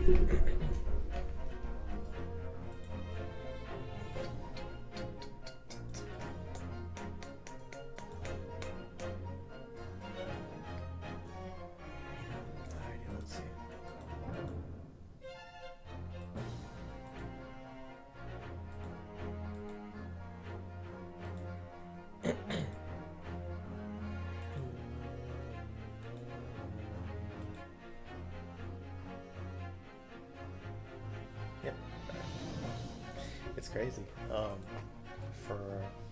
let's see. Yep. It's crazy.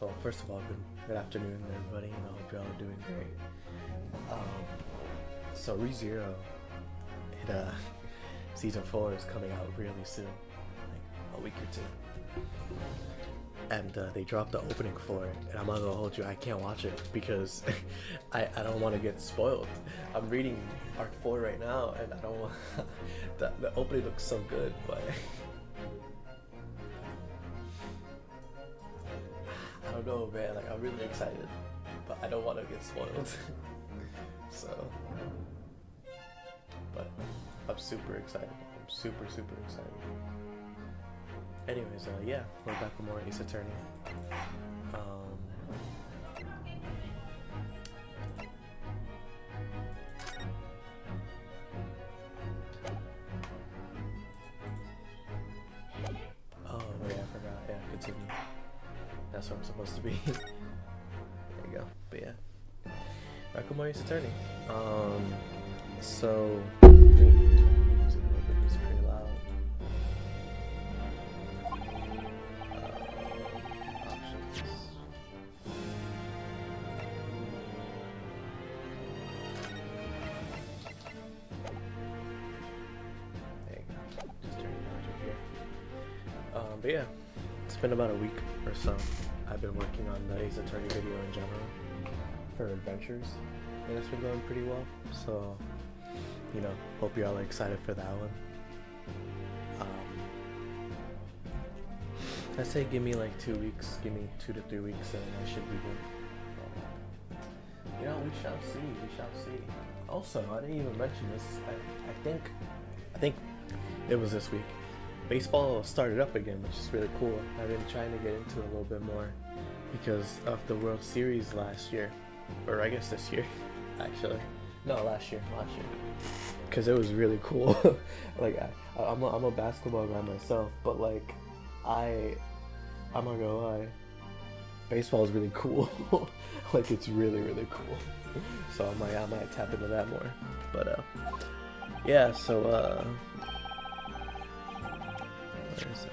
Well, first of all, good afternoon, everybody, and I hope y'all are doing great. So ReZero, season 4 is coming out really soon, like a week or two. And they dropped the opening for it, and I'm not gonna hold you, I can't watch it because I don't want to get spoiled. I'm reading Arc 4 right now, and I don't want the opening looks so good, but I don't know, man. Like, I'm really excited, but I don't want to get spoiled. So, but I'm super excited. I'm super excited. Anyways, yeah, we're back with more Ace Attorney. Oh, yeah, I forgot. Yeah, continue. That's where I'm supposed to be. There you go. But yeah, back with more Ace Attorney. So, music is pretty loud. Options. There you go. Just turn it down here. But yeah, it's been about a week or so. I've been working on the Ace Attorney video in general for adventures, and it's been going pretty well. So, you know, hope y'all are excited for that one. I say give me like 2 weeks, give me 2 to 3 weeks, and I should be good. You know, we shall see. Also, I didn't even mention this. I think it was this week. Baseball started up again, which is really cool. I've been trying to get into it a little bit more because of the World Series last year, or I guess this year, actually. No, last year, because it was really cool. Like, I'm a basketball guy myself, but like, I'm not gonna lie, baseball is really cool. Like, it's really cool. So I might tap into that more. But yeah. So where is it?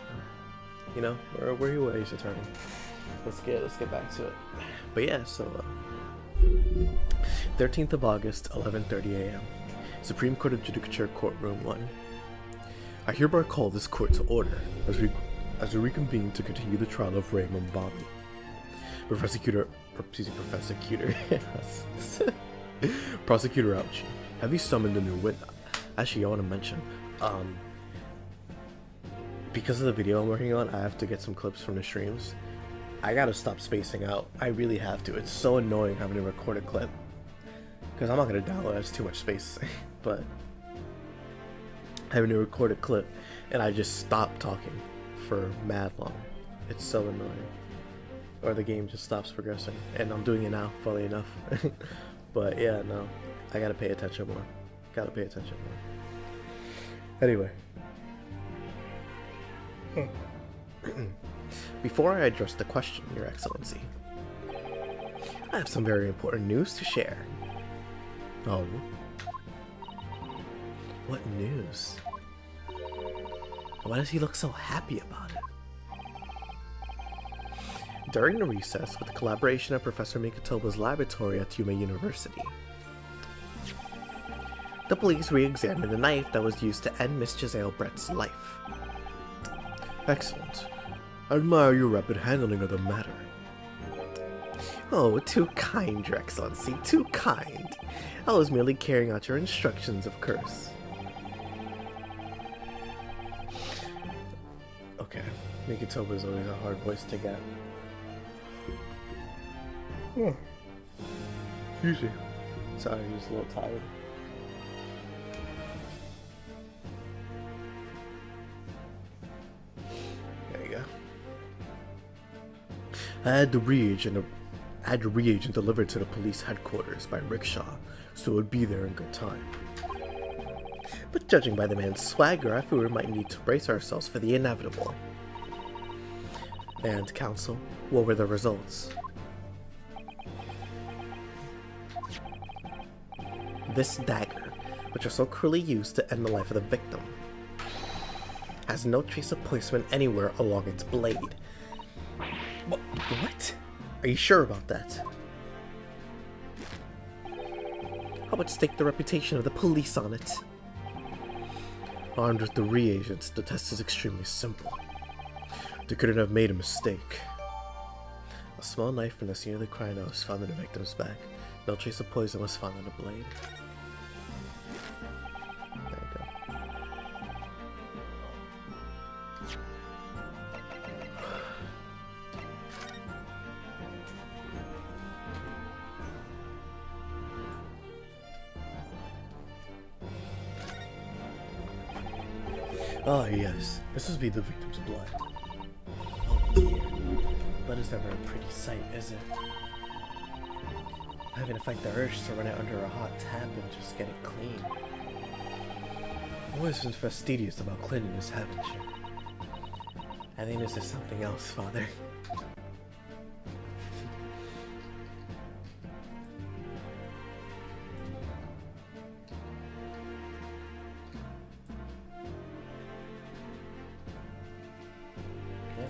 You know, where are you, Ace Attorney? Let's get back to it. But yeah, so 13th of August, 11:30 a.m. Supreme Court of Judicature, Courtroom 1. I hereby call this court to order as we reconvene to continue the trial of Raymond Bobby. Prosecutor Ouchie, have you summoned a new witness? Actually, I want to mention, because of the video I'm working on, I have to get some clips from the streams. I gotta stop spacing out. I really have to. It's so annoying having to record a clip, because I'm not gonna download it. It's too much space. But having to record a clip and I just stop talking for mad long. It's so annoying. Or the game just stops progressing, and I'm doing it now, funny enough. But yeah, no, I gotta pay attention more. Anyway. Before I address the question, Your Excellency, I have some very important news to share. Oh. What news? Why does he look so happy about it? During the recess, with the collaboration of Professor Mikotoba's laboratory at Yume University, the police re-examined the knife that was used to end Miss Giselle Brett's life. Excellent. I admire your rapid handling of the matter. Oh, too kind, Your Excellency, too kind. I was merely carrying out your instructions, of course. Okay, Mikotoba is always a hard voice to get. Excuse me. Sorry, I'm just a little tired. I had the reagent delivered to the police headquarters by rickshaw, so it would be there in good time. But judging by the man's swagger, I feel we might need to brace ourselves for the inevitable. And, counsel, what were the results? This dagger, which was so cruelly used to end the life of the victim, has no trace of poison anywhere along its blade. What? Are you sure about that? How about stake the reputation of the police on it? Armed with the reagents, the test is extremely simple. They couldn't have made a mistake. A small knife from the scene of the crime was found in the victim's back. No trace of poison was found on the blade. There you go. Ah, yes. This must be the victim's blood. Oh dear. Blood is never a pretty sight, is it? Having to fight the urge to run it under a hot tap and just get it clean. You've always been fastidious about cleanliness, haven't you? I think this is something else, Father.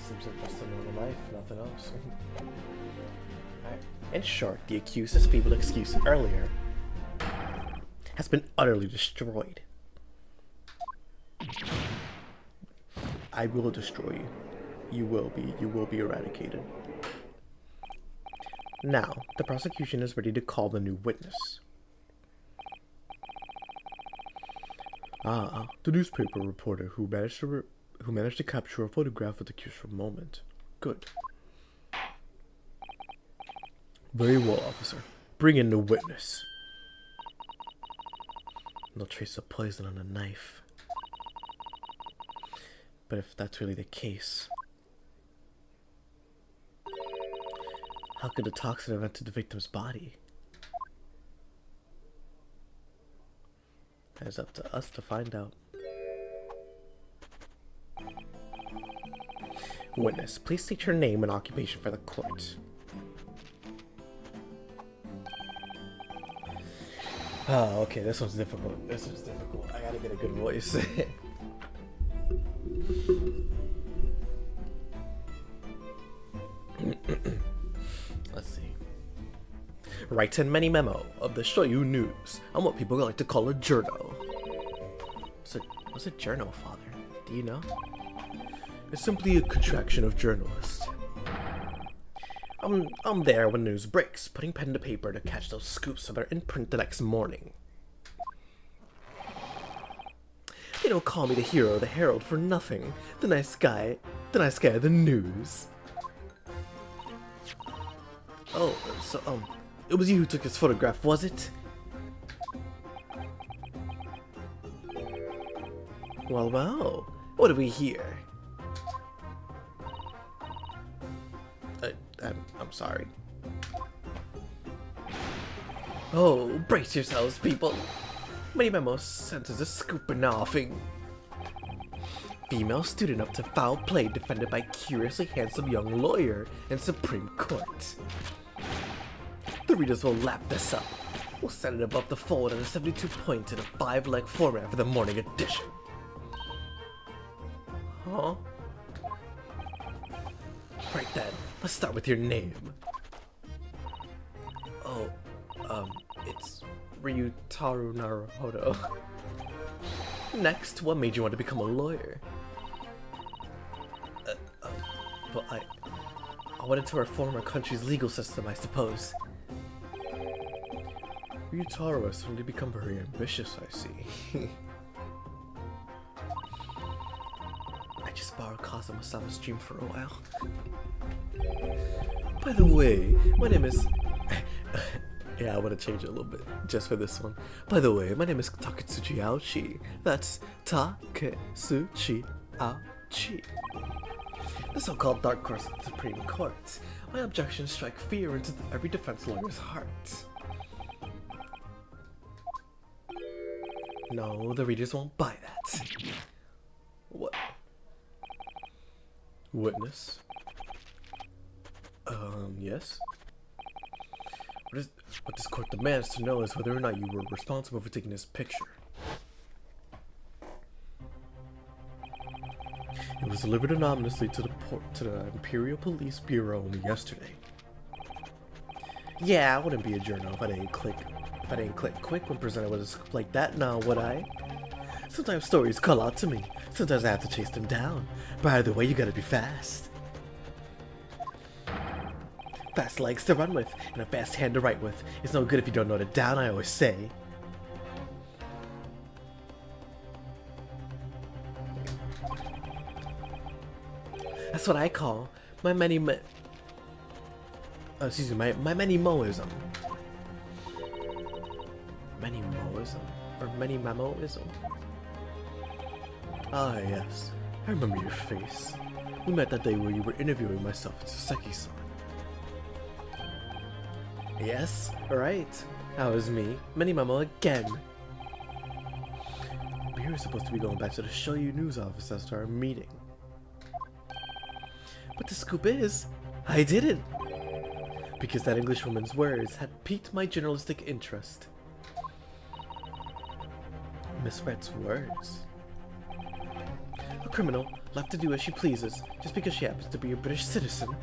Seems like just a normal life, nothing else. Alright. In short, the accused's feeble excuse earlier has been utterly destroyed. I will destroy you. You will be eradicated. Now, the prosecution is ready to call the new witness. Ah, the newspaper reporter who managed to capture a photograph of the crucial moment. Good. Very well, officer. Bring in the witness. No trace of poison on the knife. But if that's really the case, how could the toxin have entered the victim's body? That is up to us to find out. Witness, please state your name and occupation for the court. Oh, okay, this one's difficult. This one's difficult. I gotta get a good voice. Let's see. Writes in many memo of the Shoyu News on what people like to call a journal. What's a journal, Father? Do you know? It's simply a contraction of journalist. I'm there when news breaks, putting pen to paper to catch those scoops so they're in print the next morning. They don't call me the hero of the Herald for nothing. The nice guy of the news. Oh, so, it was you who took this photograph, was it? Well, what do we hear? I'm sorry. Oh, brace yourselves, people. Many memos sent as a scooping offing. Female student up to foul play defended by curiously handsome young lawyer in Supreme Court. The readers will lap this up. We'll set it above the fold on a 72-point in a 5-leg format for the morning edition. Huh? Right then, let's start with your name. Oh, it's Ryutaru Naruhodo. Next, what made you want to become a lawyer? Well, I wanted to reform our country's legal system, I suppose. Ryutaru has suddenly become very ambitious, I see. I just borrowed Kazuma-sama's dream for a while. By the way, my name is... yeah, I want to change it a little bit, just for this one. By the way, my name is Taketsuchi Aochi. That's Taketsuchi Aochi. The so-called Dark Horse of the Supreme Court. My objections strike fear into every defense lawyer's heart. No, the readers won't buy that. What? Witness? Yes? What this court demands to know is whether or not you were responsible for taking this picture. It was delivered anonymously to the Imperial Police Bureau only yesterday. Yeah, I wouldn't be a journal if I didn't click quick when presented with a scoop like that, now would I? Sometimes stories call out to me. Sometimes I have to chase them down. By the way, you gotta be fast. Fast legs to run with, and a fast hand to write with. It's no good if you don't note it down, I always say. That's what I call my many moism. Many moism? Or many memoism? Ah, yes. I remember your face. We met that day where you were interviewing myself and Suseki-san. Yes, right. That was me. Many Memo again. We were supposed to be going back to the Shoyu news office after our meeting. But the scoop is, I didn't. Because that Englishwoman's words had piqued my journalistic interest. Miss Brett's words. A criminal, left to do as she pleases, just because she happens to be a British citizen.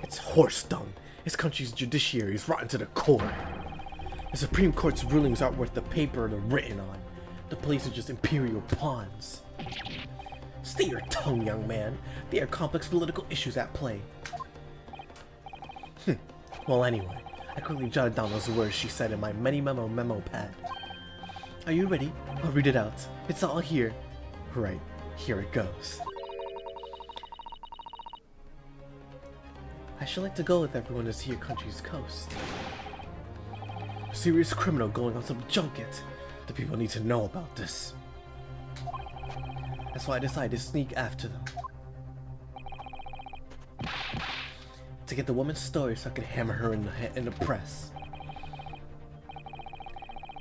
It's horse dung. This country's judiciary is rotten to the core. The Supreme Court's rulings aren't worth the paper they're written on. The police are just imperial pawns. Stay your tongue, young man. There are complex political issues at play. Well, anyway, I quickly jotted down those words she said in my memo pad. Are you ready? I'll read it out. It's all here. Right, here it goes. I should like to go with everyone to see your country's coast. A serious criminal going on some junket. The people need to know about this. That's why I decided to sneak after them. To get the woman's story so I could hammer her in the press.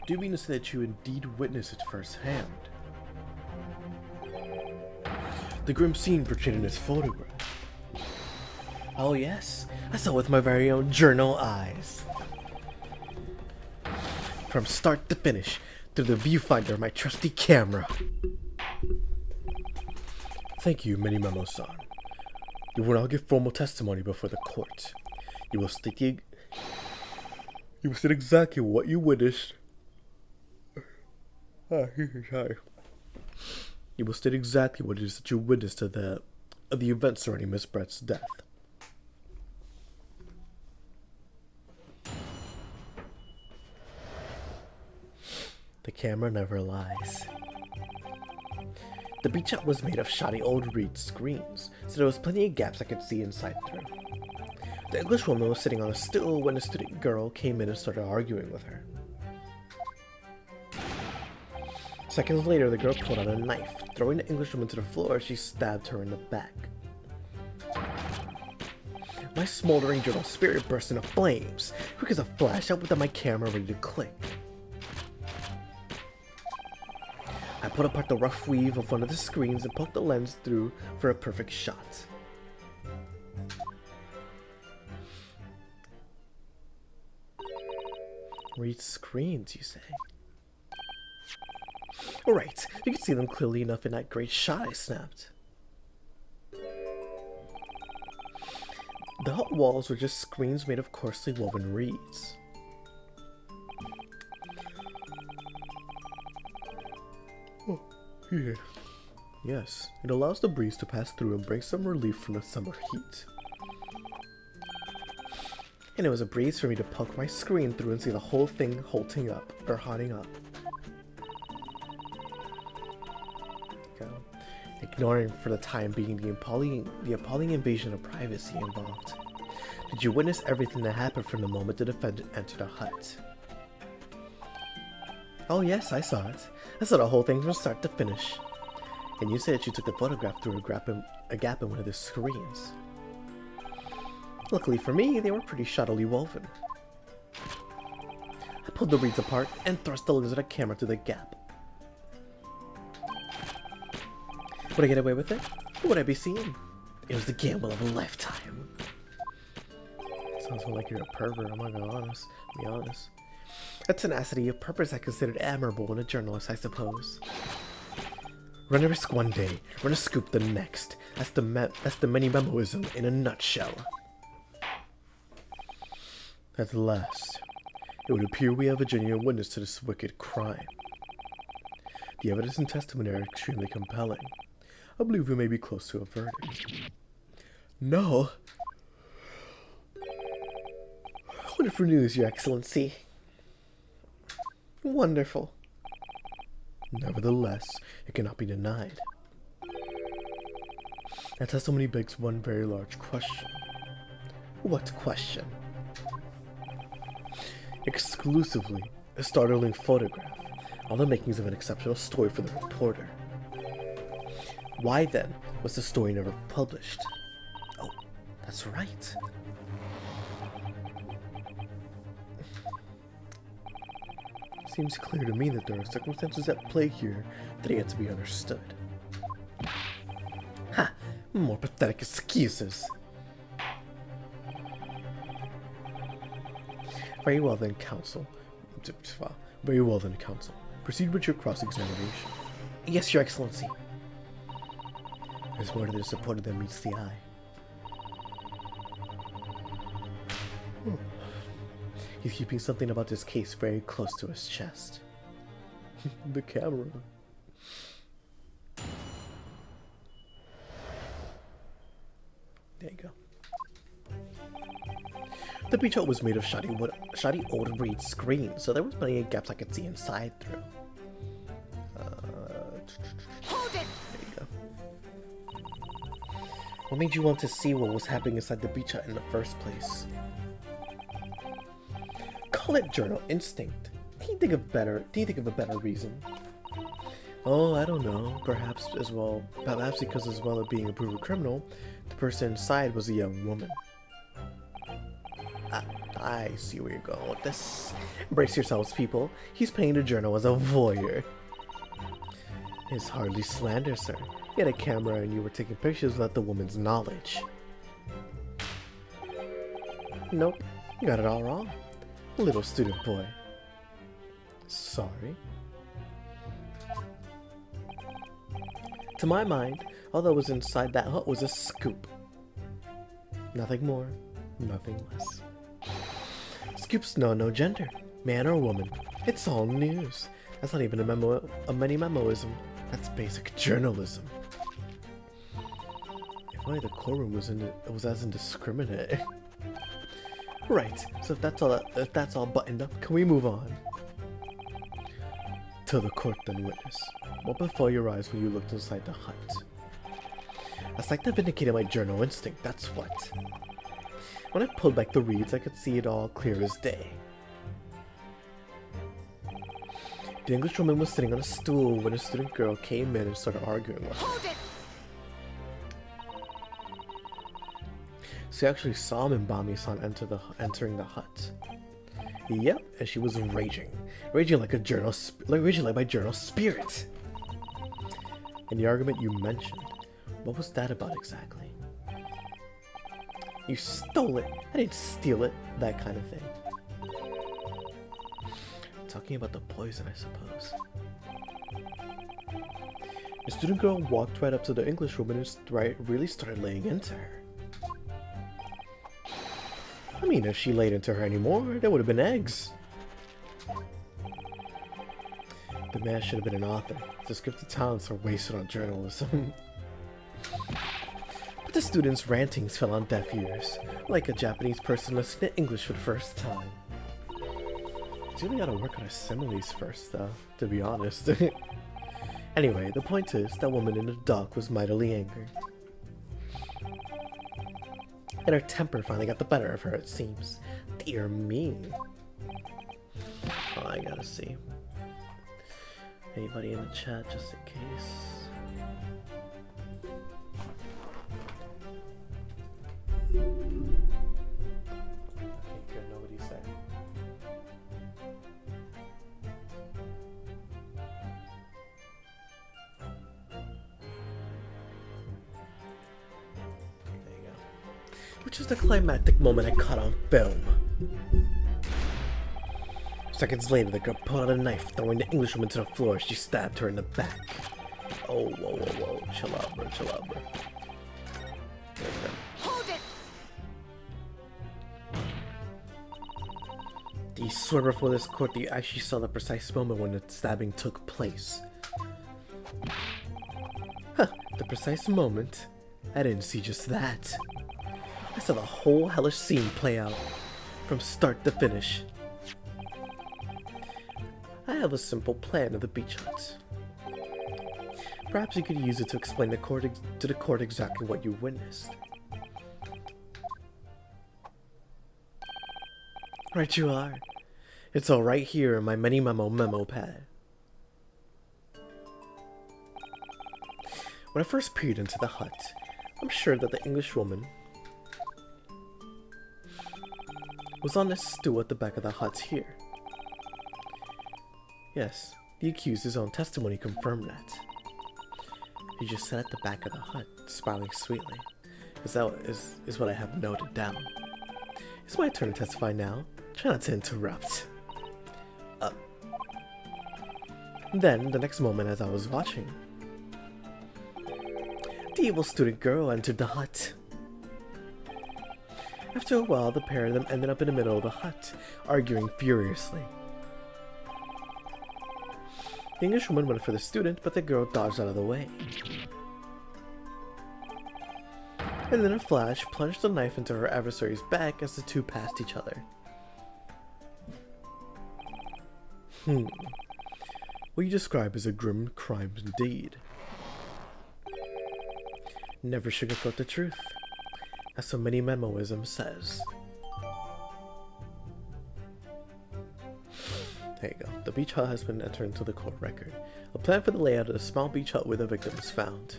Do you mean to say that you indeed witnessed it firsthand? The grim scene portrayed in this photograph. Oh yes, I saw it with my very own journal eyes. From start to finish, through the viewfinder of my trusty camera. Thank you, Mini Memo-san. You will now give formal testimony before the court. You will state exactly what you witnessed. Sorry. You will state exactly what it is that you witnessed of the event surrounding Miss Brett's death. The camera never lies. The beach hut was made of shoddy old reed screens, so there was plenty of gaps I could see inside through. The Englishwoman was sitting on a stool when a student girl came in and started arguing with her. Seconds later, the girl pulled out a knife. Throwing the Englishwoman to the floor, she stabbed her in the back. My smoldering journal spirit burst into flames. Quick as a flash, I whipped out my camera ready to click. I pulled apart the rough weave of one of the screens and poked the lens through for a perfect shot. Read screens, you say? Alright, you can see them clearly enough in that great shot I snapped. The hut walls were just screens made of coarsely woven reeds. Oh, yeah. Yes, it allows the breeze to pass through and bring some relief from the summer heat. And it was a breeze for me to poke my screen through and see the whole thing hotting up. Ignoring for the time being the appalling invasion of privacy involved. Did you witness everything that happened from the moment the defendant entered the hut? Oh yes, I saw it. I saw the whole thing from start to finish. And you said that you took the photograph through a gap in one of the screens. Luckily for me, they were pretty shoddily woven. I pulled the reeds apart and thrust the lizard camera through the gap. Would I get away with it? What would I be seeing? It was the gamble of a lifetime. Sounds more like you're a pervert, I'm not gonna be honest. A tenacity of purpose I considered admirable in a journalist, I suppose. Run a risk one day, run a scoop the next. That's the many-memoism in a nutshell. At last, it would appear we have a genuine witness to this wicked crime. The evidence and testimony are extremely compelling. I believe we may be close to a verdict. No! Wonderful news, Your Excellency. Wonderful. Nevertheless, it cannot be denied. That testimony begs one very large question. What question? Exclusively a startling photograph, all the makings of an exceptional story for the reporter. Why then was the story never published? Oh, that's right. Seems clear to me that there are circumstances at play here that are yet to be understood. Ha! More pathetic excuses. Very well then, counsel. Very well then, counsel. Proceed with your cross-examination. Yes, Your Excellency. There's more to the disappointed than meets the eye. He's keeping something about this case very close to his chest. The camera. There you go. The beach hut was made of shoddy old reed screen, so there was plenty of gaps I could see inside through. Hold it! There you go. What made you want to see what was happening inside the beach hut in the first place? Call it journal instinct. Can you think of a better reason? Oh, I don't know. Perhaps because as well as being a proven criminal, the person inside was a young woman. I see where you're going with this. Brace yourselves, people. He's playing the journal as a voyeur. It's hardly slander, sir. You had a camera and you were taking pictures without the woman's knowledge. Nope, you got it all wrong. Little student boy. Sorry. To my mind, all that was inside that hut was a scoop. Nothing more, nothing less. Scoops know no gender, man or woman. It's all news. That's not even a many-memoism. That's basic journalism. If only the courtroom was as indiscriminate. Right. So if that's all buttoned up, can we move on? To the court, then, witness. What befell your eyes when you looked inside the hut? A sight that vindicated my journal instinct. That's what. When I pulled back the reeds, I could see it all clear as day. The Englishwoman was sitting on a stool when a student girl came in and started arguing with her. Hold it! So you actually saw Mimbami-san entering the hut. Yep, and she was raging like my journal spirit. And the argument you mentioned, what was that about exactly? You stole it. I didn't steal it. That kind of thing. Talking about the poison, I suppose. The student girl walked right up to the Englishwoman and really started laying into her. I mean, if she laid into her anymore, there would have been eggs. The man should have been an author. His gifted talents are wasted on journalism. But the student's rantings fell on deaf ears, like a Japanese person listening to English for the first time. He's really gotta work on his similes first, though, to be honest. Anyway, the point is, that woman in the dock was mightily angry. And her temper finally got the better of her, it seems. Dear me. Oh, I gotta see. Anybody in the chat, just in case. which was the climactic moment I caught on film. Seconds later, the girl pulled out a knife, throwing the Englishwoman to the floor as she stabbed her in the back. Oh, whoa, whoa, whoa. Chill out, bro. Chill out, bro. There we go. Hold it! Do you swear before this court that you actually saw the precise moment when the stabbing took place? Huh, the precise moment? I didn't see just that. I saw the whole hellish scene play out, from start to finish. I have a simple plan of the beach hut. Perhaps you could use it to explain to the court exactly what you witnessed. Right you are. It's all right here in my memo pad. When I first peered into the hut, I'm sure that the Englishwoman was on the stool at the back of the hut here. Yes, the accuser's own testimony confirmed that. He just sat at the back of the hut, smiling sweetly. Is what I have noted down. It's my turn to testify now. Try not to interrupt. Then, the next moment as I was watching, the evil student girl entered the hut. After a while, the pair of them ended up in the middle of the hut, arguing furiously. The Englishwoman went for the student, but the girl dodged out of the way. And then a flash plunged the knife into her adversary's back as the two passed each other. What you describe as a grim crime indeed. Never sugarcoat the truth, as so many memoism says. There you go. The beach hut has been entered into the court record. A plan for the layout of the small beach hut where the victim was found.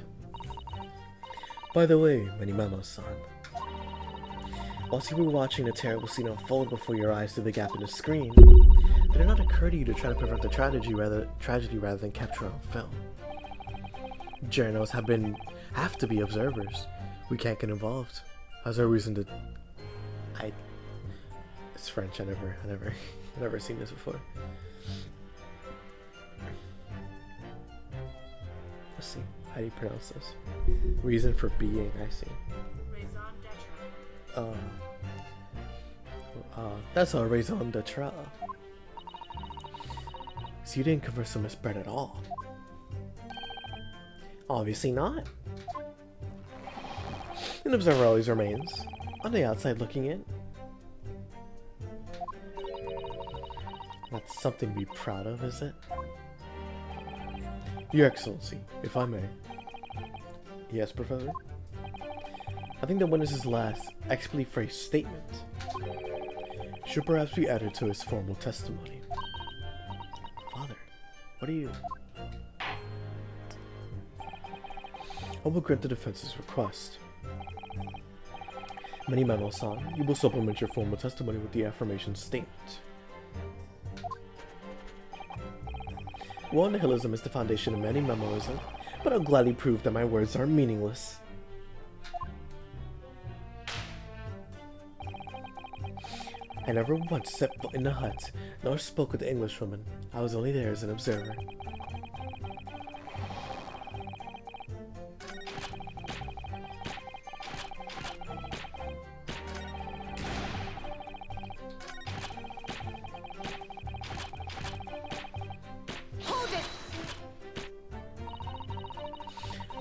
By the way, Memo-san, whilst you were watching the terrible scene unfold before your eyes through the gap in the screen, did it not occur to you to try to prevent the tragedy rather than capture on film? Journals have to be observers. We can't get involved. How's there a reason to? It's French. I never seen this before. Let's see. How do you pronounce this? Reason for being. I see. That's a raison d'etre. So you didn't converse with Miss Brett at all? Obviously not. An observer always remains, on the outside looking in. That's something to be proud of, is it? Your Excellency, if I may. Yes, Professor? I think the witness's last, expertly phrased statement should perhaps be added to his formal testimony. Father, what are you... I will grant the defense's request. Memo-san, you will supplement your formal testimony with the affirmation statement. Well, nihilism is the foundation of many memoism, but I'll gladly prove that my words are meaningless. I never once set foot in the hut, nor spoke with the Englishwoman. I was only there as an observer.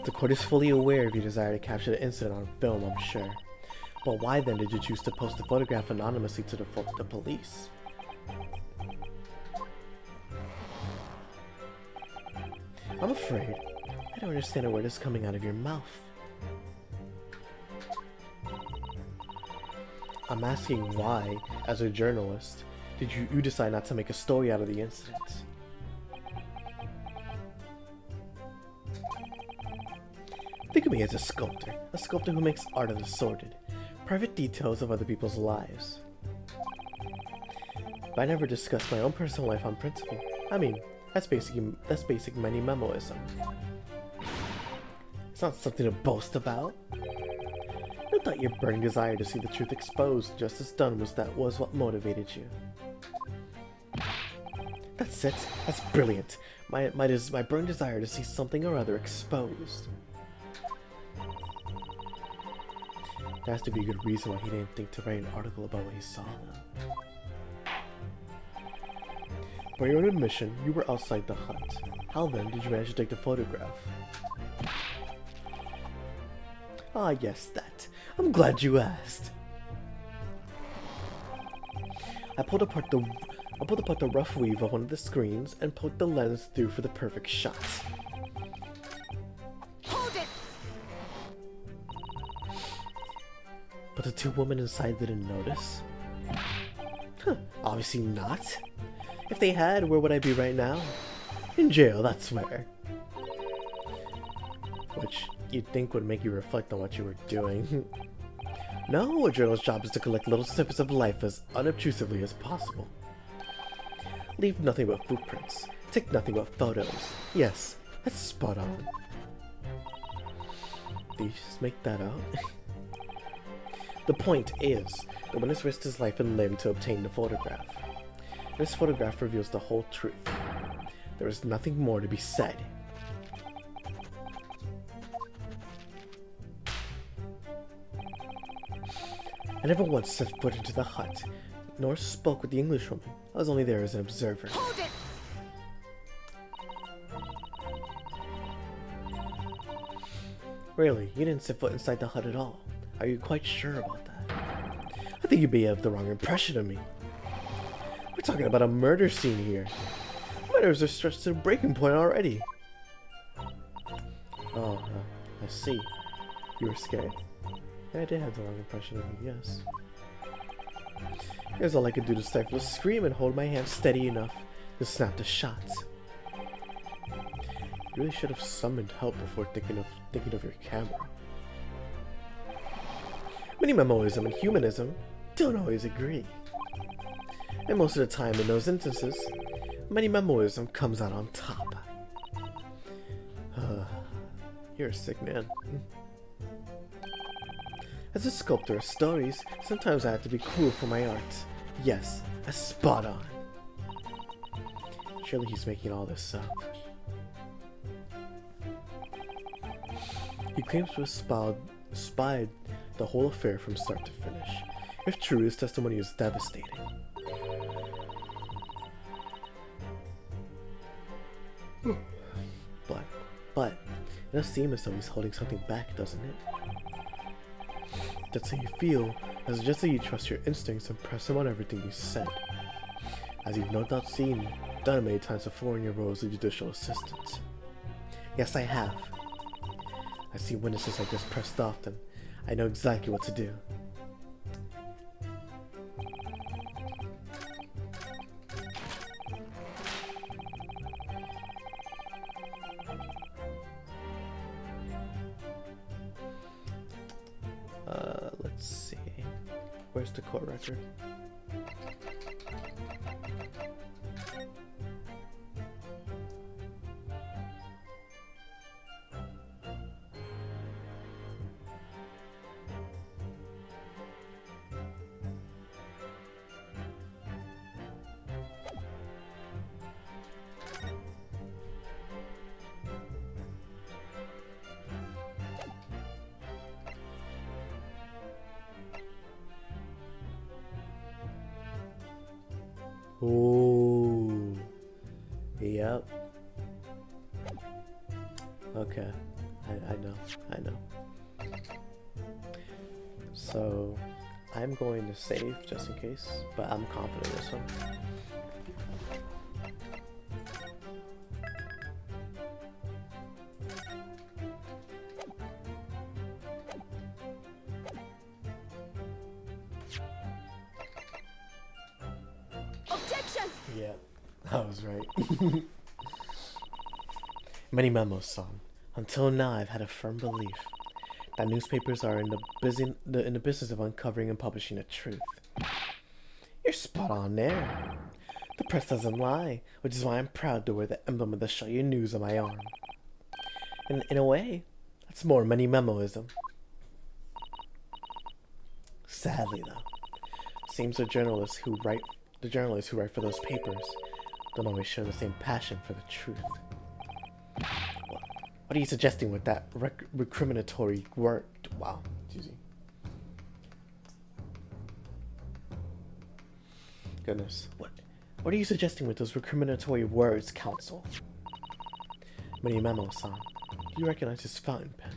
The court is fully aware of your desire to capture the incident on film, I'm sure. But why then did you choose to post the photograph anonymously to the police? I'm afraid I don't understand a word is coming out of your mouth. I'm asking why, as a journalist, did you decide not to make a story out of the incident? Think of me as a sculptor who makes art of the sordid, private details of other people's lives. But I never discuss my own personal life on principle. I mean, that's basic Memo-ism. It's not something to boast about. No thought your burning desire to see the truth exposed, justice done, was what motivated you. That's it. That's brilliant. My burning desire to see something or other exposed. There has to be a good reason why he didn't think to write an article about what he saw, though. By your own admission, you were outside the hut. How then did you manage to take the photograph? Ah, yes, that. I'm glad you asked. I pulled apart the rough weave of one of the screens and poked the lens through for the perfect shot. Hold it! But the two women inside didn't notice? Huh, obviously not. If they had, where would I be right now? In jail, that's where. Which you'd think would make you reflect on what you were doing. No, a journalist's job is to collect little snippets of life as unobtrusively as possible. Leave nothing but footprints. Take nothing but photos. Yes, that's spot on. Did you just make that out? The point is, the witness risked his life and limb to obtain the photograph. This photograph reveals the whole truth. There is nothing more to be said. I never once set foot into the hut, nor spoke with the Englishwoman. I was only there as an observer. Hold it! Really, you didn't set foot inside the hut at all. Are you quite sure about that? I think you may have the wrong impression of me. We're talking about a murder scene here. My nerves are stretched to the breaking point already. Oh, I see. You were scared. Yeah, I did have the wrong impression of you, yes. Here's all I could do to stifle a scream and hold my hand steady enough to snap the shots. You really should have summoned help before thinking of your camera. Mini-memoism and humanism don't always agree. And most of the time in those instances, mini-memoism comes out on top. You're a sick man. As a sculptor of stories, sometimes I have to be cruel for my art. Yes, a spot on. Surely he's making all this up. He claims to have spied the whole affair from start to finish. If true, his testimony is devastating. But it does seem as though he's holding something back, doesn't it? That's how you feel. I suggest that you trust your instincts and press him on everything you said. As you've no doubt done many times before in your roles of judicial assistant. Yes, I have. I see witnesses like this pressed often. I know exactly what to do. Let's see. Where's the court record? Ooh. Yep. Okay. I know. So, I'm going to save just in case, but I'm confident in this one. Yeah, I was right. Many memos, son. Until now, I've had a firm belief that newspapers are in the business of uncovering and publishing the truth. You're spot on there. The press doesn't lie, which is why I'm proud to wear the emblem of the Show You News on my arm. And in a way, that's more many memoism. Sadly, though, seems the journalists who write for those papers don't always show the same passion for the truth. What are you suggesting with that recriminatory word? Wow, excuse me. Goodness, what are you suggesting with those recriminatory words, Counsel? Many Memo-san, do you recognize this fountain pen?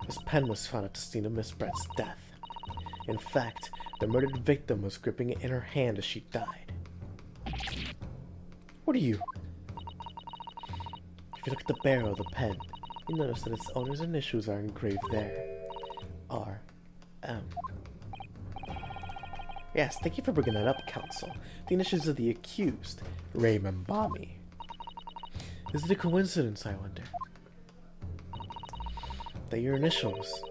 This pen was found at the scene of Miss Brett's death. In fact, the murdered victim was gripping it in her hand as she died. What are you? If you look at the barrel of the pen, you'll notice that its owner's initials are engraved there. R.M. Yes, thank you for bringing that up, Counsel. The initials of the accused, Rei Membami. Is it a coincidence, I wonder, that your initials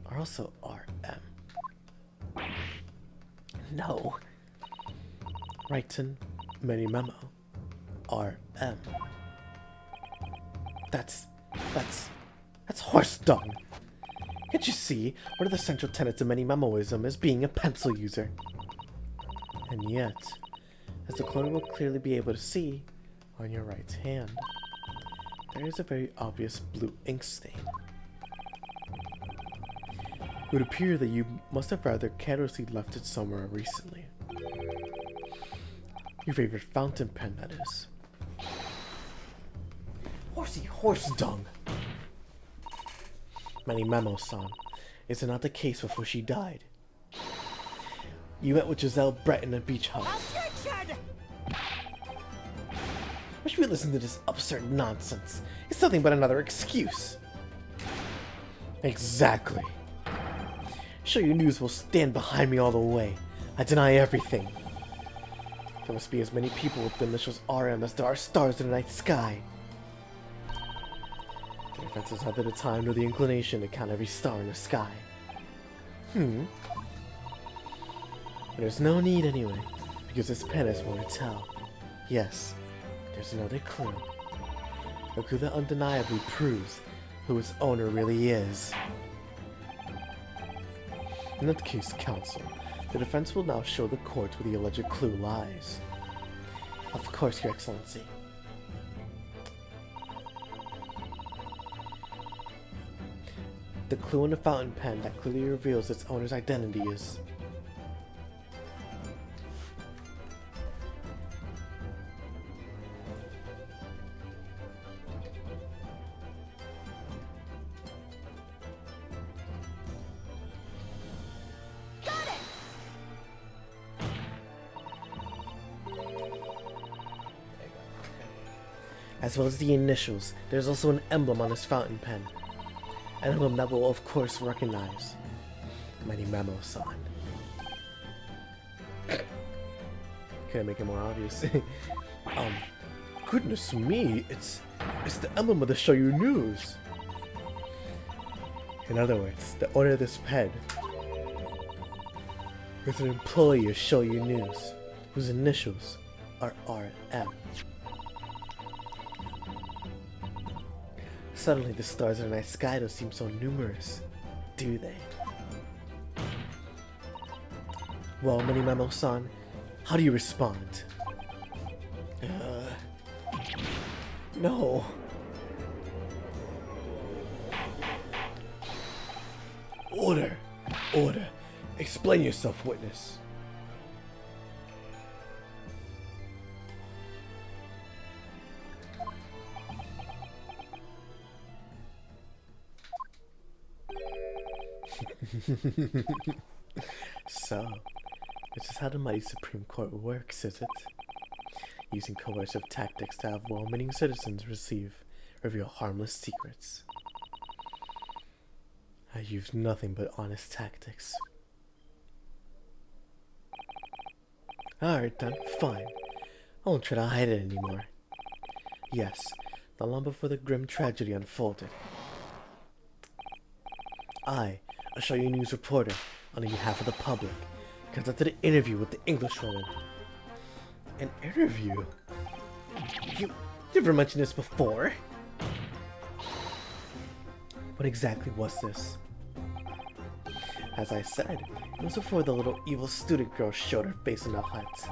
are also R.M.? No. Writing Many Memo, R.M. That's horse dung. Can't you see one of the central tenets of Many Memoism is being a pencil user? And yet, as the clone will clearly be able to see, on your right hand, there is a very obvious blue ink stain. It would appear that you must have rather carelessly left it somewhere recently. Your favorite fountain pen, that is. Horsey horse dung! Many Memo-san, is it not the case before she died? You met with Giselle Brett in a beach house. Why should we listen to this absurd nonsense? It's nothing but another excuse. Exactly. Show You News will stand behind me all the way. I deny everything. There must be as many people with the initials RM as there are stars in the night sky. The defense has neither the time nor the inclination to count every star in the sky. There's no need anyway, because this pen has more to tell. Yes, there's another clue. A clue that undeniably proves who its owner really is. In that case, Counsel, the defense will now show the court where the alleged clue lies. Of course, Your Excellency. The clue in the fountain pen that clearly reveals its owner's identity is... As well as the initials, there's also an emblem on this fountain pen. An emblem that will of course recognize Many Memo-san. Can't make it more obvious. Goodness me, it's the emblem of the Show You News. In other words, the owner of this pen is an employee of Show You News, whose initials are RM. Suddenly the stars in the night sky don't seem so numerous, do they? Well, Many Memo-san, how do you respond? No. Order! Order! Explain yourself, witness. So, this is how the mighty Supreme Court works, is it? Using coercive tactics to have well-meaning citizens reveal harmless secrets. I use nothing but honest tactics. Alright then, fine. I won't try to hide it anymore. Yes, not long before the grim tragedy unfolded, I, a Show You News reporter, on behalf of the public, conducted an interview with the Englishwoman. An interview? You never mentioned this before. What exactly was this? As I said, it was before the little evil student girl showed her face in the hut.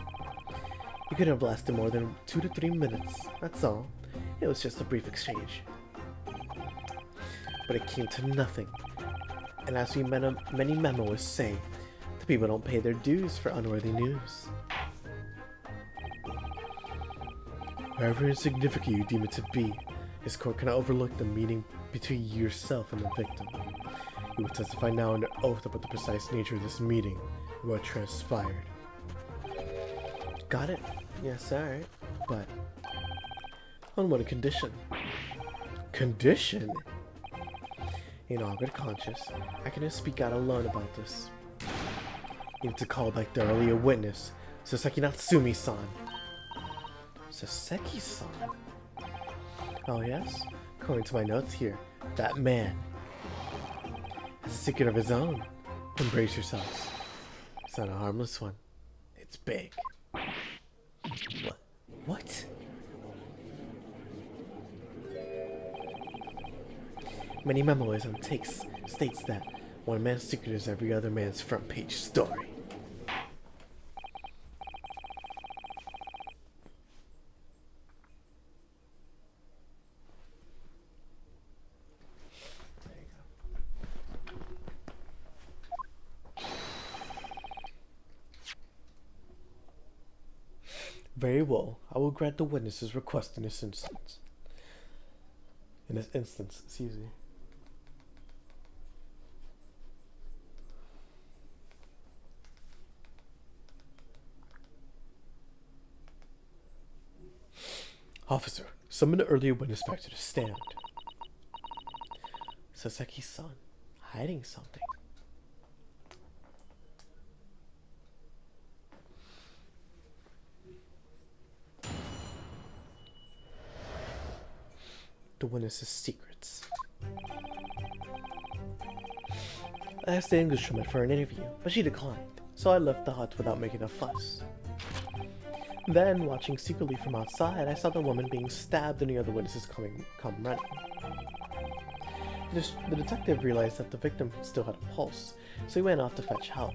It couldn't have lasted more than 2 to 3 minutes, that's all. It was just a brief exchange. But it came to nothing. And as many memoirs say, the people don't pay their dues for unworthy news. However insignificant you deem it to be, this court cannot overlook the meeting between yourself and the victim. You will testify now under oath about the precise nature of this meeting and what transpired. Got it? Yes, alright. But on what a condition? Condition? In all good conscience, I can just speak out alone about this. You need to call back the earlier witness, Saseki Natsumi-san. Saseki-san? Oh yes? According to my notes here, that man has a secret of his own. Embrace yourselves. It's not a harmless one. It's big. What? Many memoirs states that one man's secret is every other man's front page story. There you go. Very well. I will grant the witness's request in this instance. Excuse me. Officer, summon the earlier witness back to the stand. Saseki-san, hiding something. The witness's secrets. I asked the Englishwoman for an interview, but she declined, so I left the hut without making a fuss. Then, watching secretly from outside, I saw the woman being stabbed and the other witnesses come running. The detective realized that the victim still had a pulse, so he went off to fetch help.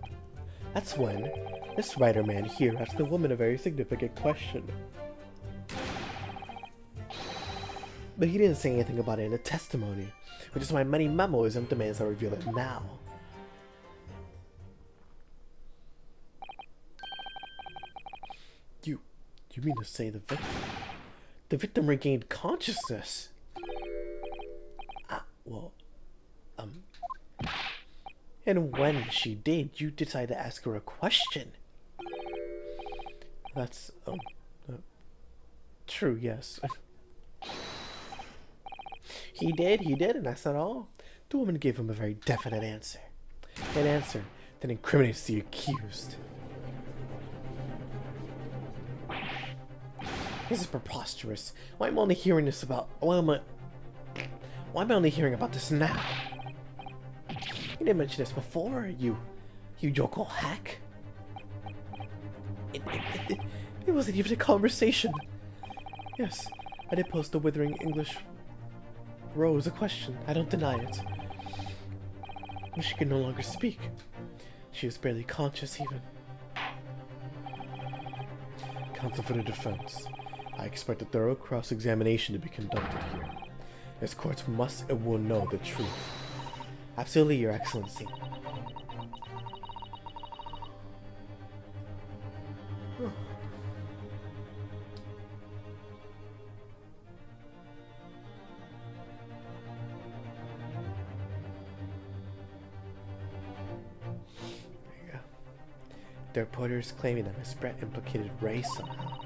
That's when this writer man here asked the woman a very significant question. But he didn't say anything about it in the testimony, which is why many memos and demands I reveal it now. You mean to say the victim regained consciousness? And when she did, you decided to ask her a question. That's, true, yes. He did, and that's not all. The woman gave him a very definite answer. An answer that incriminates the accused. This is preposterous. Why am I only hearing this about... Why am I only hearing about this now? You didn't mention this before, you yokel hack. It wasn't even a conversation. Yes, I did post the withering English Rose a question. I don't deny it. But she can no longer speak. She is barely conscious even. Counsel for the defense. I expect a thorough cross-examination to be conducted here. This court must and will know the truth. Absolutely, Your Excellency. There you go. The reporter is claiming that Miss Brett implicated Rei somehow.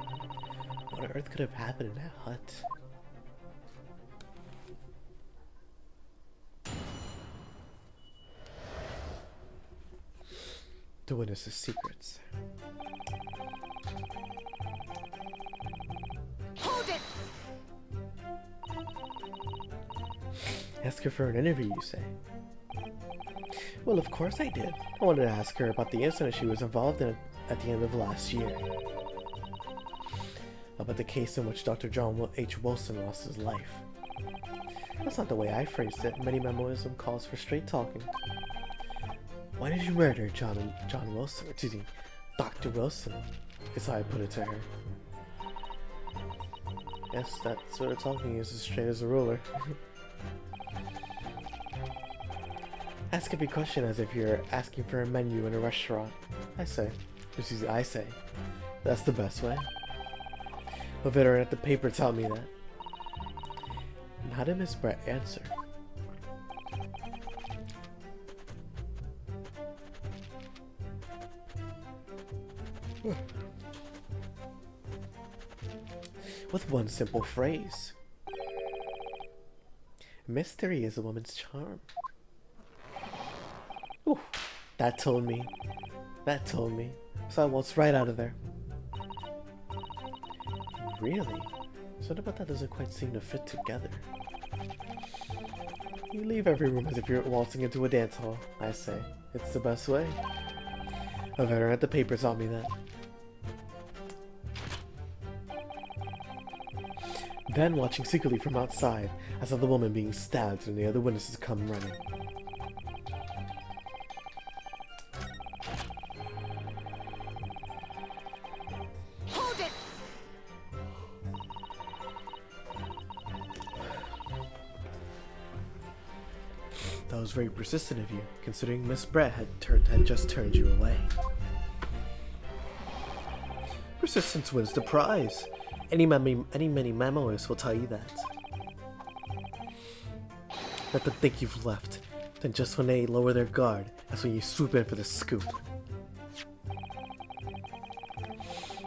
What on earth could have happened in that hut? The witness's secrets. Hold it! Ask her for an interview, you say? Well, of course I did. I wanted to ask her about the incident she was involved in at the end of last year. About the case in which Dr. John H. Wilson lost his life. That's not the way I phrased it. Minimalism calls for straight talking. Why did you murder John Wilson? Excuse me, Dr. Wilson, is how I put it to her. Yes, that sort of talking is as straight as a ruler. Ask every question as if you're asking for a menu in a restaurant. I say. That's the best way. A veteran at the paper taught me that. And how did Miss Brett answer? With one simple phrase. Mystery is a woman's charm. Ooh, that told me. So I waltzed right out of there. Really? Something about that doesn't quite seem to fit together. You leave every room as if you're waltzing into a dance hall, I say. It's the best way. A veteran at the paper taught me that. Then, watching secretly from outside, I saw the woman being stabbed and the other witnesses come running. Hold it! That was very persistent of you, considering Miss Brett had just turned you away. Persistence wins the prize. Any many memoirs will tell you that. Let them think you've left. Then just when they lower their guard, that's when you swoop in for the scoop.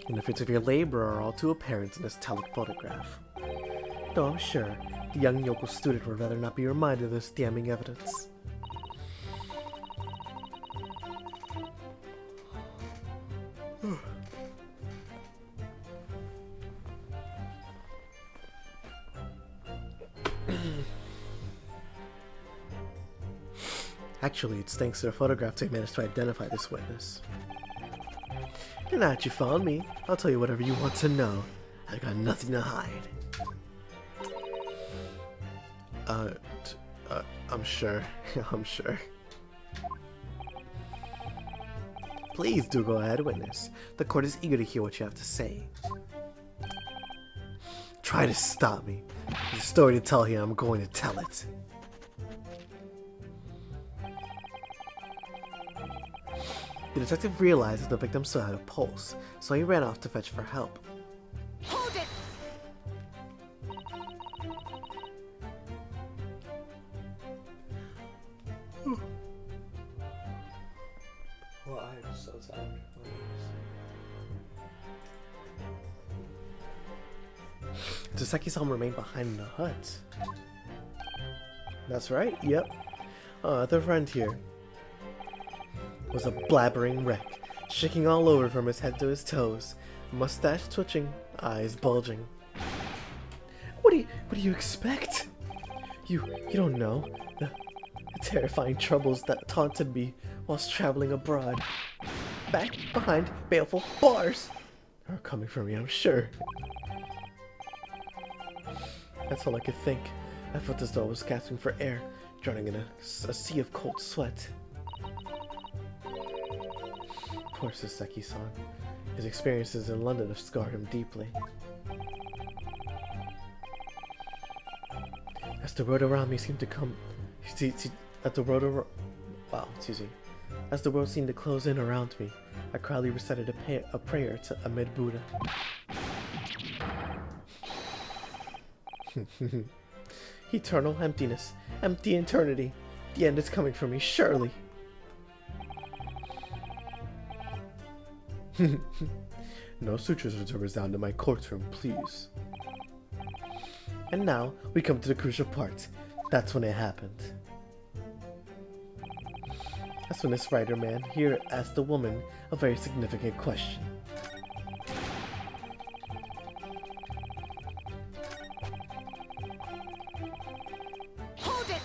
And the fruits of your labor are all too apparent in this telephotograph. Though I'm sure the young yokel student would rather not be reminded of this damning evidence. Actually, it's thanks to the photographs I managed to identify this witness. And now that you found me, I'll tell you whatever you want to know. I got nothing to hide. I'm sure. I'm sure. Please do go ahead, witness. The court is eager to hear what you have to say. Try to stop me. There's a story to tell here, I'm going to tell it. The detective realized that the victim still had a pulse, so he ran off to fetch for help. Hold it! Well, I'm so tired. Sasaki-san remained behind in the hut. That's right, yep. The friend here was a blabbering wreck, shaking all over from his head to his toes, mustache twitching, eyes bulging. What do you expect? You don't know the terrifying troubles that taunted me whilst traveling abroad. Back behind baleful bars are coming for me, I'm sure. That's all I could think. I felt as though I was gasping for air, drowning in a sea of cold sweat. Poor Sasaki-san. His experiences in London have scarred him deeply. As the road around me seemed to As the world seemed to close in around me, I quietly recited a prayer to Amid Buddha. Eternal emptiness, empty eternity. The end is coming for me, surely. No sutras are to resound in my courtroom, please. And now, we come to the crucial part. That's when it happened. That's when this writer man here asked the woman a very significant question. Hold it!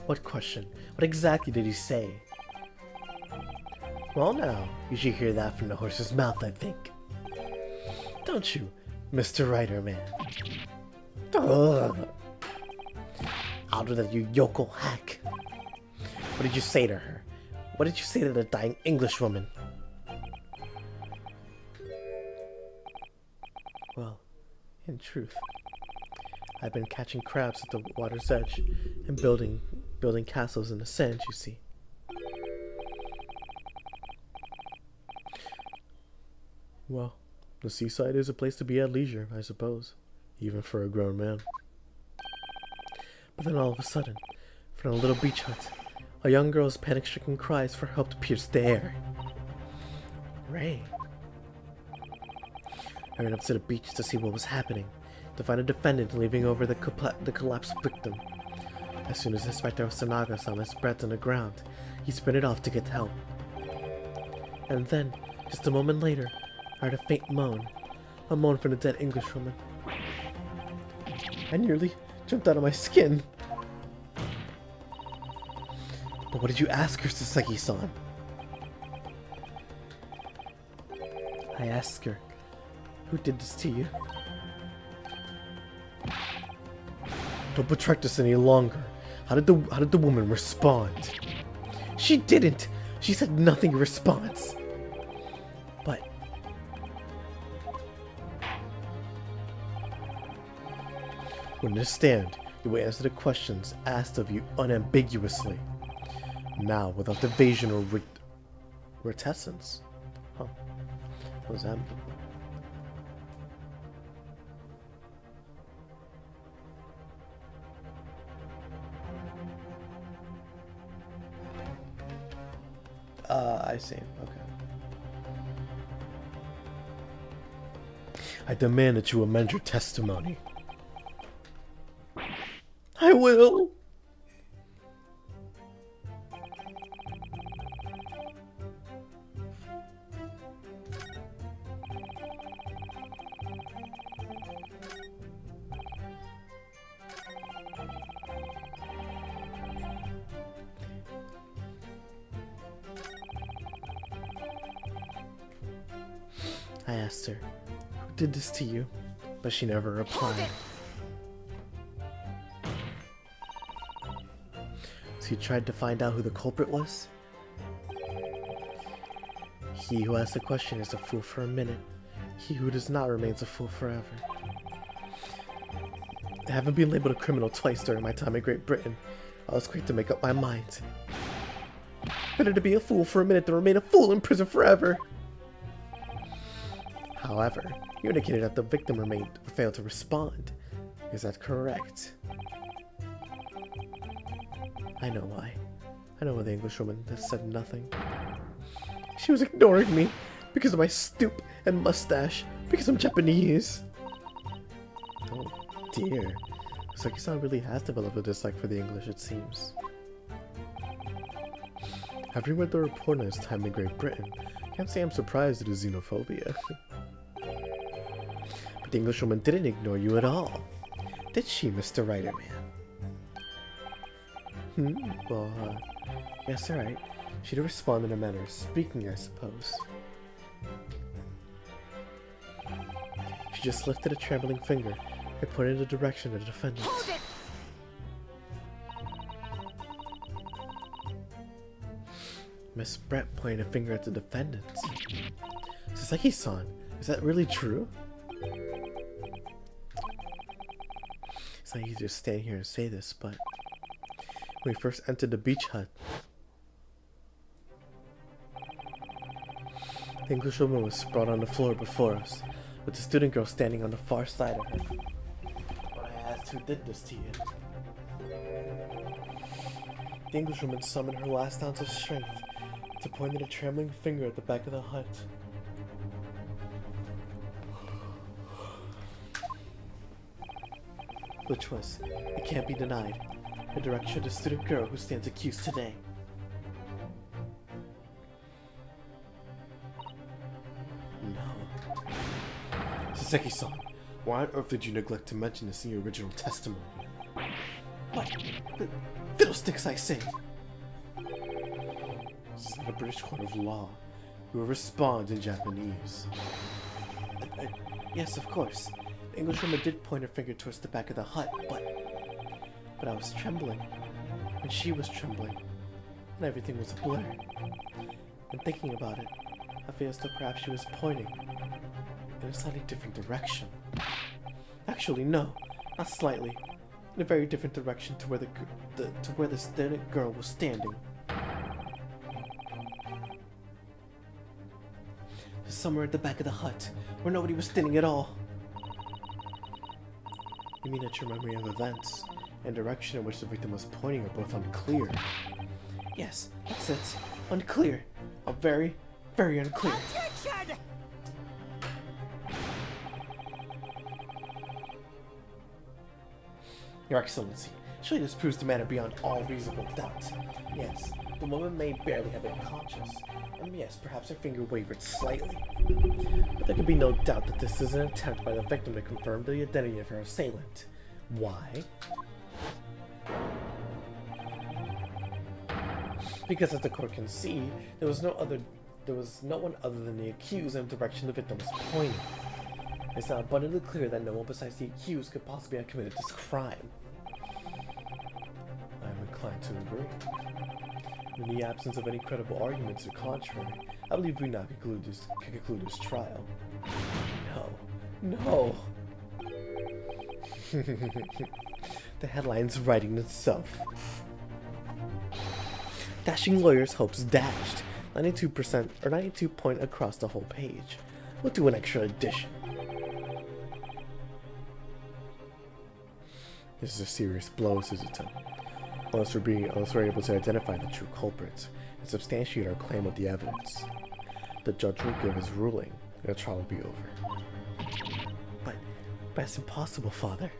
What question? What exactly did he say? Well now, you should hear that from the horse's mouth, I think. Don't you, Mr. Writer Man? Ugh. Out of that, you yokel hack. What did you say to her? What did you say to the dying English woman? Well, in truth, I've been catching crabs at the water's edge and building castles in the sand, you see. Well, the seaside is a place to be at leisure, I suppose, even for a grown man. But then all of a sudden, from a little beach hut, a young girl's panic-stricken cries for help pierced the air. Ray. I ran up to the beach to see what was happening, to find a defendant leaving over the collapsed victim. As soon as Inspector Osanaga saw my spreads on the ground, he sprinted off to get help. And then, just a moment later, I heard a faint moan, a moan from the dead Englishwoman. I nearly jumped out of my skin. But what did you ask her, Saseki-san? I asked her, who did this to you? Don't protract this any longer. How did the woman respond? She didn't. She said nothing in response. But when understand, you will answer the questions asked of you unambiguously. Now, without evasion or reticence. Huh. What does that mean? I see. Okay. I demand that you amend your testimony. I will! I asked her, who did this to you? But she never replied. So you tried to find out who the culprit was? He who asks a question is a fool for a minute. He who does not remains a fool forever. I haven't been labeled a criminal twice during my time in Great Britain. I was quick to make up my mind. Better to be a fool for a minute than remain a fool in prison forever. However, you indicated that the victim failed to respond. Is that correct? I know why. I know why the Englishwoman has said nothing. She was ignoring me because of my stoop and mustache, because I'm Japanese. Oh dear. Saseki-san really has developed a dislike for the English, it seems. Having read the report on his time in Great Britain, I can't say I'm surprised at his xenophobia. But the Englishwoman didn't ignore you at all. Did she, Mr. Writer Man? Well, yes, alright. She'd respond in a manner of speaking, I suppose. She just lifted a trembling finger and pointed in the direction of the defendant. Hold it! Miss Brett pointed a finger at the defendant. Saseki-san, is that really true? It's not easy to stand here and say this, but when we first entered the beach hut, the Englishwoman was sprawled on the floor before us, with the student girl standing on the far side of her. When I asked who did this to you, the Englishwoman summoned her last ounce of strength to point at a trembling finger at the back of the hut. Which was, it can't be denied, the direction of the student girl who stands accused today. No. Saseki-san, why on earth did you neglect to mention this in your original testimony? What? Fiddlesticks, I say! This is not a British court of law. You will respond in Japanese. Yes, of course. The Englishwoman did point her finger towards the back of the hut, but I was trembling, and she was trembling, and everything was a blur. And thinking about it, I feel as though perhaps she was pointing in a slightly different direction. Actually, no, not slightly. In a very different direction to where the student girl was standing. Somewhere at the back of the hut, where nobody was standing at all. You mean that your memory of events and direction in which the victim was pointing are both unclear? Yes, that's it. Unclear. Very, very unclear. Attention! Your Excellency, surely this proves the matter beyond all reasonable doubt. Yes, the woman may barely have been conscious, and yes, perhaps her finger wavered slightly. But there can be no doubt that this is an attempt by the victim to confirm the identity of her assailant. Why? Because as the court can see, there was no one other than the accused in the direction the victim was pointing. It's now abundantly clear that no one besides the accused could possibly have committed this crime. I am inclined to agree. In the absence of any credible arguments to the contrary, I believe we now can conclude this trial. No. The headline's writing itself. Dashing lawyer's hopes dashed. 92% or 92 point across the whole page. We'll do an extra edition. This is a serious blow, Susato. Unless we're able to identify the true culprits and substantiate our claim of the evidence. The judge will give his ruling, and the trial will be over. But that's impossible, Father.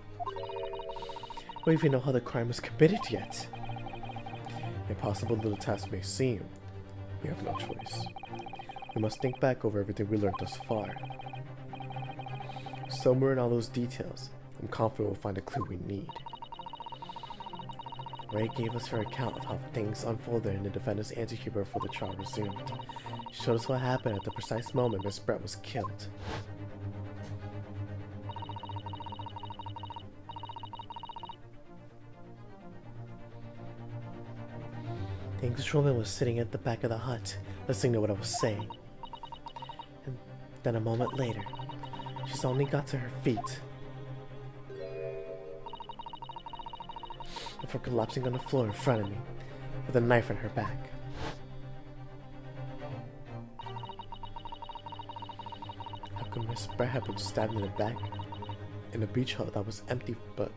We don't even know how the crime was committed yet. Impossible though the task may seem, we have no choice. We must think back over everything we learned thus far. Somewhere in all those details, I'm confident we'll find a clue we need. Rei gave us her account of how things unfolded in the defendant's antechamber before the trial resumed. She showed us what happened at the precise moment Miss Brett was killed. The Englishwoman was sitting at the back of the hut, listening to what I was saying. And then a moment later, she suddenly got to her feet before collapsing on the floor in front of me, with a knife in her back. How could Miss Brett have been stabbed in the back in a beach hut that was empty, but...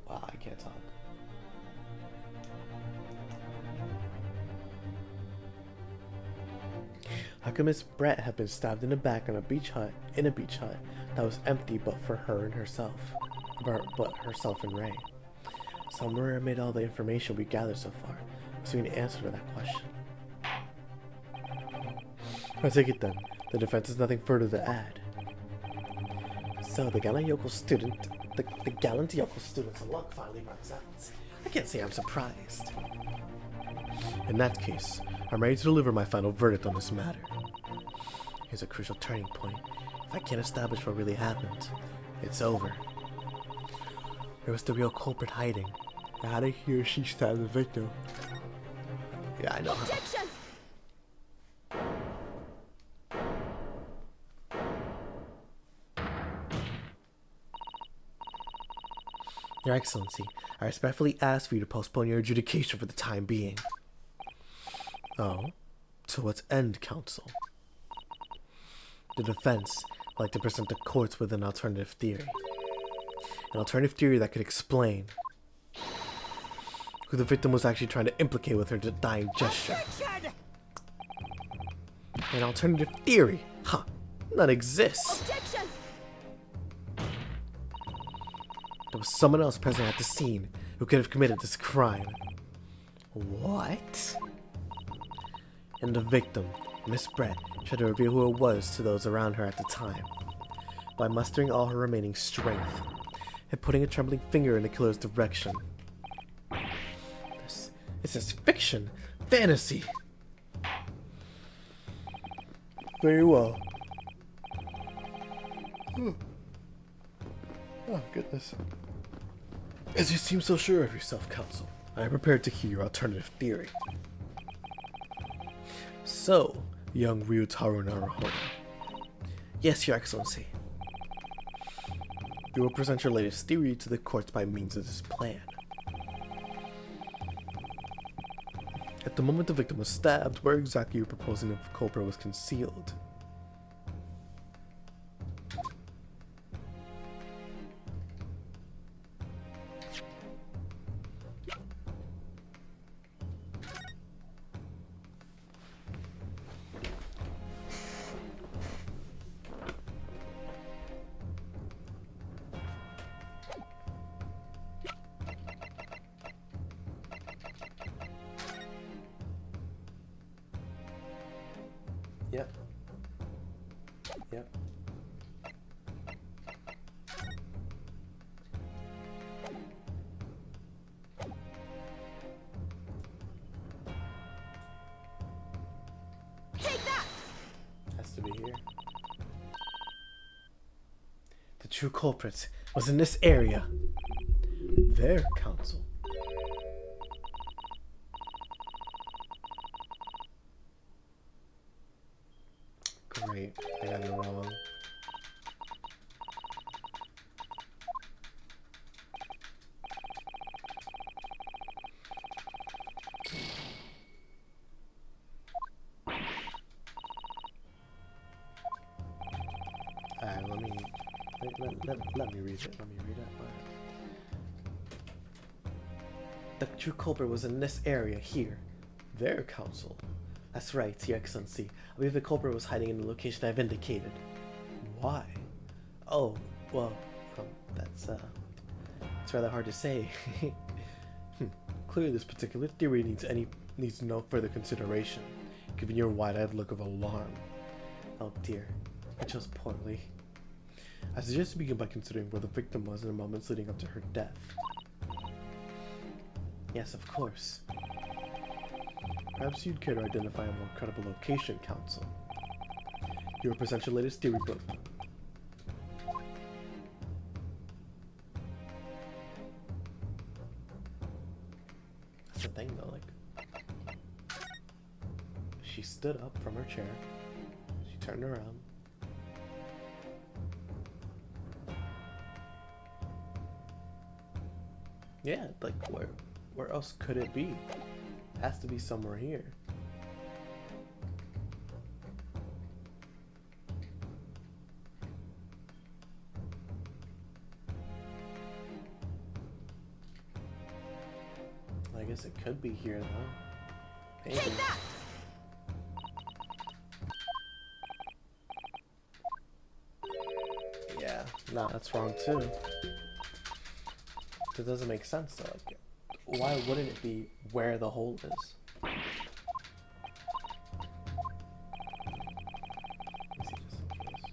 I can't talk. How could Miss Brett have been stabbed in the back in a beach hut that was empty but for her and herself? But herself and Rei. Somewhere amid all the information we gathered so far, so we need an answer to that question. I take it then, the defense has nothing further to add. So the gallant yokel student's luck finally runs out. I can't say I'm surprised. In that case, I'm ready to deliver my final verdict on this matter. Here's a crucial turning point. If I can't establish what really happened, it's over. Where was the real culprit hiding? How did he or she stab the victim? Yeah, I know. Objection! Your Excellency, I respectfully ask for you to postpone your adjudication for the time being. Oh? To what end, counsel? The defense would like to present the courts with an alternative theory. An alternative theory that could explain who the victim was actually trying to implicate with her dying gesture. Objection! An alternative theory? Huh. None exists. Objection! There was someone else present at the scene who could have committed this crime. What? And the victim, Miss Brett, tried to reveal who it was to those around her at the time. By mustering all her remaining strength and putting a trembling finger in the killer's direction. This is fiction, fantasy. Very well. Oh, goodness. As you seem so sure of yourself, Counsel, I am prepared to hear your alternative theory. So, young Ryutaru Naruhodo. Yes, Your Excellency. You will present your latest theory to the courts by means of this plan. At the moment the victim was stabbed, where exactly you were proposing the culprit was concealed? Yep. Yep. Take that! Has to be here. The true culprit was in this area. There, Counsel. Great. I got it wrong. Alright, let me read it. Let me read it. The true culprit was in this area here. There, Counsel. That's right, Your Excellency. I believe the culprit was hiding in the location I've indicated. Why? Oh, well, that's rather hard to say. Clearly this particular theory needs no further consideration, given your wide-eyed look of alarm. Oh dear, I chose poorly. I suggest you begin by considering where the victim was in the moments leading up to her death. Yes, of course. Perhaps you'd care to identify a more credible location, Counsel. You will present your latest theory book. That's the thing, though, like... She stood up from her chair. She turned around. Yeah, like, where else could it be? It has to be somewhere here. I guess it could be here, though. Maybe. Take that! Yeah, no, that's wrong too. That doesn't make sense though. Like, why wouldn't it be where the hole is? Let me see just in case.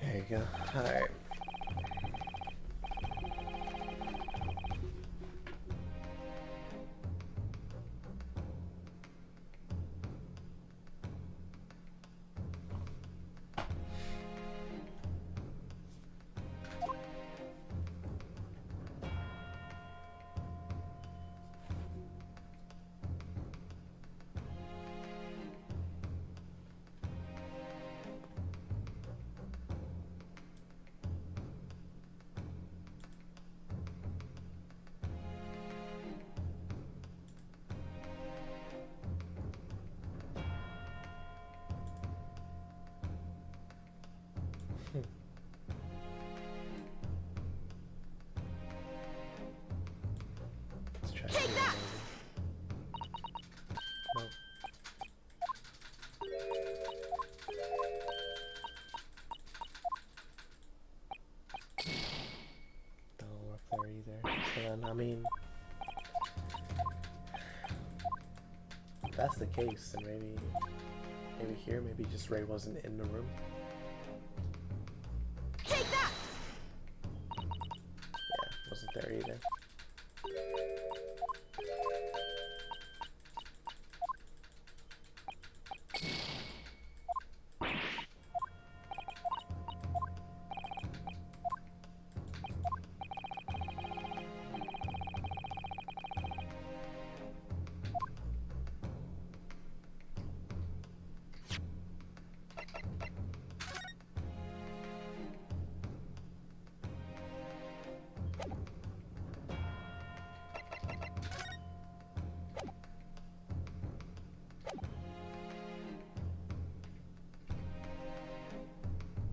There you go. Alright. man. I mean, if that's the case, then maybe here, maybe just Rei wasn't in the room. Take that! Yeah, wasn't there either.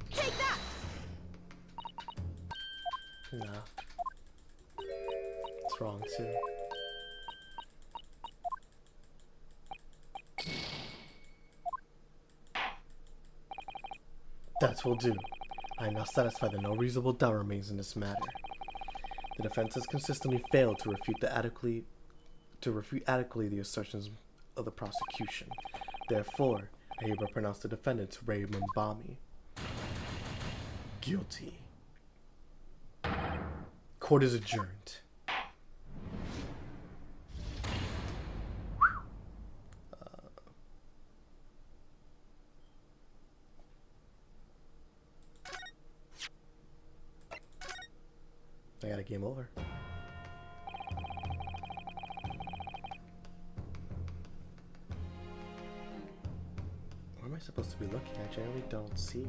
Take that! Nah. It's wrong too. That will do. I am now satisfied that no reasonable doubt remains in this matter. The defense has consistently failed to refute adequately the assertions of the prosecution. Therefore, I hereby pronounce the defendant Rei Mumbami guilty. Court is adjourned. I got a game over. Where am I supposed to be looking? I generally don't see.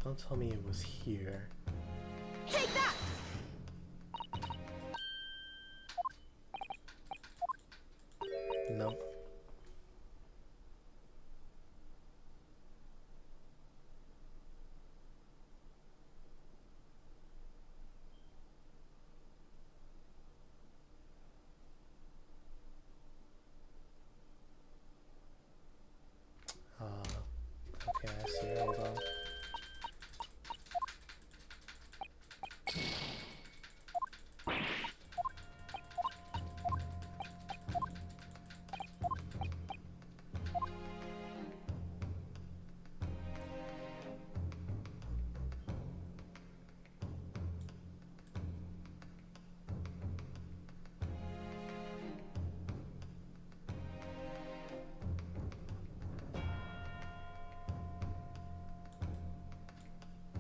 Don't tell me it was here. Take that! No. Okay, I see. Hold on.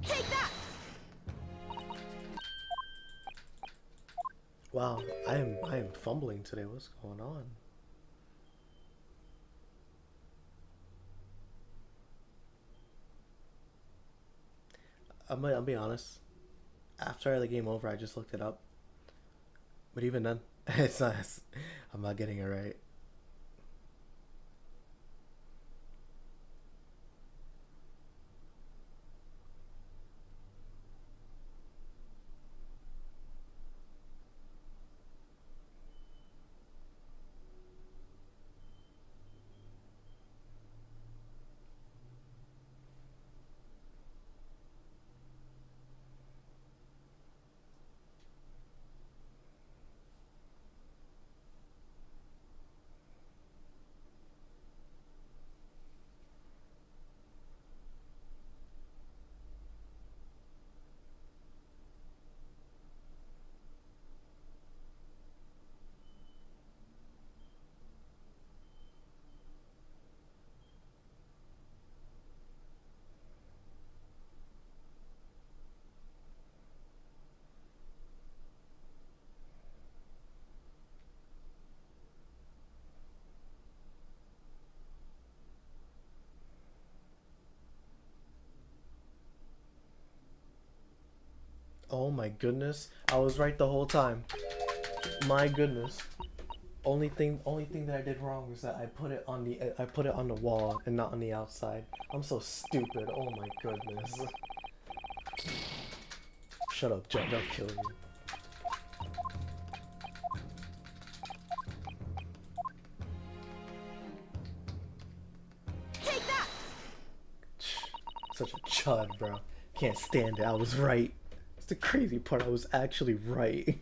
Take that! Wow, I am fumbling today. What's going on? I'll be honest. After the game over, I just looked it up. But even then, it's not. I'm not getting it right. Oh my goodness. I was right the whole time. My goodness. Only thing that I did wrong was that I put it on the wall and not on the outside. I'm so stupid. Oh my goodness. Shut up, Judge. I'll kill you. Take that! Such a chud, bro. Can't stand it. I was right. It's the crazy part. I was actually right.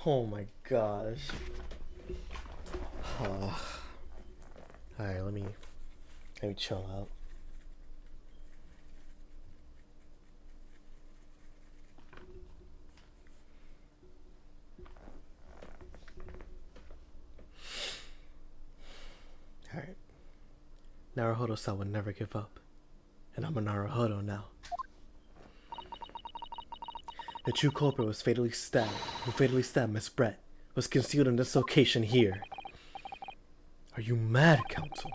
Oh my gosh. Alright, let me chill out. Alright. Naruhodo-san would never give up. And I'm a Naruhodo now. The true culprit was fatally stabbed. Who fatally stabbed Miss Brett was concealed in this location here. Are you mad, Counsel?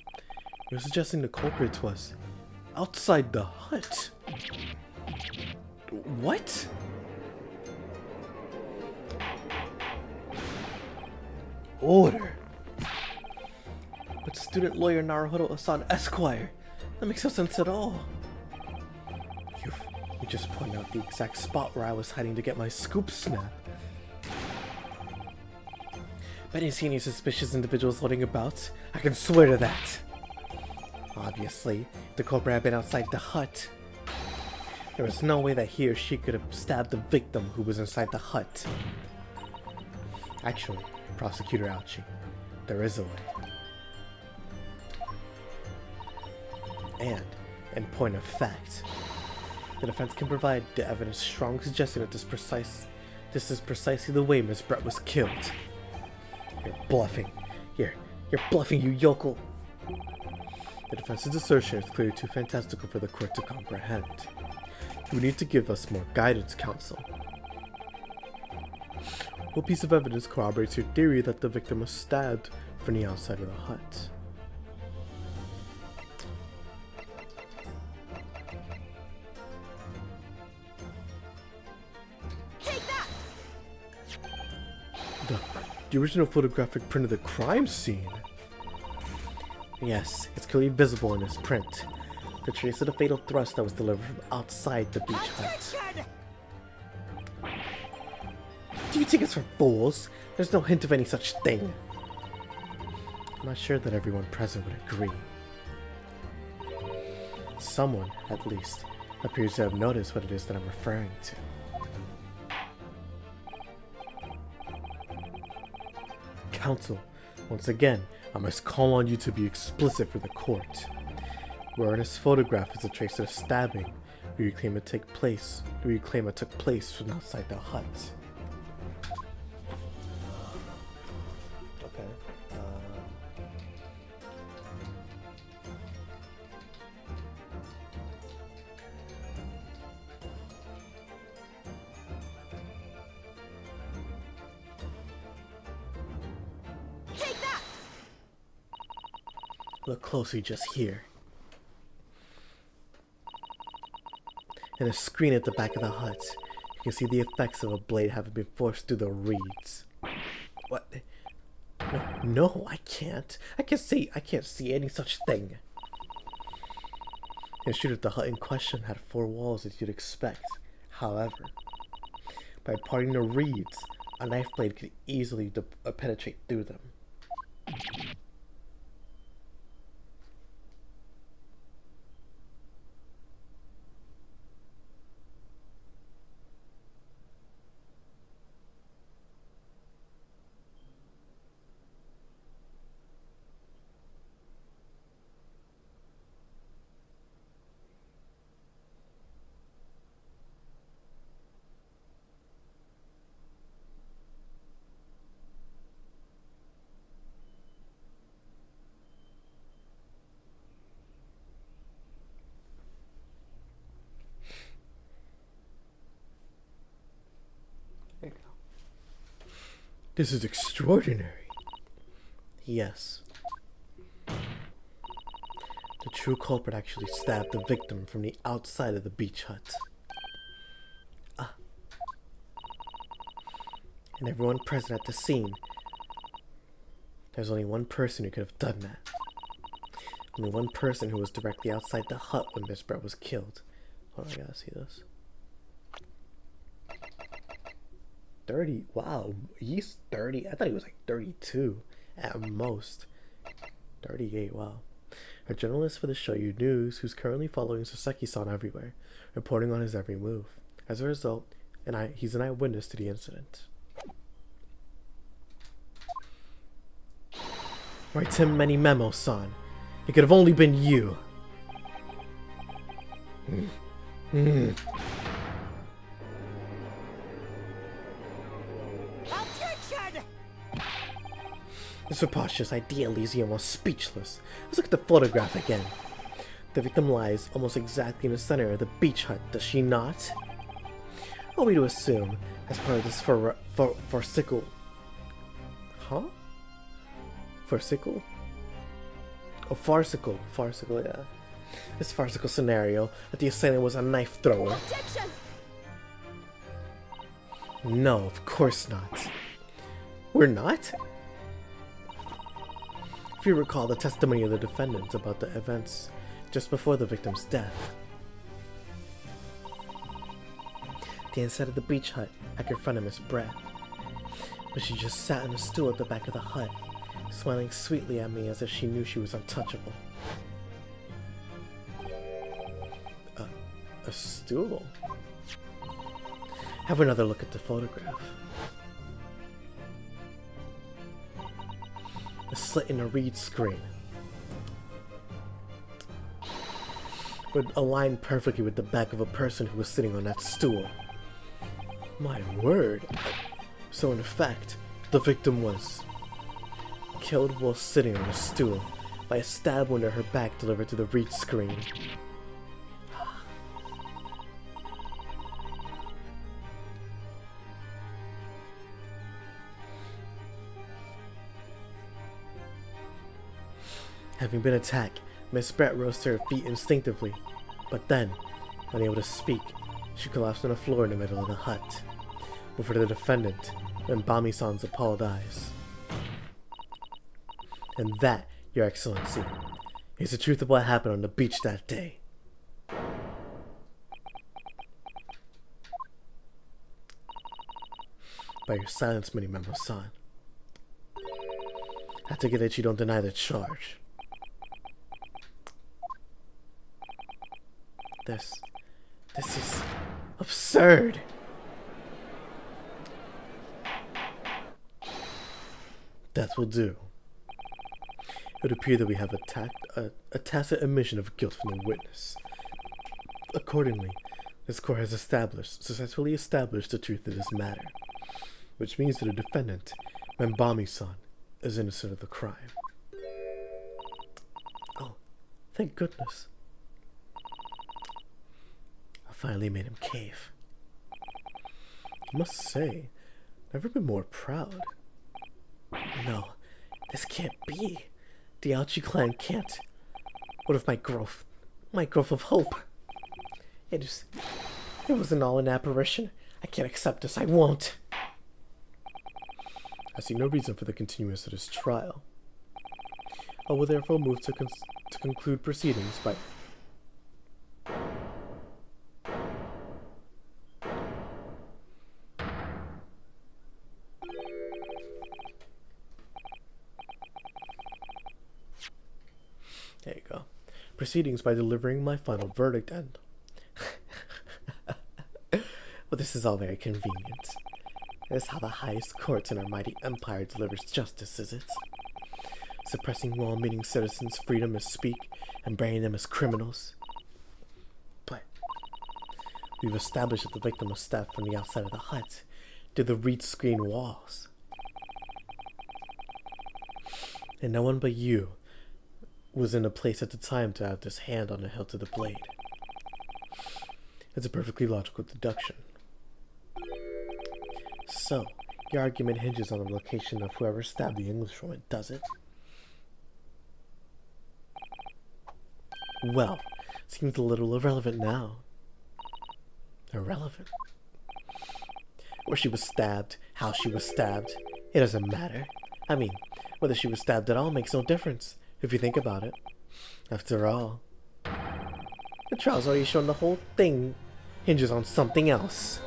You're suggesting the culprit was outside the hut. What? Order. But student lawyer Naruhodo-san Esquire. That makes no sense at all. You just pointed out the exact spot where I was hiding to get my scoop snap. But I didn't see any suspicious individuals floating about. I can swear to that. Obviously, the culprit had been outside the hut. There was no way that he or she could have stabbed the victim who was inside the hut. Actually, Prosecutor Ouchie, there is a way. And, in point of fact, the defense can provide the evidence strongly suggesting that this is precisely the way Miss Brett was killed. You're bluffing. You're bluffing, you yokel. The defense's assertion is clearly too fantastical for the court to comprehend. You need to give us more guidance, Counsel. What piece of evidence corroborates your theory that the victim was stabbed from the outside of the hut? Take that! The original photographic print of the crime scene. Yes, it's clearly visible in this print. The trace of the fatal thrust that was delivered from outside the beach hut. Do you take us for fools? There's no hint of any such thing. I'm not sure that everyone present would agree. Someone, at least, appears to have noticed what it is that I'm referring to. Counsel, once again, I must call on you to be explicit for the court. Where in this photograph is a trace of a stabbing, where you claim it took place from outside the hut. Okay. Take that! Look closely just here. In a screen at the back of the hut, you can see the effects of a blade having been forced through the reeds. What? No, I can't. I can't see any such thing. The shooter at the hut in question had 4 walls as you'd expect. However, by parting the reeds, a knife blade could easily penetrate through them. There you go. This is extraordinary. Yes. The true culprit actually stabbed the victim from the outside of the beach hut. and everyone present at the scene. There's only one person who could have done that. Only one person who was directly outside the hut when Miss Brett was killed. Hold on, I gotta see this. 30. Wow, he's 30. I thought he was like 32 at most. 38. Wow. A journalist for the Shoyu News who's currently following Saseki-san everywhere, reporting on his every move. As a result, he's an eyewitness to the incident. Writes him many memos, son. It could have only been you. Objection! This preposterous idea leaves you almost speechless. Let's look at the photograph again. The victim lies almost exactly in the center of the beach hut, does she not? Are we to assume, as part of this farcical... Huh? Farcical? Oh, farcical, yeah. This farcical scenario, that the assailant was a knife thrower. Objection! No, of course not. We're not? If you recall the testimony of the defendant about the events just before the victim's death. They inside of the beach hut, I confronted Miss Brett. But she just sat on a stool at the back of the hut, smiling sweetly at me as if she knew she was untouchable. A stool? Have another look at the photograph. A slit in a reed screen would align perfectly with the back of a person who was sitting on that stool. My word. So in fact, the victim was killed while sitting on a stool by a stab wound to her back delivered to the reed screen. Having been attacked, Miss Brett rose to her feet instinctively, but then, unable to speak, she collapsed on the floor in the middle of the hut, before the defendant and Bami-san's appalled eyes. And that, Your Excellency, is the truth of what happened on the beach that day. By your silence, Minimemo-san, I take it that you don't deny the charge. This is absurd. That will do. It would appear that we have a tacit admission of guilt from the witness. Accordingly, this court has successfully established the truth of this matter, which means that the defendant, Membami-san, is innocent of the crime. Oh, thank goodness. I finally made him cave. I must say, never been more proud. No, this can't be. The Aochi clan can't. What of my growth of hope? It wasn't all an apparition. I can't accept this, I won't. I see no reason for the continuance of this trial. I will therefore move to conclude proceedings by... There you go. Proceedings by delivering my final verdict and... Well, this is all very convenient. This is how the highest court in our mighty empire delivers justice, is it? Suppressing well-meaning citizens' freedom to speak and branding them as criminals. But we've established that the victim was stabbed from the outside of the hut to the reed screen walls. And no one but you was in a place at the time to have this hand on the hilt of the blade. It's a perfectly logical deduction. So, your argument hinges on the location of whoever stabbed the Englishwoman, does it? Well, seems a little irrelevant now. Irrelevant? where she was stabbed, how she was stabbed. It doesn't matter. I mean, whether she was stabbed at all makes no difference, if you think about it. After all, the trial's already shown the whole thing hinges on something else.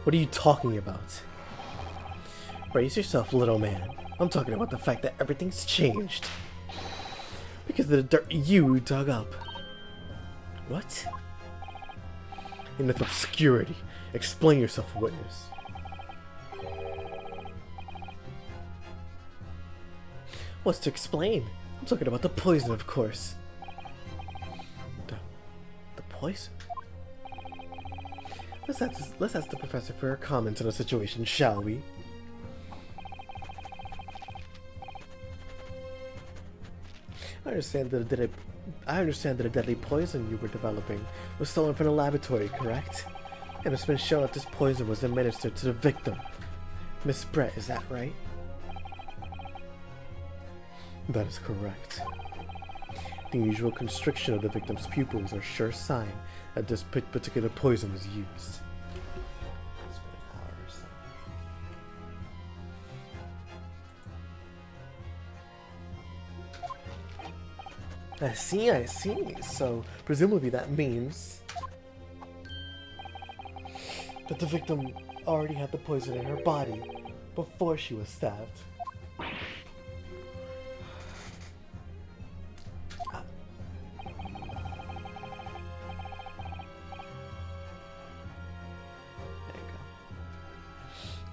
What are you talking about? Brace yourself, little man. I'm talking about the fact that everything's changed. Because of the dirt you dug up. What? Enough obscurity. Explain yourself, witness. What's to explain? I'm talking about the poison, of course. The poison? Let's ask the professor for her comments on the situation, shall we? I understand that a deadly poison you were developing was stolen from the laboratory, correct? And it's been shown that this poison was administered to the victim. Miss Brett, is that right? That is correct. The usual constriction of the victim's pupils are a sure sign that this particular poison was used. I see. So, presumably that means that the victim already had the poison in her body before she was stabbed.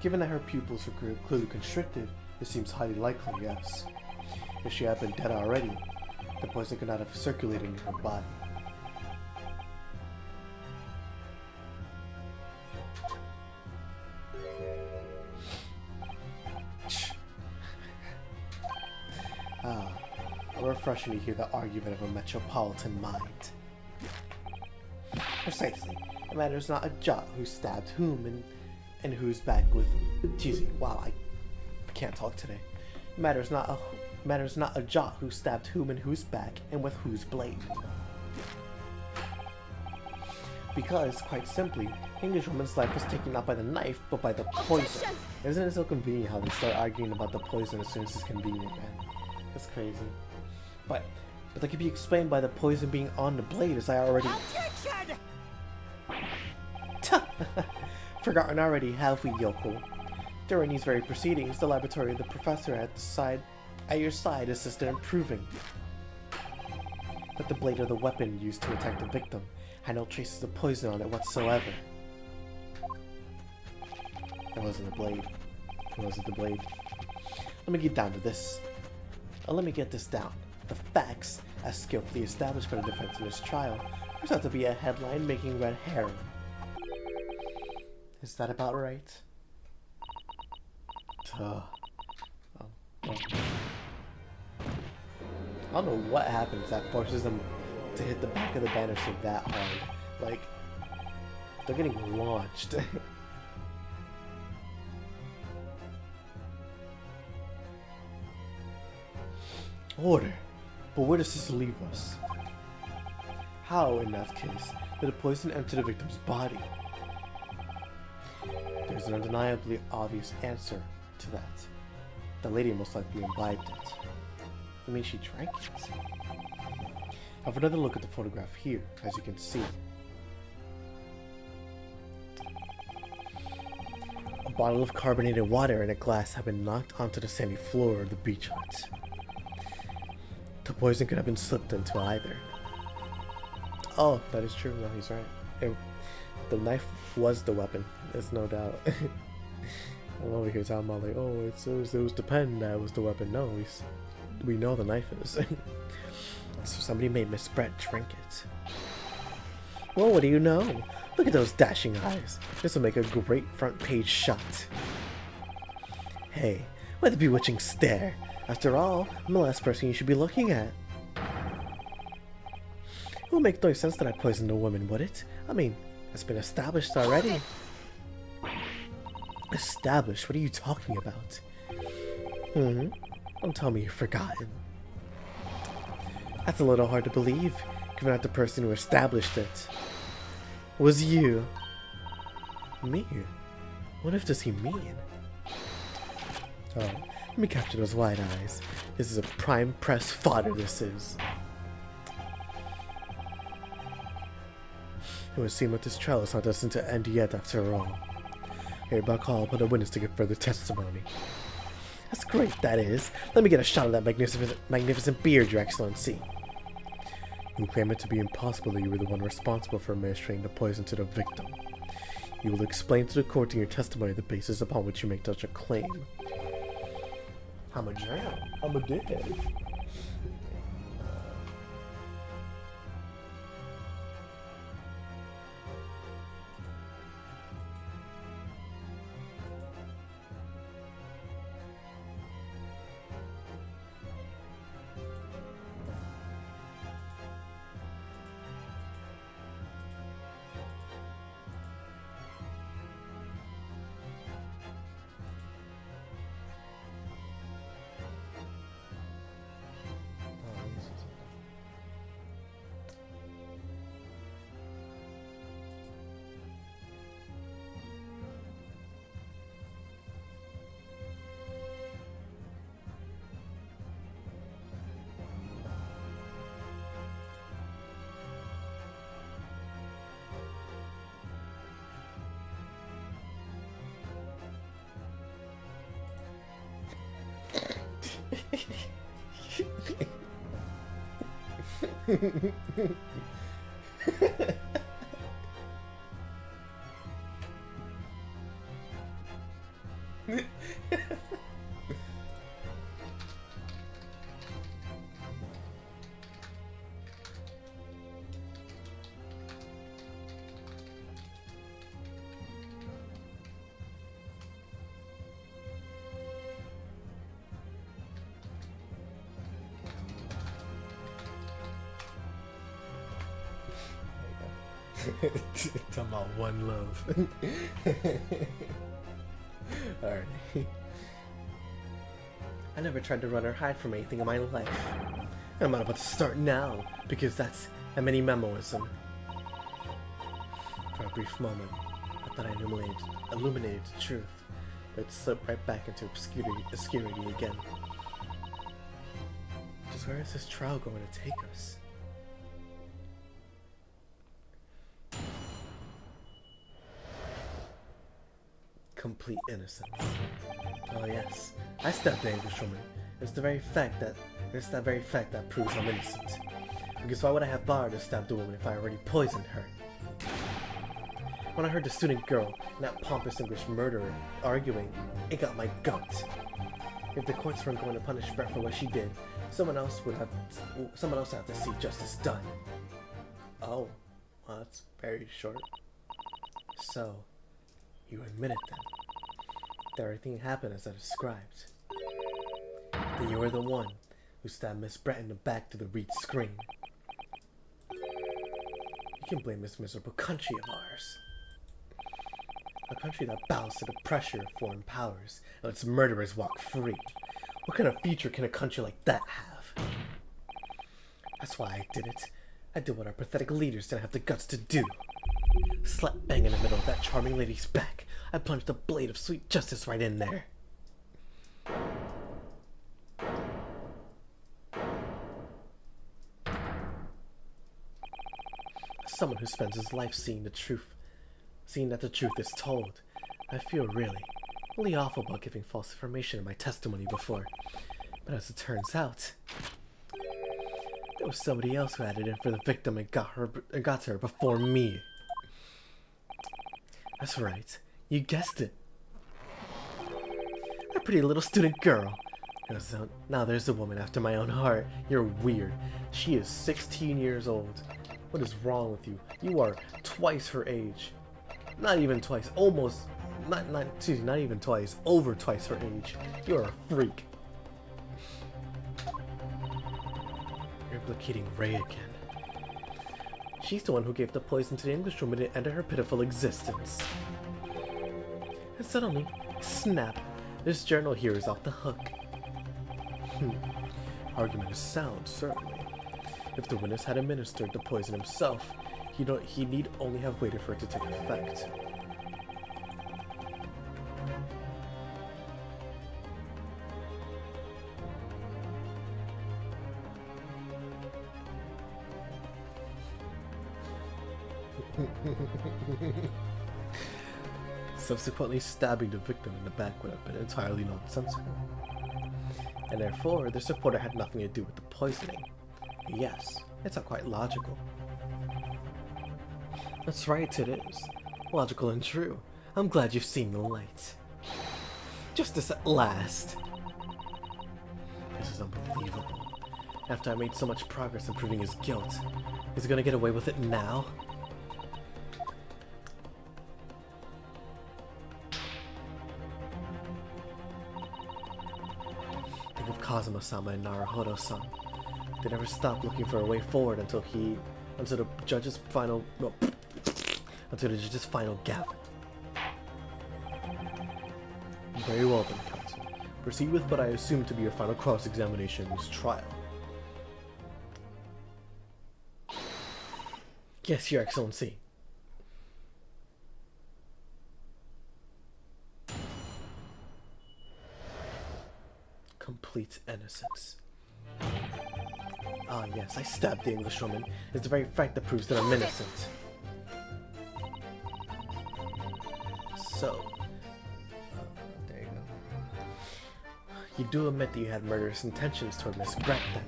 Given that her pupils were clearly constricted, it seems highly likely, yes. If she had been dead already, the poison could not have circulated in her body. Refreshing to hear the argument of a metropolitan mind. Precisely. It matters not a jot who stabbed whom and who's back with. Jeez, wow, I can't talk today. It matters not a jot who stabbed whom and whose back and with whose blade. Because, quite simply, the Englishwoman's life was taken not by the knife, but by the poison. Isn't it so convenient how they start arguing about the poison as soon as it's convenient, man? That's crazy. But that could be explained by the poison being on the blade, as I already... Forgotten already, have we, yokel? During these very proceedings, the laboratory of the professor at your side assisted in proving that the blade of the weapon used to attack the victim had no traces of poison on it whatsoever. It wasn't the blade. It wasn't the blade. Let me get down to this. Let me get this down. The facts, as skillfully established by the defense in this trial, turns out to be a headline-making red herring. Is that about right? I don't know what happens that forces them to hit the back of the banister that hard. Like, they're getting launched. Order. But where does this leave us? How, in that case, did the poison enter the victim's body? There's an undeniably obvious answer to that. The lady most likely imbibed it. I mean, she drank it. Have another look at the photograph here, as you can see. A bottle of carbonated water and a glass have been knocked onto the sandy floor of the beach hut. The poison could have been slipped into either. Oh, that is true. No, he's right. The knife was the weapon. There's no doubt. I'm over here talking about like, oh, it was the pen that was the weapon. No, we know the knife is. So somebody made Miss Brett drink it. Well, what do you know? Look at those dashing eyes. This will make a great front page shot. Hey, what a bewitching stare. After all, I'm the last person you should be looking at. It would make no sense that I poisoned a woman, would it? I mean, it's been established already. Established? What are you talking about? Don't tell me you've forgotten. That's a little hard to believe. given that the person who established it was you. Me? What if does he mean? Oh, let me capture those wide eyes. This is a prime press fodder, this is. It would seem that this trial is not destined to end yet after all. I hereby call upon a witness to give further testimony. That's great, that is. Let me get a shot of that magnificent beard, Your Excellency. You claim it to be impossible that you were the one responsible for administering the poison to the victim. You will explain to the court in your testimony the basis upon which you make such a claim. I'm a jam. I'm a dickhead. Talking about one love. Alright. I never tried to run or hide from anything in my life. I'm not about to start now, because that's a mini memoism. For a brief moment, I thought I illuminated the truth, but it slipped right back into obscurity again. Just where is this trial going to take us? Complete innocence. Oh yes, I stabbed the Englishwoman. It's that very fact that proves I'm innocent. Because why would I have bothered to stab the woman if I already poisoned her? When I heard the student girl and that pompous English murderer arguing, it got my goat. If the courts weren't going to punish Brett for what she did, someone else would have to see justice done. Oh, well, that's very short. So, you admit it then, that everything happened as I described. That you were the one who stabbed Miss Brett in the back to the reed screen. You can blame this miserable country of ours. A country that bows to the pressure of foreign powers and lets murderers walk free. What kind of future can a country like that have? That's why I did it. I did what our pathetic leaders didn't have the guts to do. Slap bang in the middle of that charming lady's back, I plunged a blade of sweet justice right in there. As someone who spends his life seeing that the truth is told, I feel really awful about giving false information in my testimony before. But as it turns out, there was somebody else who had it in for the victim and got to her before me. That's right, you guessed it. That pretty little student girl. Now there's a woman after my own heart. You're weird. She is 16 years old. What is wrong with you? You are twice her age. Not even twice. Almost. Not even twice. Over twice her age. You're a freak. You're implicating Rei again. She's the one who gave the poison to the Englishwoman to end her pitiful existence. And suddenly, snap, this journal here is off the hook. Argument is sound, certainly. If the witness had administered the poison himself, he need only have waited for it to take effect. Subsequently, stabbing the victim in the back would have been entirely nonsensical, and therefore the supporter had nothing to do with the poisoning. Yes, it's not quite logical. That's right, it is. Logical and true. I'm glad you've seen the light. Justice at last! This is unbelievable. After I made so much progress in proving his guilt, is he gonna get away with it now? Think of Kazuma-sama and Naruhodo-san. They never stopped looking for a way forward until the judge's final gavel. Very well then, counsel. Proceed with what I assume to be your final cross-examination in this trial. Yes, Your Excellency. Complete innocence. Ah, yes, I stabbed the Englishwoman. It's the very fact that proves that I'm innocent. So, there you go. You do admit that you had murderous intentions toward Miss Brett, then?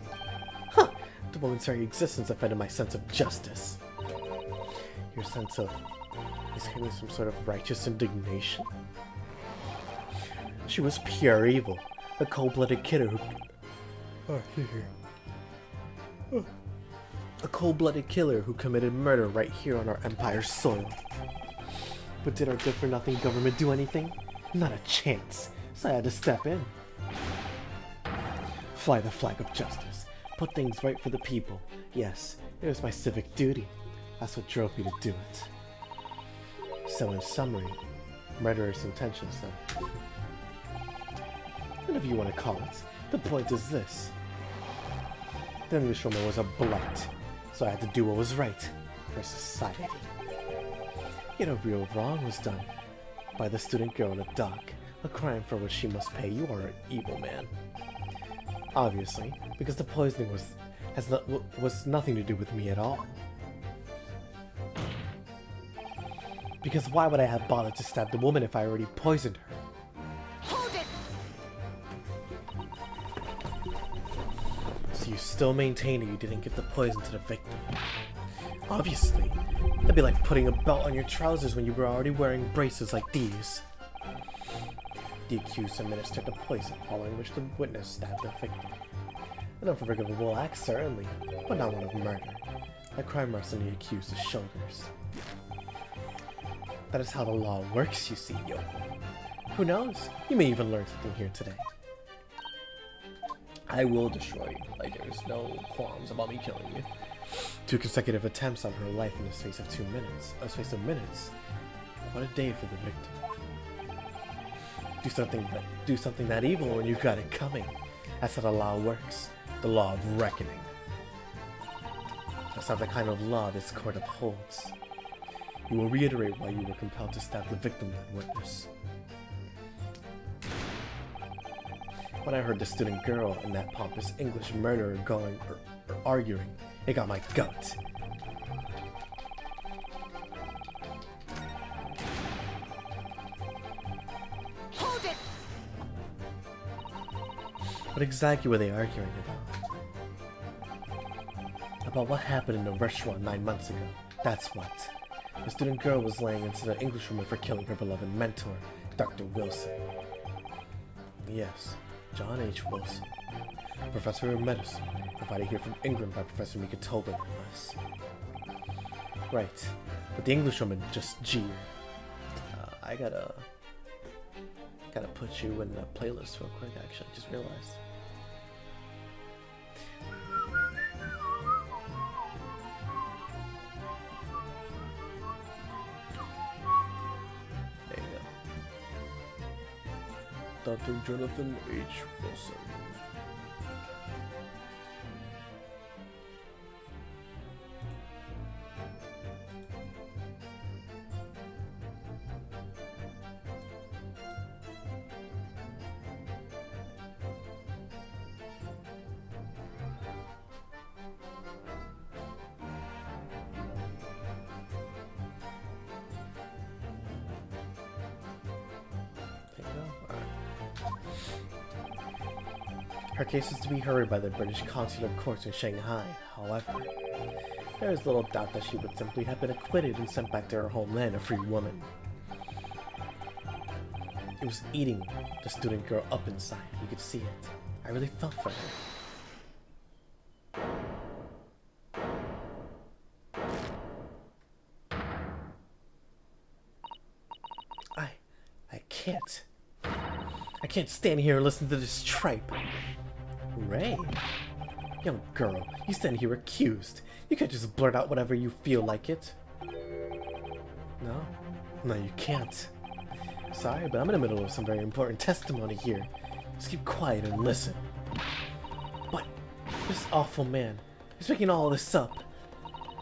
Huh! The woman's very existence offended my sense of justice. Your sense of... is having some sort of righteous indignation? She was pure evil. A cold-blooded killer who... Oh, here. A cold-blooded killer who committed murder right here on our empire's soil. But did our good-for-nothing government do anything? Not a chance, so I had to step in. Fly the flag of justice. Put things right for the people. Yes, it was my civic duty. That's what drove me to do it. So in summary, murderous intentions then. Whatever you want to call it, the point is this. The Englishwoman was a blight, so I had to do what was right for society. Yet a real wrong was done by the student girl in the dock, a crime for which she must pay. You are an evil man. Obviously, because the poisoning was nothing to do with me at all. Because why would I have bothered to stab the woman if I already poisoned her? So you still maintain that you didn't give the poison to the victim? Obviously. That'd be like putting a belt on your trousers when you were already wearing braces like these. The accused administered the poison, following which the witness stabbed the victim. An unforgivable act, certainly, but not one of murder. A crime rests on the accused's shoulders. That is how the law works, you see, Yoko. Who knows? You may even learn something here today. I will destroy you. Like, there's no qualms about me killing you. 2 consecutive attempts on her life in the space of 2 minutes. A space of minutes. What a day for the victim. Do something that evil when you've got it coming. That's how the law works. The law of reckoning. That's not the kind of law this court upholds. You will reiterate why you were compelled to stab the victim and witness. When I heard the student girl and that pompous English murderer going or arguing, it got my gut. Hold it! What exactly were they arguing about? About what happened in the restaurant 9 months ago. That's what. The student girl was laying into the Englishwoman for killing her beloved mentor, Dr. Wilson. Yes, John H. Wilson, professor of medicine, provided here from England by Professor Mikitoba, no less. Right, but the Englishwoman just jeered. I gotta put you in the playlist real quick, actually, I just realized. Dr. Jonathan H. Wilson. Her case is to be heard by the British consular courts in Shanghai. However, there is little doubt that she would simply have been acquitted and sent back to her homeland a free woman. It was eating the student girl up inside. You could see it. I really felt for her. I can't stand here and listen to this tripe. Ray? Young girl, you stand here accused. You can't just blurt out whatever you feel like it. No? No, you can't. Sorry, but I'm in the middle of some very important testimony here. Just keep quiet and listen. But this awful man is making all this up.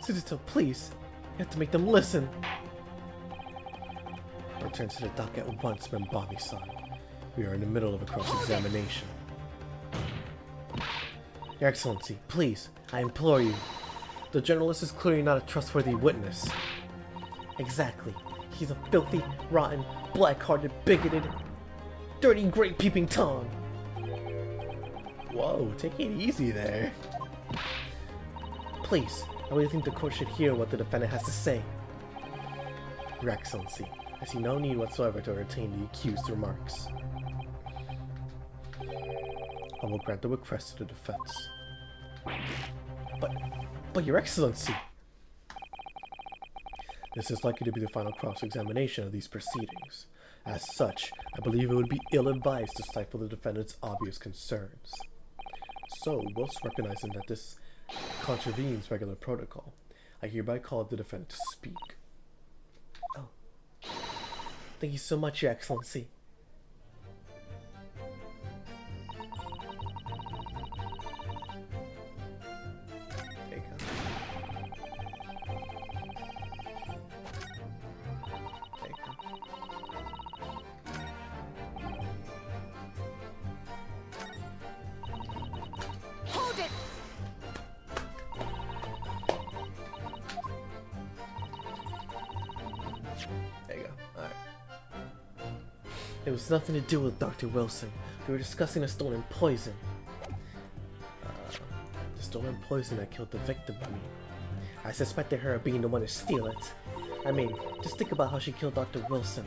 Susato, please. You have to make them listen. Return to the dock at once, Membami-san. We are in the middle of a cross-examination. Your Excellency, please, I implore you. The journalist is clearly not a trustworthy witness. Exactly. He's a filthy, rotten, black-hearted, bigoted, dirty, great-peeping tongue. Whoa, take it easy there. Please, I really think the court should hear what the defendant has to say. Your Excellency, I see no need whatsoever to retain the accused's remarks. I will grant the request to the defense. But Your Excellency! This is likely to be the final cross-examination of these proceedings. As such, I believe it would be ill-advised to stifle the defendant's obvious concerns. So, whilst recognizing that this contravenes regular protocol, I hereby call the defendant to speak. Oh. Thank you so much, Your Excellency. It was nothing to do with Dr. Wilson. We were discussing a stolen poison. The stolen poison that killed the victim, I mean. I suspected her of being the one to steal it. I mean, just think about how she killed Dr. Wilson.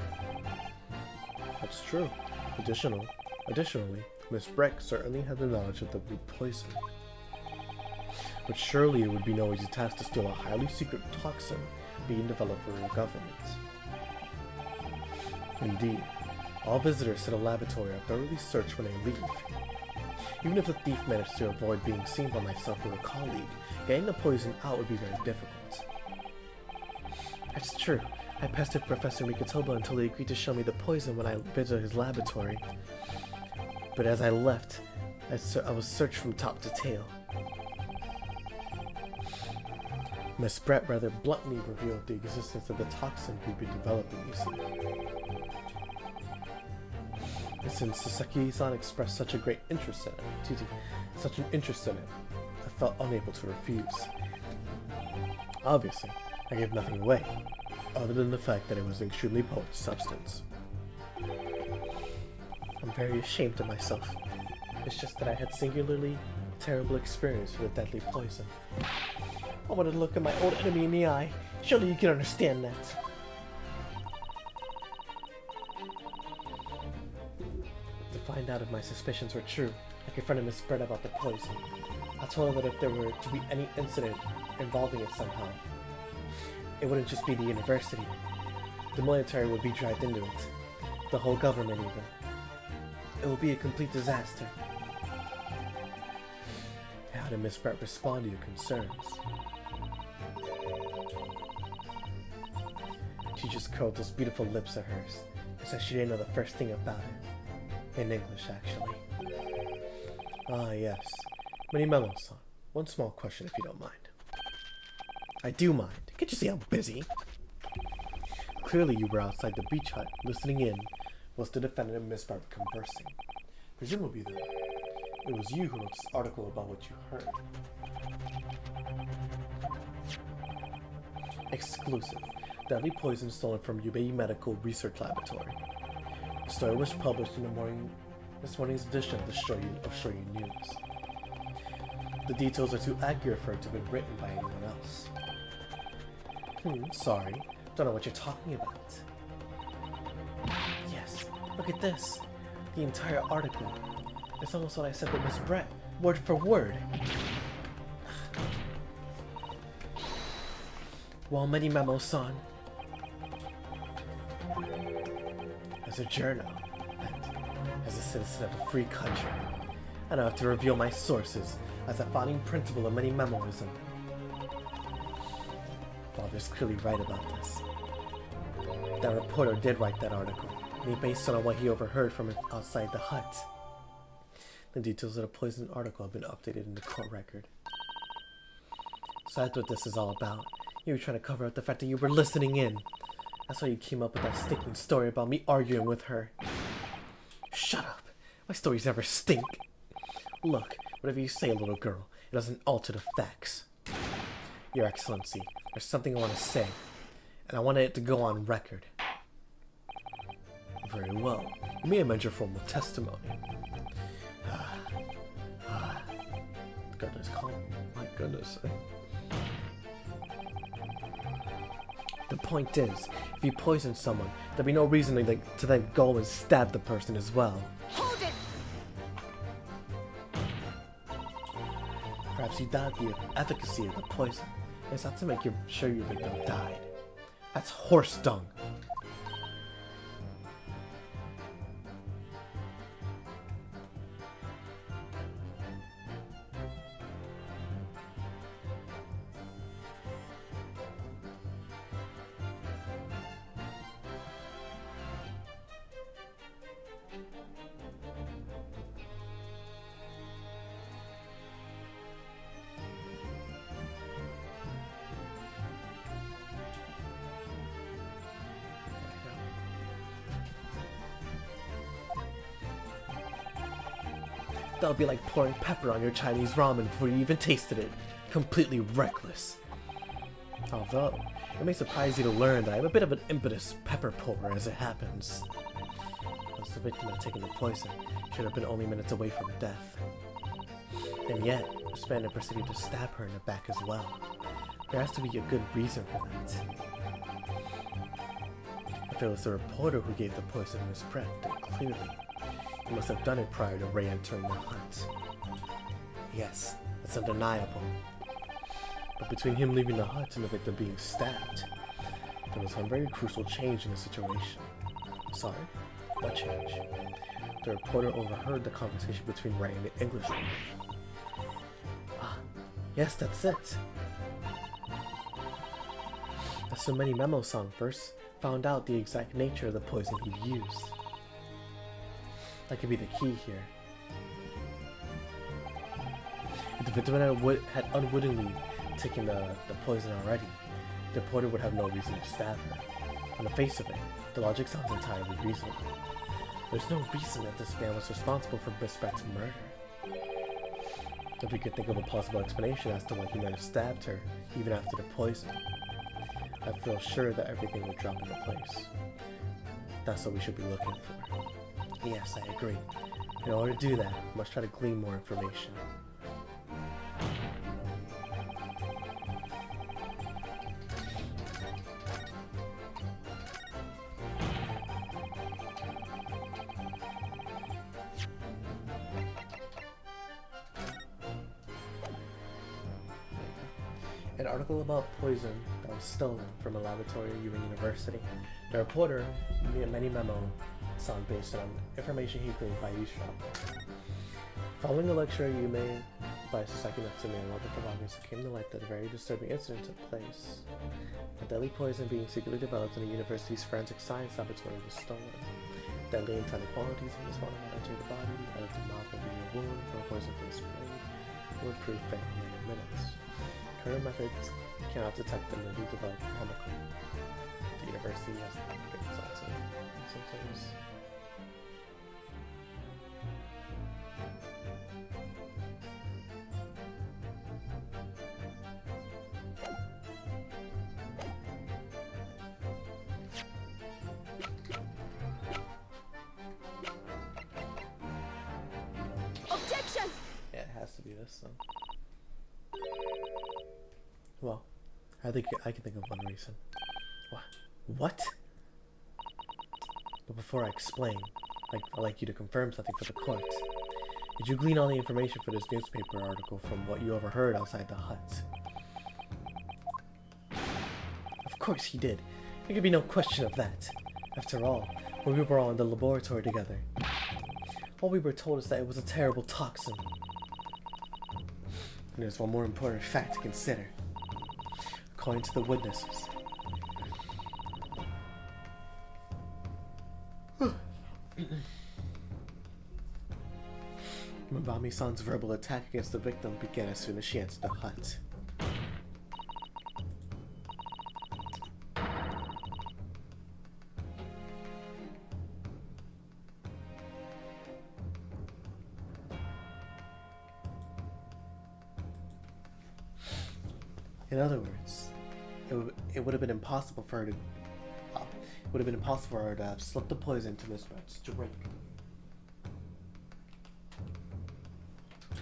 That's true. Additionally, Miss Breck certainly had the knowledge of the blue poison. But surely it would be no easy task to steal a highly secret toxin being developed for the government. Indeed. All visitors to the laboratory are thoroughly searched when they leave. Even if the thief managed to avoid being seen by myself or a colleague, getting the poison out would be very difficult. That's true. I pestered Professor Mikotoba until he agreed to show me the poison when I visited his laboratory. But as I left, I was searched from top to tail. Miss Brett rather bluntly revealed the existence of the toxin we've been developing, you see. And since Sasaki-san expressed such a great interest in it, I felt unable to refuse. Obviously, I gave nothing away, other than the fact that it was an extremely potent substance. I'm very ashamed of myself. It's just that I had singularly terrible experience with a deadly poison. I wanted to look at my old enemy in the eye. Surely you can understand that. To find out if my suspicions were true, I confronted Miss Brett about the poison. I told her that if there were to be any incident involving it somehow, it wouldn't just be the university. The military would be dragged into it. The whole government even. It would be a complete disaster. How did Miss Brett respond to your concerns? She just curled those beautiful lips of hers and said she didn't know the first thing about it. In English, actually. Ah, yes. Minimelo-san, one small question if you don't mind. I do mind. Can't you see I'm busy? Clearly you were outside the beach hut, listening in, whilst the defendant and Miss Brett were conversing. Presumably then, it was you who wrote this article about what you heard. Exclusive. Deadly poison stolen from Yubei Medical Research Laboratory. The story was published in the morning this morning's edition of Show You News. The details are too accurate for it to have been written by anyone else. Sorry. Don't know what you're talking about. Yes, look at this. The entire article. It's almost what I said with Miss Brett, word for word. Well, many memos, son. As a journal, and as a citizen of a free country, I don't have to reveal my sources as a founding principle of many memoism. Father's clearly right about this. That reporter did write that article, and he based it on what he overheard from outside the hut. The details of the poisoned article have been updated in the court record. So that's what this is all about. You were trying to cover up the fact that you were listening in. That's why you came up with that stinking story about me arguing with her. Shut up. My stories never stink. Look, whatever you say, little girl, it doesn't alter the facts. Your Excellency, there's something I want to say, and I want it to go on record. Very well. You may amend your formal testimony. Goodness, calm. My goodness. The point is, if you poison someone, there'd be no reason to then go and stab the person as well. Hold it! Perhaps you doubt the efficacy of the poison. It's not to make sure your victim died. That's horse dung. That would be like pouring pepper on your Chinese ramen before you even tasted it. Completely reckless. Although, it may surprise you to learn that I'm a bit of an impetus pepper pourer as it happens. Once the victim had taken the poison, she should have been only minutes away from death. And yet, the Spaniard proceeded to stab her in the back as well. There has to be a good reason for that. If it was the reporter who gave the poison to Miss Brett, then clearly he must have done it prior to Rei entering the hut. Yes, that's undeniable. But between him leaving the hut and the victim being stabbed, there was one very crucial change in the situation. Sorry? What change? The reporter overheard the conversation between Rei and the Englishman. Ah, yes, that's it. As so many memo-san first found out the exact nature of the poison he'd used. That could be the key here. If the victim had unwittingly taken the poison already, the reporter would have no reason to stab her. On the face of it, the logic sounds entirely reasonable. There's no reason that this man was responsible for Miss Brett's murder. If we could think of a plausible explanation as to why he might have stabbed her, even after the poison, I feel sure that everything would drop into place. That's what we should be looking for. Yes, I agree. In order to do that, we must try to glean more information. An article about poison that was stolen from a laboratory at Ewing University. The reporter, many memo, sound based on information he gleaned by eavesdropping. Following a lecture at Yume by Susato Natsume in August, it came to light that a very disturbing incident took place. A deadly poison being secretly developed in the university's forensic science laboratory was stolen. Deadly and tonic qualities of this water enter the body, added to mouth of a wound for a poison to sprayed, would prove fatal in minutes. Current methods cannot detect the newly developed chemical. The university has good results in symptoms. this then. Well, I think I can think of one reason. What? But before I explain, I'd like you to confirm something for the court. Did you glean all the information for this newspaper article from what you overheard outside the hut? Of course he did. There could be no question of that. After all, when we were all in the laboratory together, all we were told is that it was a terrible toxin. And there's one more important fact to consider. According to the witnesses, Mabami-san's verbal attack against the victim began as soon as she entered the hut. In other words, it would have been impossible for her to have slipped the poison to Miss Brett's drink.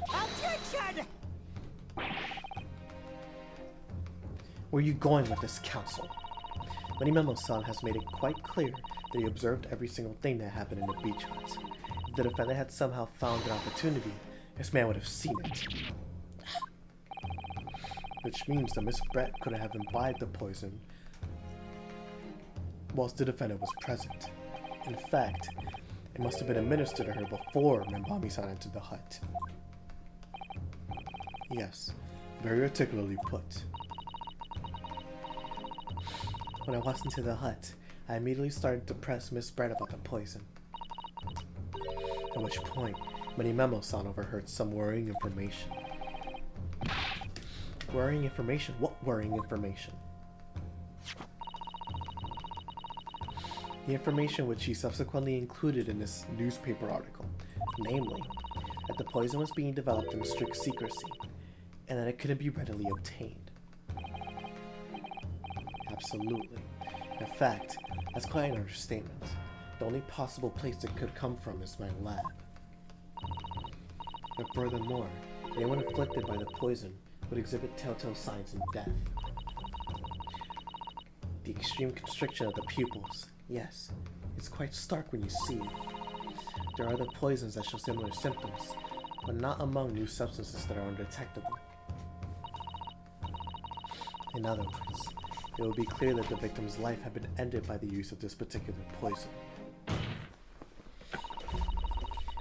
Objection! Where are you going with this, counsel? Manimemo-san has made it quite clear that he observed every single thing that happened in the beach hut. If the defendant had somehow found an opportunity, this man would have seen it. Which means that Miss Brett could have imbibed the poison whilst the defendant was present. In fact, it must have been administered to her before Mabami-san entered the hut. Yes, very articulately put. When I walked into the hut, I immediately started to press Miss Brett about the poison. At which point, Manimemo-san overheard some worrying information. Worrying information? What worrying information? The information which he subsequently included in this newspaper article, namely, that the poison was being developed in strict secrecy, and that it couldn't be readily obtained. Absolutely. In fact, that's quite an understatement. The only possible place it could come from is my lab. But furthermore, anyone afflicted by the poison would exhibit telltale signs in death. The extreme constriction of the pupils, yes, it's quite stark when you see it. There are other poisons that show similar symptoms, but not among new substances that are undetectable. In other words, it will be clear that the victim's life had been ended by the use of this particular poison,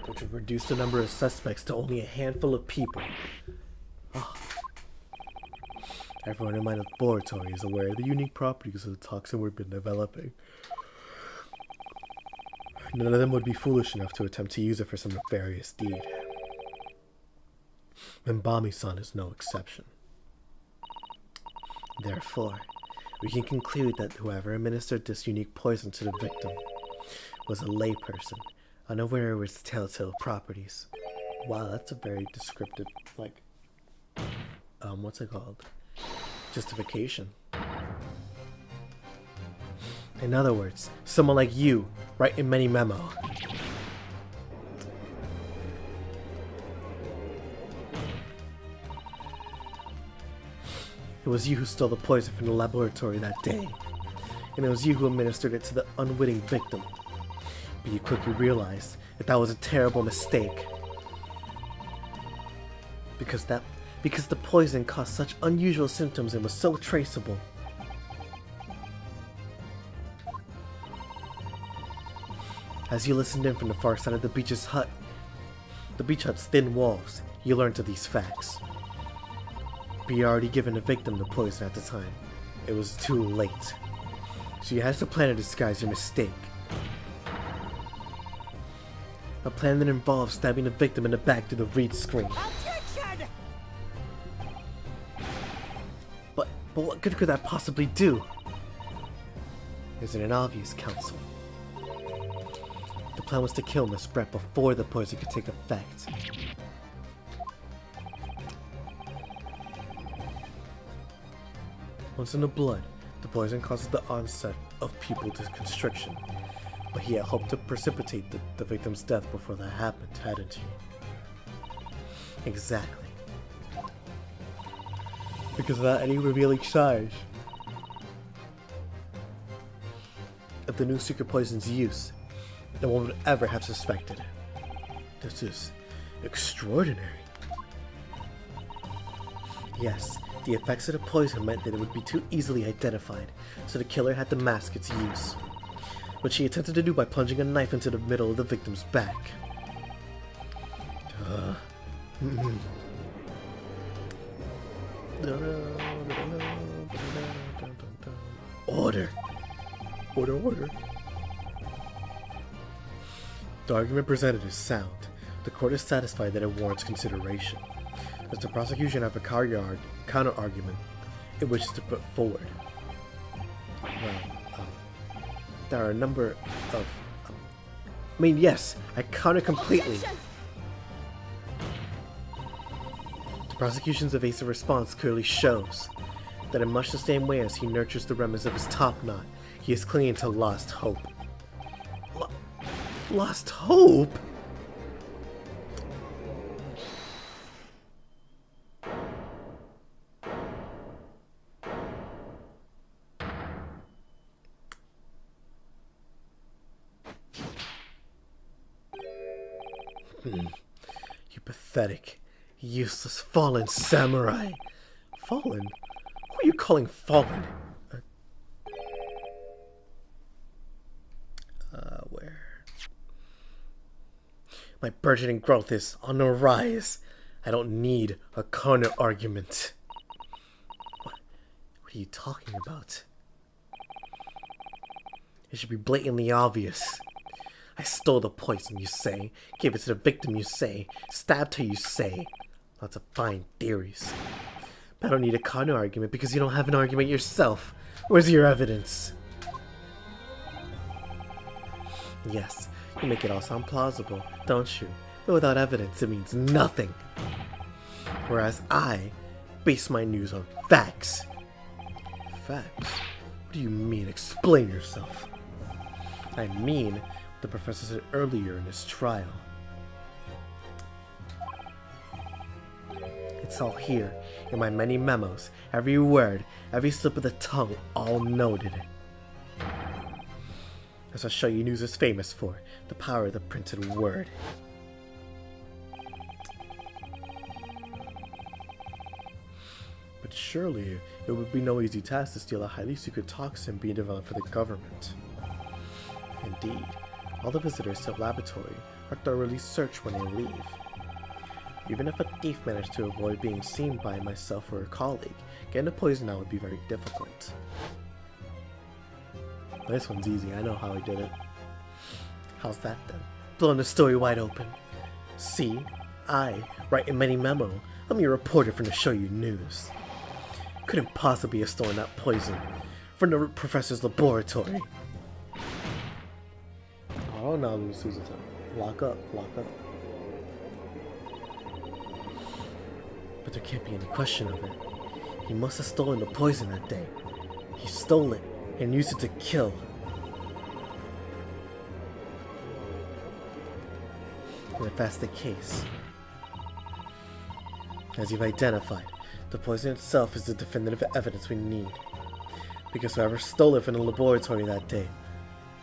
which would reduce the number of suspects to only a handful of people. Everyone in my laboratory is aware of the unique properties of the toxin we've been developing. None of them would be foolish enough to attempt to use it for some nefarious deed. Mabami-san is no exception. Therefore, we can conclude that whoever administered this unique poison to the victim was a layperson, unaware of its telltale properties. Wow, that's a very descriptive, what's it called? Justification. In other words, someone like you, right in many memo. It was you who stole the poison from the laboratory that day, and it was you who administered it to the unwitting victim. But you quickly realized that that was a terrible mistake. Because the poison caused such unusual symptoms and was so traceable. As you listened in from the far side of the beach hut's thin walls, you learned of these facts. But you had already given the victim the poison at the time. It was too late. So you had to plan to disguise your mistake. A plan that involves stabbing the victim in the back through the read screen. Objection! But what good could that possibly do? Isn't it obvious, counsel? The plan was to kill Miss Brett before the poison could take effect. Once in the blood, the poison causes the onset of pupil constriction, but he had hoped to precipitate the victim's death before that happened, hadn't he? Exactly. Because without any revealing signs of the new secret poison's use, no one would ever have suspected. This is extraordinary. Yes, the effects of the poison meant that it would be too easily identified, so the killer had to mask its use, which he attempted to do by plunging a knife into the middle of the victim's back. Order. Order, order. The argument presented is sound. The court is satisfied that it warrants consideration. Does the prosecution have a counter-argument it wishes to put forward? Well, there are a number of... yes, I counter completely. The prosecution's evasive response clearly shows that in much the same way as he nurtures the remnants of his top knot, he is clinging to lost hope. Lost hope? You pathetic, useless, fallen samurai. Fallen? Who are you calling fallen? Where? My burgeoning growth is on the rise. I don't need a counter argument. What are you talking about? It should be blatantly obvious. I stole the poison, you say. Gave it to the victim, you say. Stabbed her, you say. Lots of fine theories. But I don't need a counter argument because you don't have an argument yourself. Where's your evidence? Yes, you make it all sound plausible, don't you? But without evidence, it means nothing. Whereas I base my news on facts. Facts? What do you mean? Explain yourself. I mean what the professor said earlier in his trial. It's all here, in my many memos, every word, every slip of the tongue, all noted. As Australia News is famous for, the power of the printed word. But surely, it would be no easy task to steal a highly secret toxin being developed for the government. Indeed, all the visitors to the laboratory are thoroughly searched when they leave. Even if a thief managed to avoid being seen by myself or a colleague, getting the poison out would be very difficult. This one's easy, I know how I did it. How's that then? Blowing the story wide open. See, I write in many memo. I'm your reporter from the Show You News. Couldn't possibly have stolen that poison from the professor's laboratory. Oh no, Susato. Lock up, lock up. But there can't be any question of it. He must have stolen the poison that day. He stole it and used it to kill. And if that's the case, as you've identified, the poison itself is the definitive evidence we need. Because whoever stole it from the laboratory that day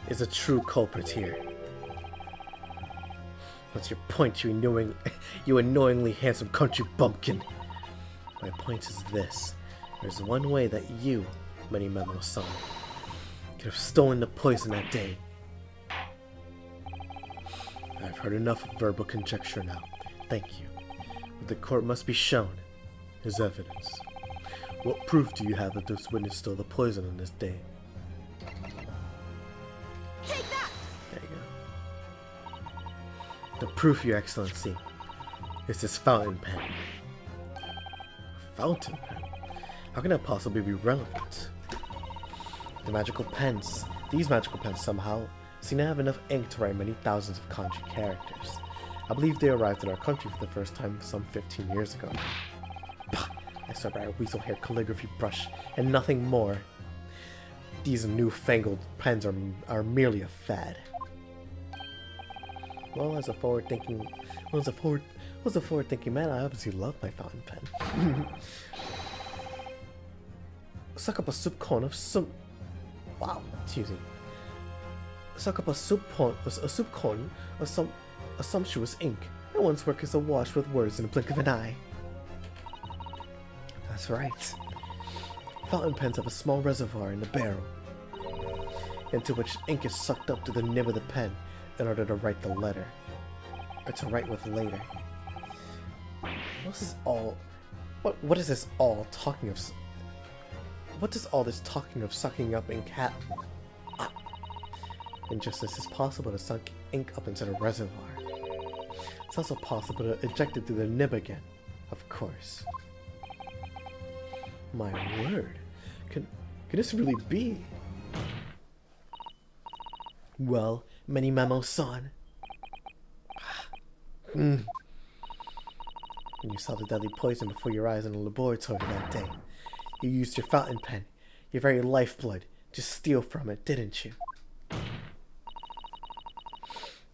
is a true culprit here. What's your point, you annoyingly handsome country bumpkin? My point is this. There's one way that you, Many Memo-san, could have stolen the poison that day. I've heard enough verbal conjecture now. Thank you. What the court must be shown is evidence. What proof do you have that this witness stole the poison on this day? Take that! There you go. The proof, Your Excellency, is this fountain pen. A fountain pen? How can that possibly be relevant? These magical pens somehow seem to have enough ink to write many thousands of kanji characters. I believe they arrived in our country for the first time some 15 years ago. Bah! I swear by a weasel-hair calligraphy brush and nothing more. These newfangled pens are merely a fad. Well, as a forward-thinking man, I obviously love my fountain pen. suck up a soup cone of some. Wow, excuse me. Suck up a soup cone of some sumptuous ink, and one's work is awash with words in the blink of an eye. That's right. Fountain pens have a small reservoir in the barrel, into which ink is sucked up to the nib of the pen in order to write the letter, or to write with later. What is this all talking of? What does all this talking of sucking up ink have? And just as it's possible to suck ink up into the reservoir, it's also possible to eject it through the nib again, of course. My word, can this really be? Well, Many Memo-san. When you saw the deadly poison before your eyes in the laboratory that day, you used your fountain pen, your very lifeblood, to steal from it, didn't you?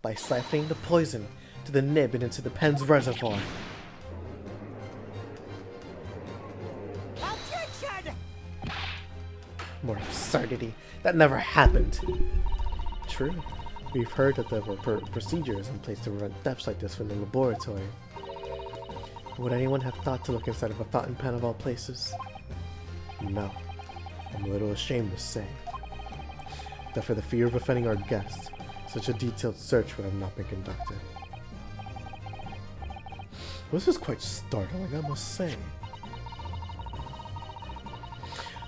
By siphoning the poison to the nib and into the pen's reservoir. Objection! More absurdity. That never happened. True. We've heard that there were procedures in place to prevent thefts like this from the laboratory. Would anyone have thought to look inside of a fountain pen of all places? No. I'm a little ashamed to say that for the fear of offending our guests, such a detailed search would have not been conducted. This is quite startling, I must say.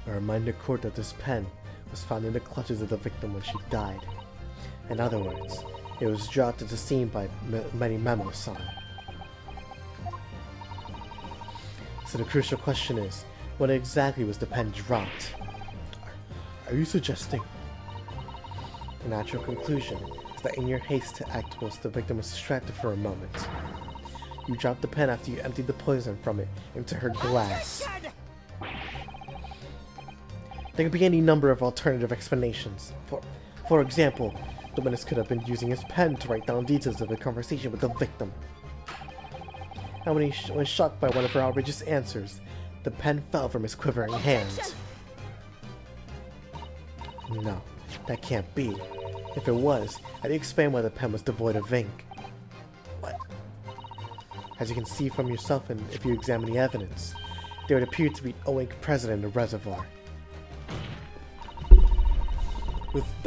I remind the court that this pen was found in the clutches of the victim when she died. In other words, it was dropped at the scene by Many Memo-san. So the crucial question is, when exactly was the pen dropped? Are you suggesting? The natural conclusion is that in your haste to act whilst the victim was distracted for a moment, you dropped the pen after you emptied the poison from it into her glass. Objection! There could be any number of alternative explanations. For example, the witness could have been using his pen to write down details of a conversation with the victim. And when shocked by one of her outrageous answers, the pen fell from his quivering hand. No, that can't be. If it was, how do you explain why the pen was devoid of ink? What? As you can see from yourself and if you examine the evidence, there would appear to be no ink present in the reservoir.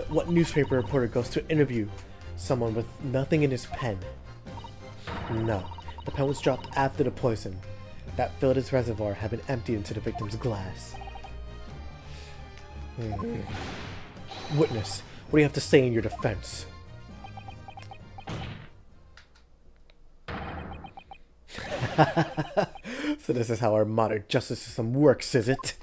What newspaper reporter goes to interview someone with nothing in his pen? No, the pen was dropped after the poison that filled his reservoir had been emptied into the victim's glass. Witness, what do you have to say in your defense? So this is how our modern justice system works, is it?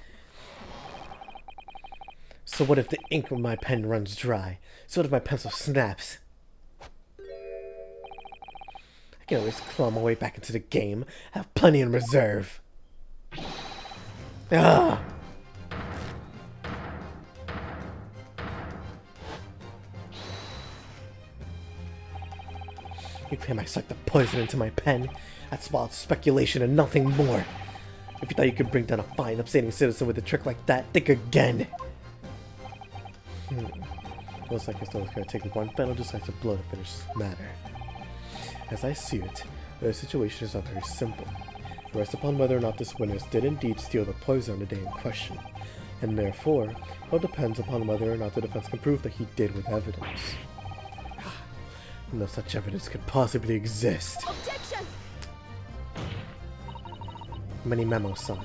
So what if the ink of my pen runs dry? So what if my pencil snaps? I can always claw my way back into the game. I have plenty in reserve. Ah! You claim I sucked the poison into my pen? That's wild speculation and nothing more. If you thought you could bring down a fine, upstanding citizen with a trick like that, think again. Looks like it's still going to take one final decisive blow to finish this matter. As I see it, the situation is not very simple. It rests upon whether or not this witness did indeed steal the poison on the day in question, and therefore, it all depends upon whether or not the defense can prove that he did with evidence. No such evidence could possibly exist. Objection! Many Memo-san.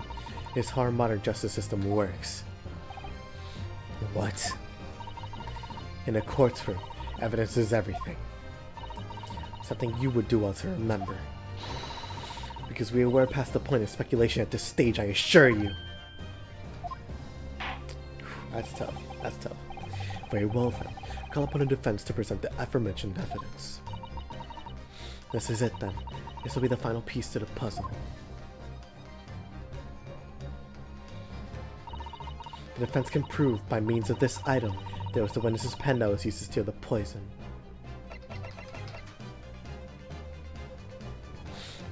Is how our modern justice system works. What? In a courtroom, evidence is everything. Something you would do well to remember. Because we are past the point of speculation at this stage, I assure you. That's tough. That's tough. Very well then. Call upon the defense to present the aforementioned evidence. This is it then. This will be the final piece to the puzzle. The defense can prove by means of this item that it was the witness's pen that was used to steal the poison.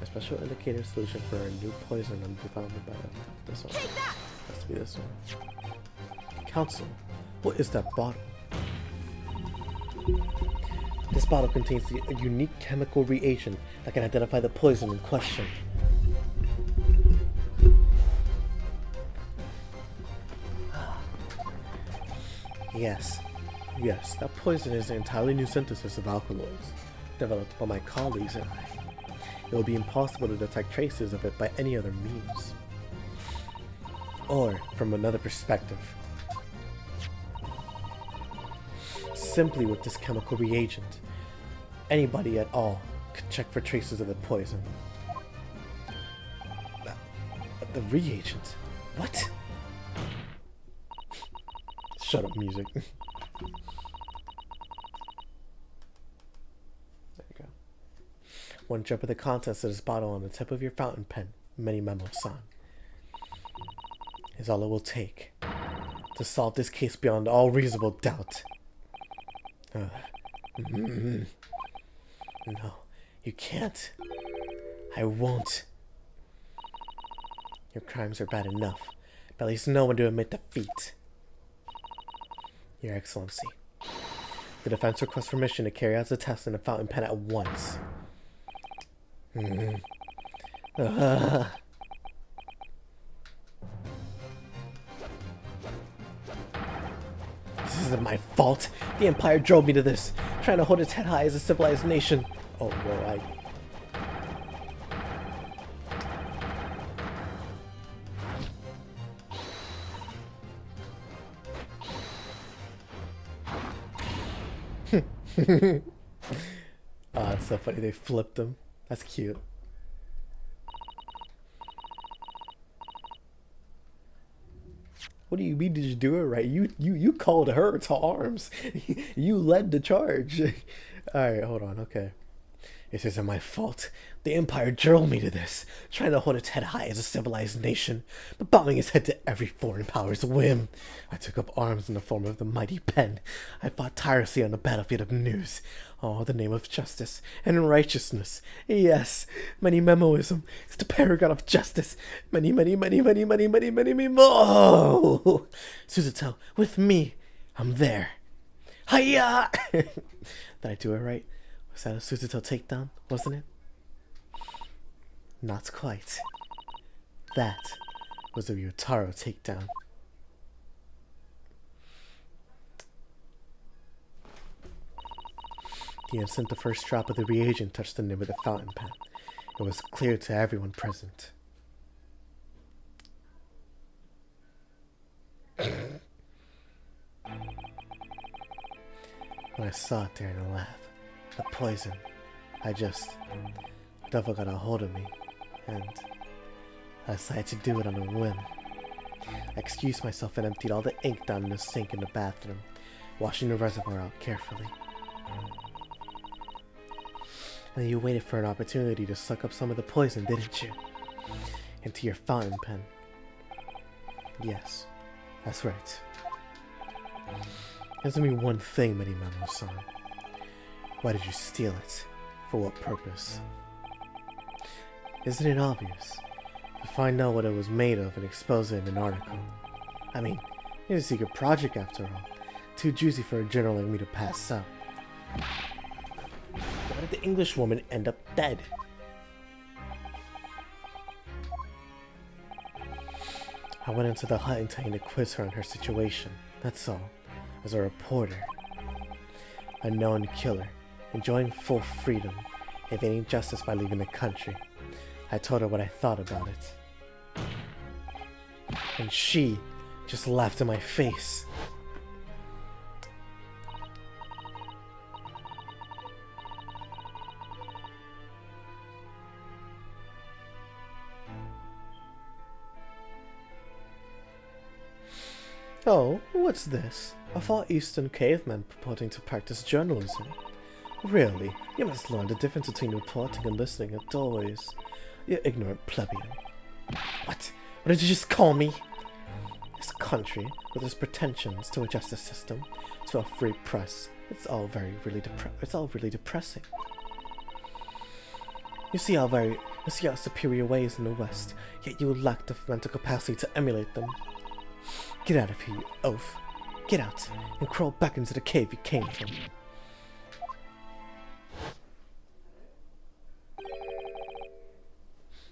A special indicator solution for a new poison under development by this one. Take that! Has to be this one. Council, what is that bottle? This bottle contains a unique chemical reagent that can identify the poison in question. Yes, that poison is an entirely new synthesis of alkaloids, developed by my colleagues and I. It will be impossible to detect traces of it by any other means. Or from another perspective. Simply with this chemical reagent, anybody at all could check for traces of the poison. The reagent? What? Shut up, music. There you go. One drop of the contents of this bottle on the tip of your fountain pen, many memo-san, is all it will take to solve this case beyond all reasonable doubt. No, you can't. I won't. Your crimes are bad enough, but at least no one to admit defeat. Your Excellency, the defense requests permission to carry out the test in the fountain pen at once. This isn't my fault. The Empire drove me to this, trying to hold its head high as a civilized nation. Oh, well, Oh, it's so funny. They flipped him. That's cute. What do you mean? Did you do it right? You called her to arms. You led the charge. All right, hold on. Okay. This isn't my fault. The Empire drove me to this, trying to hold its head high as a civilized nation, but bowing its head to every foreign power's whim. I took up arms in the form of the mighty pen. I fought tirelessly on the battlefield of news. Oh, the name of justice and righteousness. Yes, many memoism is the paragon of justice. Many more. Susato, with me. I'm there. Hiya! Did I do it right? Was that a Susato takedown, wasn't it? Not quite. That was a Ryutaro takedown. The instant the first drop of the reagent touched the nib of the fountain pen, it was clear to everyone present. When I saw it there in the lab, the poison, the devil got a hold of me, and I decided to do it on a whim. I excused myself and emptied all the ink down in the sink in the bathroom, washing the reservoir out carefully. And you waited for an opportunity to suck up some of the poison, didn't you? Into your fountain pen. Yes, that's right. There's only one thing, Many Memo-san. Why did you steal it? For what purpose? Isn't it obvious? To find out what it was made of and expose it in an article. I mean, it's a secret project after all. Too juicy for a journal like me to pass up. Why did the English woman end up dead? I went into the hut intending to quiz her on her situation, that's all. As a reporter. A known killer, enjoying full freedom, evading justice by leaving the country. I told her what I thought about it. And she just laughed in my face. Oh, what's this? A Far Eastern caveman purporting to practice journalism. Really, you must learn the difference between reporting and listening at doorways. You ignorant plebeian. What? What did you just call me? This country, with its pretensions to a justice system, to a free press, it's all really depressing. You see our superior ways in the West, yet you lack the mental capacity to emulate them. Get out of here, you oaf. Get out and crawl back into the cave you came from.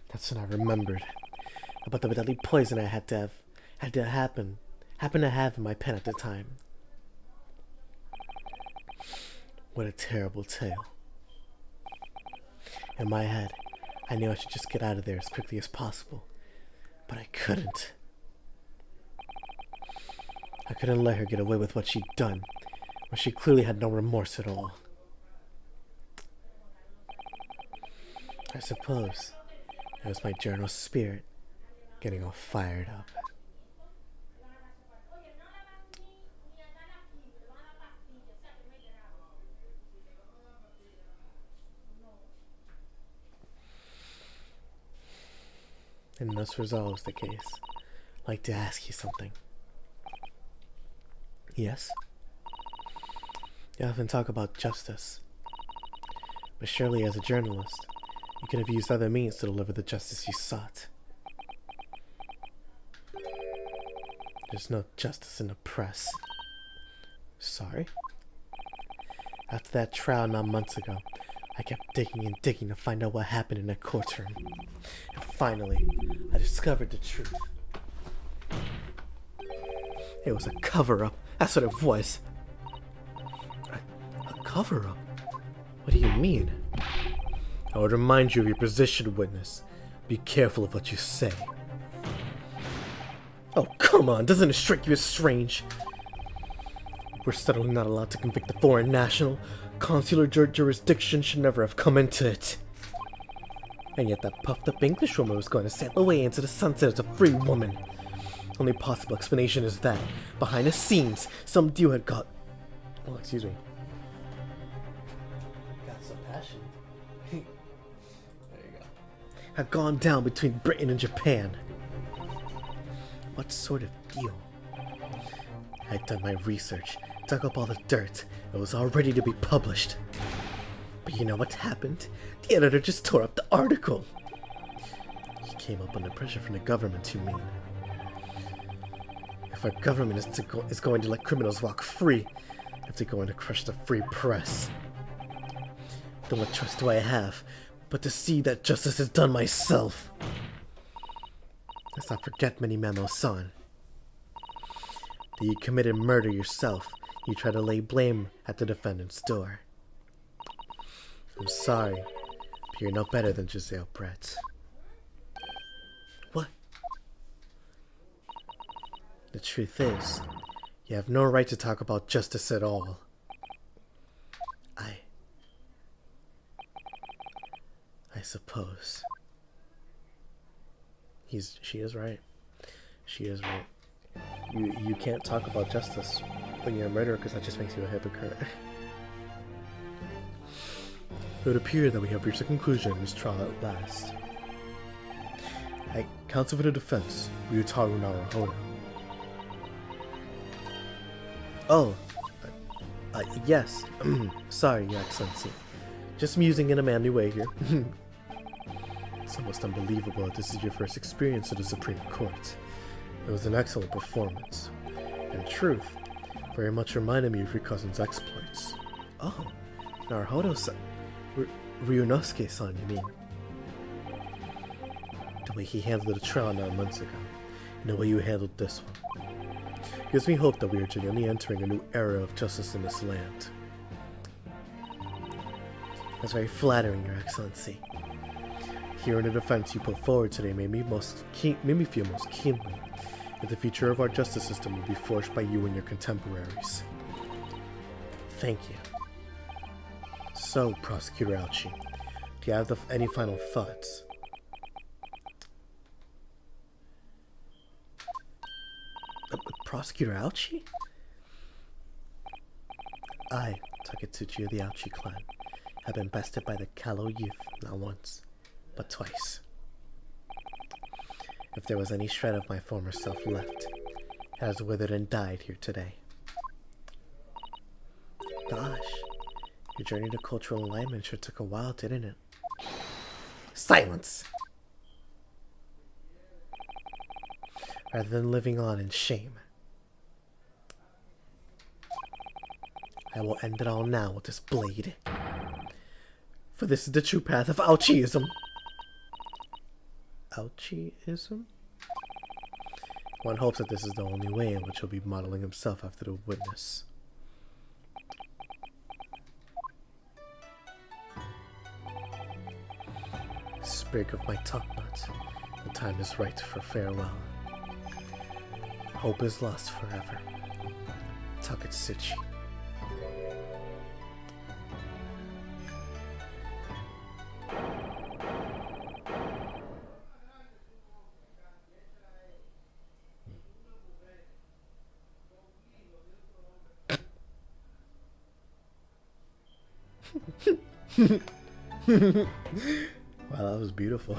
That's when I remembered about the deadly poison I had to happen to have in my pen at the time. What a terrible tale. In my head, I knew I should just get out of there as quickly as possible, but I couldn't. I couldn't let her get away with what she'd done, when she clearly had no remorse at all. I suppose it was my journal spirit getting all fired up. And this resolves the case. I'd like to ask you something. Yes? You often talk about justice. But surely as a journalist, you could have used other means to deliver the justice you sought. There's no justice in the press. Sorry? After that trial 9 months ago, I kept digging and digging to find out what happened in that courtroom. And finally, I discovered the truth. It was a cover-up. That's what it was. A cover-up? What do you mean? I would remind you of your position, witness. Be careful of what you say. Oh, come on. Doesn't it strike you as strange? We're suddenly not allowed to convict a foreign national. Consular jurisdiction should never have come into it. And yet that puffed-up Englishwoman was going to sail away into the sunset as a free woman. Only possible explanation is that, behind the scenes, some deal had got... Oh, excuse me. Got some passion. There you go. Had gone down between Britain and Japan. What sort of deal? I'd done my research, dug up all the dirt. It was all ready to be published. But you know what happened? The editor just tore up the article. He came up under pressure from the government, you mean? If our government is going to let criminals walk free, if they're going to crush the free press, then what choice do I have but to see that justice is done myself? Let's not forget, Minimamo-san, that you committed murder yourself. You try to lay blame at the defendant's door. I'm sorry, but you're no better than Giselle Brett. What? The truth is, you have no right to talk about justice at all. I suppose. She is right. She is right. You can't talk about justice when you're a murderer, because that just makes you a hypocrite. It would appear that we have reached a conclusion in this trial at last. Counsel for the defense, Ryutaru Naruhodo. Oh, yes. Sorry, Your Excellency. Just musing in a manly way here. It's almost unbelievable that this is your first experience at the Supreme Court. It was an excellent performance. In truth, very much reminded me of your cousin's exploits. Oh, Naruhodo-san. Ryunosuke-san, you mean? The way he handled the trial 9 months ago, and the way you handled this one, gives me hope that we are genuinely entering a new era of justice in this land. That's very flattering, Your Excellency. Hearing the defense you put forward today made me feel most keenly that the future of our justice system will be forged by you and your contemporaries. Thank you. So, Prosecutor Aochi, do you have any final thoughts? Prosecutor Aochi? I, Taketsuchi of the Aochi clan, have been bested by the callow youth not once, but twice. If there was any shred of my former self left, it has withered and died here today. Gosh, your journey to cultural alignment sure took a while, didn't it? Silence! Rather than living on in shame, I will end it all now with this blade. For this is the true path of Ouchiism. Ouchiism? One hopes that this is the only way in which he'll be modeling himself after the witness. Sprig of my top-knot, the time is right for farewell. Hope is lost forever. Takatsuchi. Wow, that was beautiful.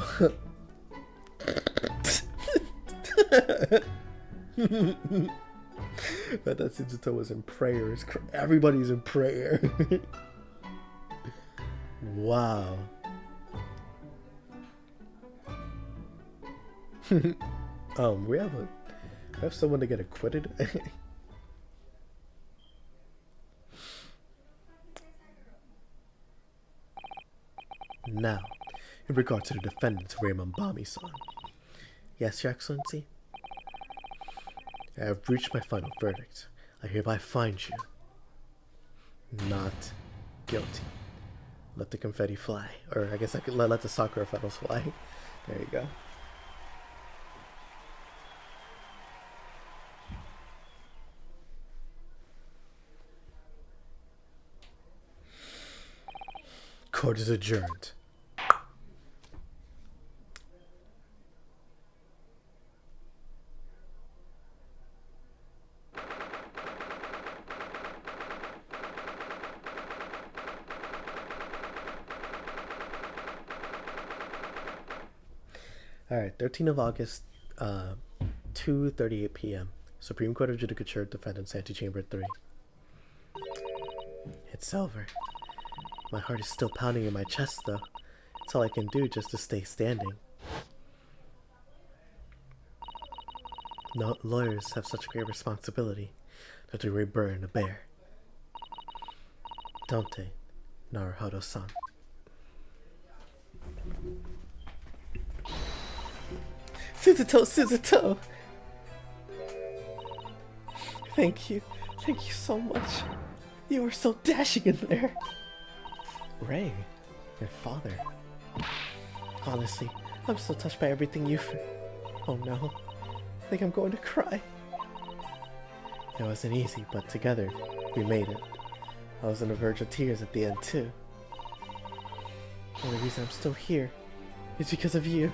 But that Susato was in prayers. Everybody's in prayer. Wow. We have someone to get acquitted. Now, in regard to the defendant, Raymond Bami-san. Yes, Your Excellency? I have reached my final verdict. I hereby find you not guilty. Let the confetti fly. Or I guess I could let the sakura petals fly. There you go. Court is adjourned. Alright, 13th of August, 2:38 p.m. Supreme Court of Judicature, Defendants, Antechamber 3. It's over. My heart is still pounding in my chest, though. It's all I can do just to stay standing. No, lawyers have such great responsibility that they burn a bear. Don't they, Naruhodo-san? Susato, Susato! Thank you so much. You were so dashing in there. Rei, your father. Honestly, I'm so touched by everything you've... Oh no, I think I'm going to cry. It wasn't easy, but together, we made it. I was on the verge of tears at the end too. The only reason I'm still here is because of you.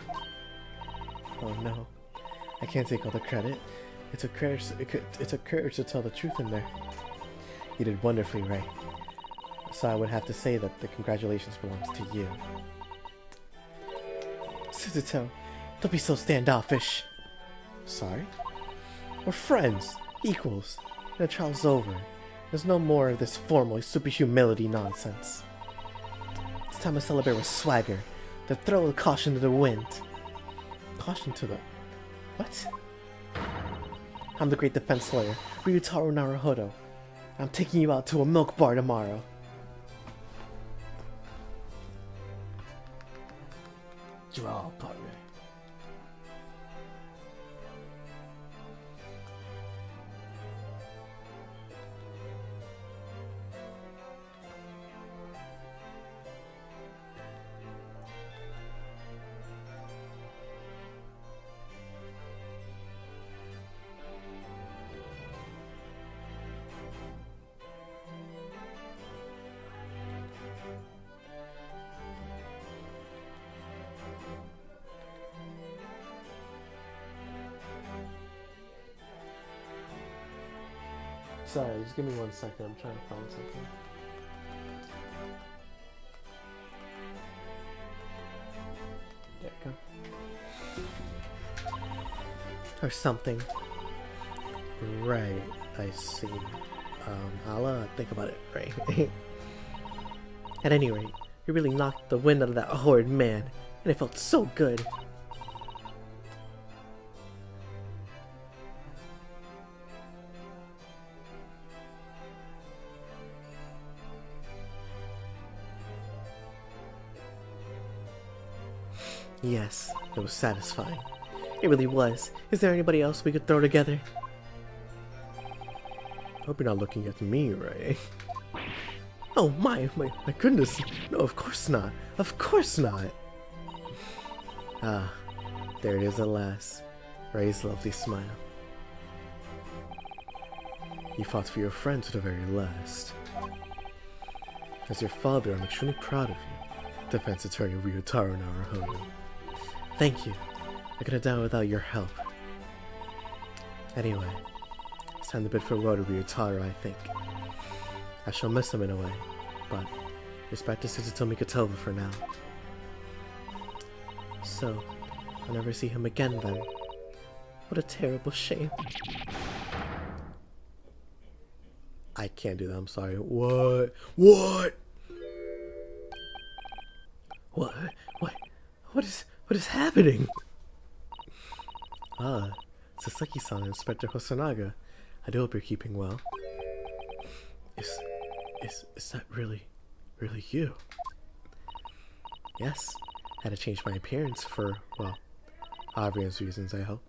Oh no, I can't take all the credit. It took courage to tell the truth in there. You did wonderfully, Rei. So I would have to say that the congratulations belongs to you. Susato, don't be so standoffish. Sorry? We're friends, equals. The trial's over. There's no more of this formal super humility nonsense. It's time to celebrate with swagger, to throw caution to the wind. Caution to the... What? I'm the great defense lawyer, Ryutaro Naruhodo. I'm taking you out to a milk bar tomorrow. Draw, partner. Sorry, just give me 1 second. I'm trying to find something. There you go. Or something. Right, I see. I'll think about it, right? At any rate, you really knocked the wind out of that horrid man, and it felt so good. Yes, it was satisfying. It really was. Is there anybody else we could throw together? Hope you're not looking at me, Ray. Oh my goodness. No, of course not. Of course not. Ah, there it is at last. Ray's lovely smile. You fought for your friend to the very last. As your father, I'm extremely proud of you, Defense Attorney Ryutaro Naruhodo. Thank you. I could have done it without your help. Anyway, it's time to bid farewell to Ryutaro, I think. I shall miss him in a way, but respect to Susato Mikitova for now. So, I'll never see him again then. What a terrible shame. I can't do that, I'm sorry. What? What? What is happening? Ah, Sasaki-san and Inspector Hosonaga. I do hope you're keeping well. Is that really you? Yes, I had to change my appearance for, well, obvious reasons, I hope.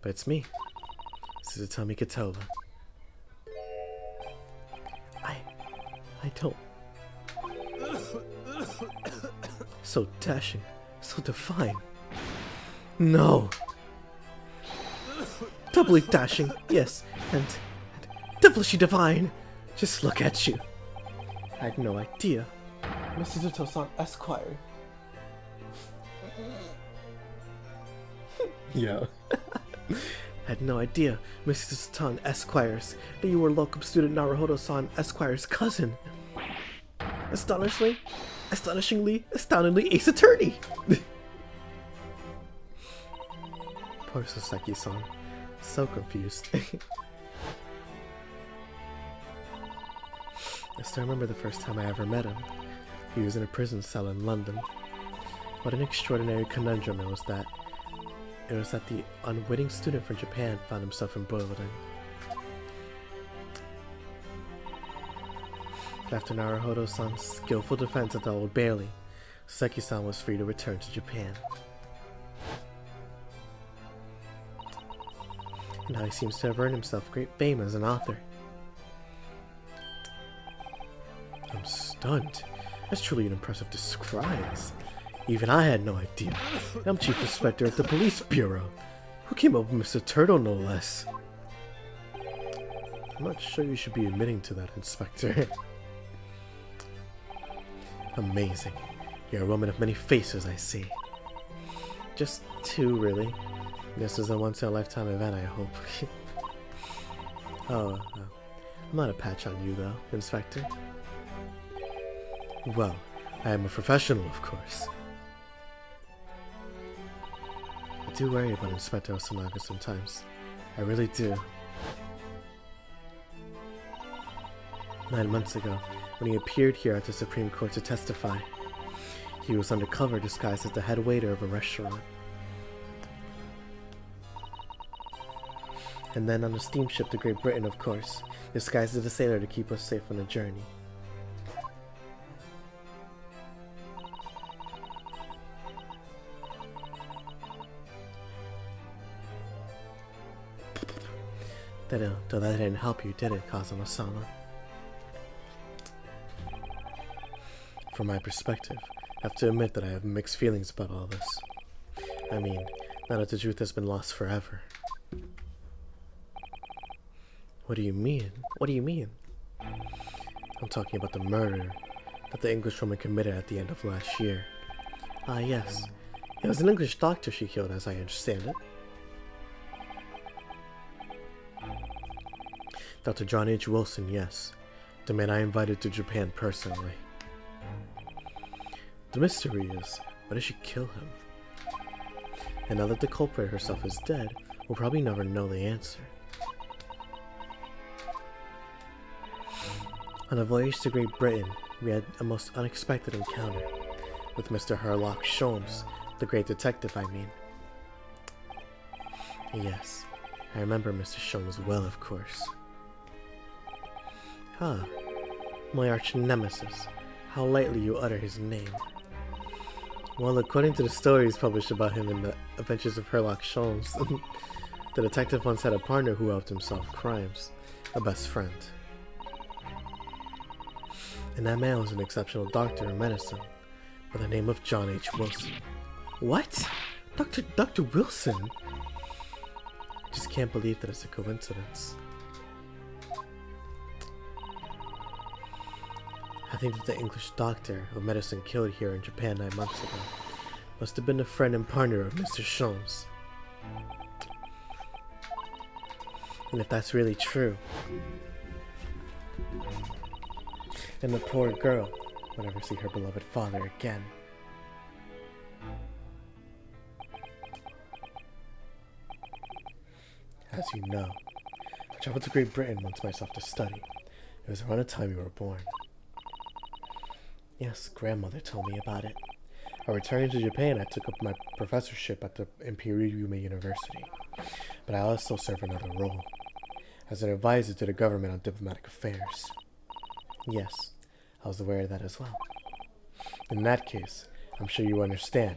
But it's me, Susato Mikitova. I don't... So dashing, so divine. No! Doubly dashing, yes, and devilishly divine. Just look at you. I had no idea. Mr. Susato-san, Esquire. Yo. Had no idea, Mr. Susato Esquires, that you were locum student Naruhodo-san Esquire's cousin. Astoundingly Ace Attorney! Poor Sasaki-san. So confused. I still remember the first time I ever met him. He was in a prison cell in London. What an extraordinary conundrum it was that the unwitting student from Japan found himself embroiled in. After Naruhodo-san's skillful defense at the Old Bailey, Sasaki-san was free to return to Japan. And now he seems to have earned himself great fame as an author. I'm stunned. That's truly an impressive disguise. Even I had no idea. I'm Chief Inspector at the Police Bureau. Who came up with Mr. Turtle, no less? I'm not sure you should be admitting to that, Inspector. Amazing. You're a woman of many faces, I see. Just two, really. This is a once-in-a-lifetime event, I hope. I'm not a patch on you, though, Inspector. Well, I am a professional, of course. I do worry about Inspector Hosonaga sometimes. I really do. 9 months ago, when he appeared here at the Supreme Court to testify, he was undercover disguised as the head waiter of a restaurant. And then on a steamship to Great Britain, of course, disguised as a sailor to keep us safe on the journey. Though that didn't help you, did it, Kazuma-sama? From my perspective, I have to admit that I have mixed feelings about all this. I mean, now that the truth has been lost forever. What do you mean? What do you mean? I'm talking about the murder that the Englishwoman committed at the end of last year. Ah, yes. It was an English doctor she killed, as I understand it. Dr. John H. Wilson, yes. The man I invited to Japan personally. The mystery is, why did she kill him? And now that the culprit herself is dead, we'll probably never know the answer. On a voyage to Great Britain, we had a most unexpected encounter with Mr. Herlock Sholmes, the great detective, I mean. Yes, I remember Mr. Sholmes well, of course. Ah, my arch nemesis. How lightly you utter his name. Well, according to the stories published about him in the Adventures of Sherlock Holmes, the detective once had a partner who helped him solve crimes, a best friend. And that man was an exceptional doctor in medicine, by the name of John H. Wilson. What? Dr. Wilson? I just can't believe that it's a coincidence. I think that the English doctor of medicine killed here in Japan 9 months ago must have been a friend and partner of Mr. Sholmes. And if that's really true, then the poor girl will never see her beloved father again. As you know, I traveled to Great Britain once myself to study. It was around the time you were born. Yes, grandmother told me about it. On returning to Japan, I took up my professorship at the Imperial University, but I also serve another role, as an advisor to the government on diplomatic affairs. Yes, I was aware of that as well. In that case, I'm sure you understand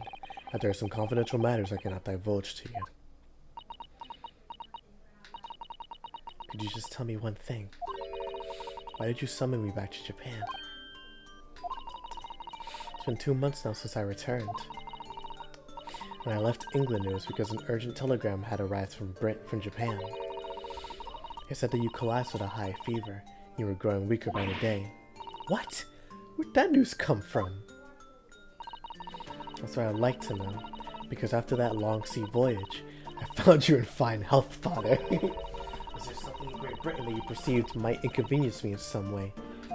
that there are some confidential matters I cannot divulge to you. Could you just tell me one thing? Why did you summon me back to Japan? It's been 2 months now since I returned. When I left England, it was because an urgent telegram had arrived from Japan. It said that you collapsed with a high fever, and you were growing weaker by the day. What? Where'd that news come from? That's what I'd like to know, because after that long sea voyage, I found you in fine health, father. Was there something in Great Britain that you perceived might inconvenience me in some way,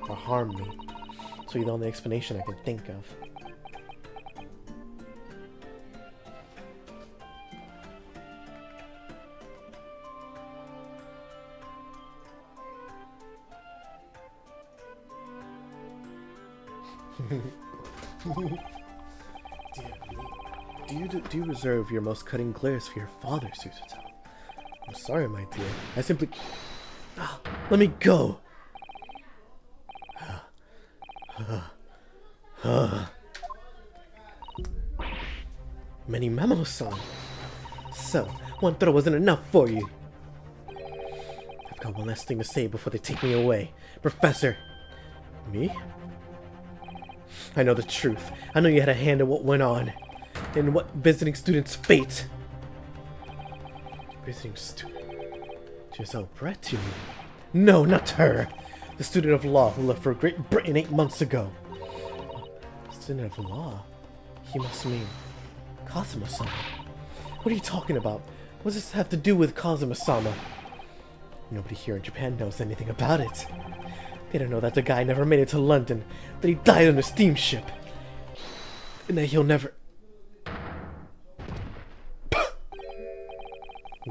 or harm me? So you're the only explanation I can think of. Do you reserve your most cutting glares for your father, Susato? I'm sorry, my dear. I simply... Oh, let me go! Many memo-san. So, one throw wasn't enough for you. I've got one last thing to say before they take me away. Professor! Me? I know the truth. I know you had a hand in what went on. In what visiting student's fate. Visiting student? Giselle Brett, you mean? No, not her! The student of law who left for Great Britain 8 months ago. Student of law? He must mean Kazuma-sama. What are you talking about? What does this have to do with Kazuma-sama? Nobody here in Japan knows anything about it. They don't know that the guy never made it to London, that he died on a steamship, and that he'll never...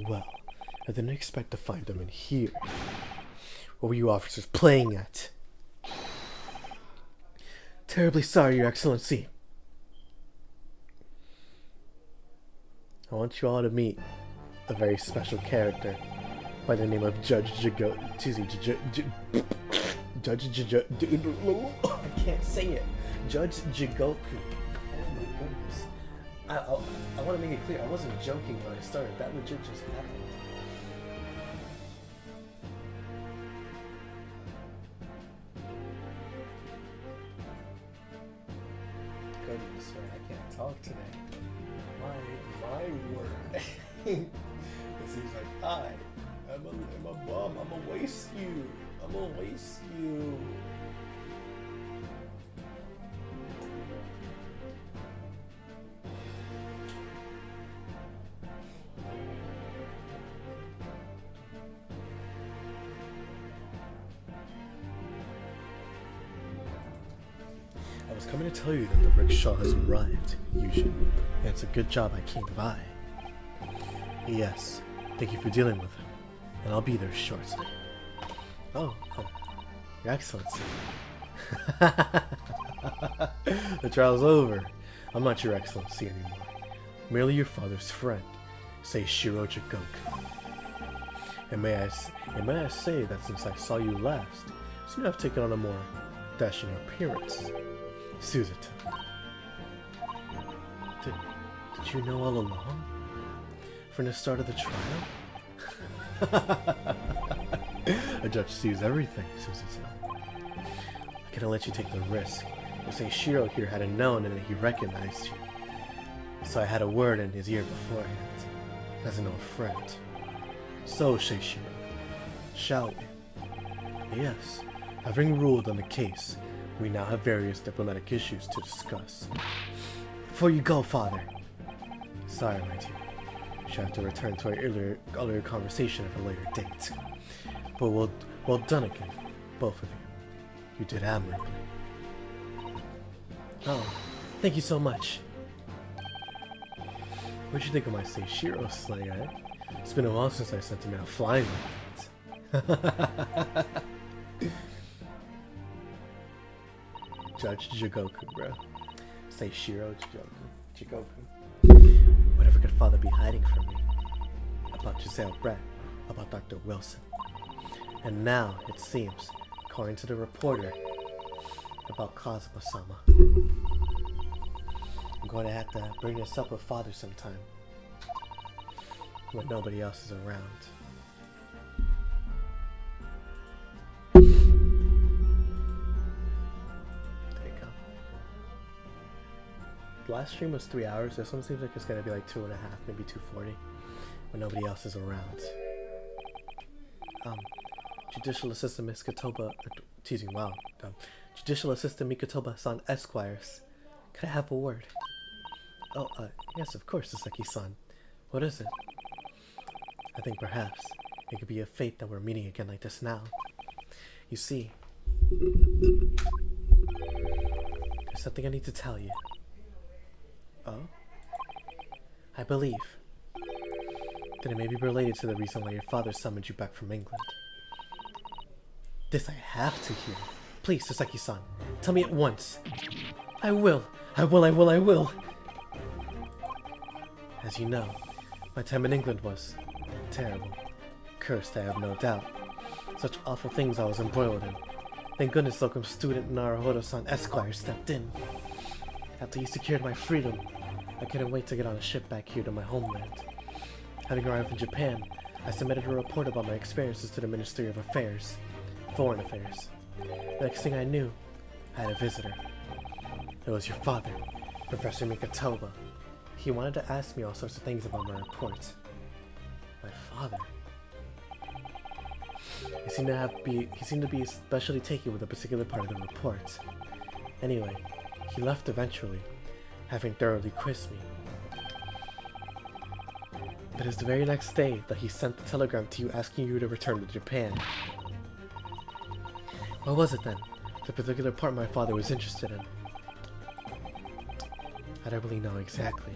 Well, I didn't expect to find him in here. What were you officers playing at? Terribly sorry, Your Excellency. I want you all to meet a very special character by the name of Judge Jigo... I can't say it. Judge Jigoku. Oh my goodness. I want to make it clear, I wasn't joking when I started. That legit just happened. Goodness, man, I can't talk today. My word. He's like, I'm a bum. I'm gonna waste you. I'm gonna waste you. I was coming to tell you that the rickshaw has arrived, Yushin, and it's a good job I came by. Yes, thank you for dealing with him, and I'll be there shortly. Oh, Your Excellency. The trial's over. I'm not Your Excellency anymore. Merely your father's friend, Seishiro Jigoku. And may I say that since I saw you last, you have taken on a more dashing appearance. Susato. Did you know all along? From the start of the trial? A judge sees everything, Susato. I couldn't let you take the risk. You say Shiro here had known and that he recognized you. So I had a word in his ear beforehand, as an old friend. So, Shiro, shall we? Yes, having ruled on the case, we now have various diplomatic issues to discuss. Before you go, Father. Sorry, my dear. We shall have to return to our earlier conversation at a later date. But well done again, both of you. You did admirably. Oh, thank you so much. What'd you think of my Seishiro slang, eh? It's been a while since I sent him out flying like that. Judge Jigoku, bro. Seishiro Jigoku. Whatever could Father be hiding from me? About Giselle Brett, about Dr. Wilson. And now, it seems, according to the reporter, about Kazuma-sama. I'm going to have to bring this up with Father sometime, when nobody else is around. There you go. The last stream was 3 hours. This one seems like it's going to be like 2.5, maybe 2:40, when nobody else is around. Judicial Assistant Mikatoba, Judicial Assistant Mikatoba-san Esquires. Could I have a word? Oh, yes, of course, Sasaki-san. What is it? I think perhaps it could be a fate that we're meeting again like this now. You see, there's something I need to tell you. Oh? I believe that it may be related to the reason why your father summoned you back from England. This I have to hear. Please, Sasaki-san, tell me at once. I will. As you know, my time in England was terrible. Cursed, I have no doubt. Such awful things I was embroiled in. Thank goodness locum student Naruhodo-san Esquire stepped in. After he secured my freedom, I couldn't wait to get on a ship back here to my homeland. Having arrived in Japan, I submitted a report about my experiences to the Ministry of Foreign Affairs. The next thing I knew, I had a visitor. It was your father, Professor Mikatoba. He wanted to ask me all sorts of things about my report. My father? He seemed to be especially taken with a particular part of the report. Anyway, he left eventually, having thoroughly quizzed me. But it was the very next day that he sent the telegram to you asking you to return to Japan. What was it then? The particular part my father was interested in? I don't really know exactly.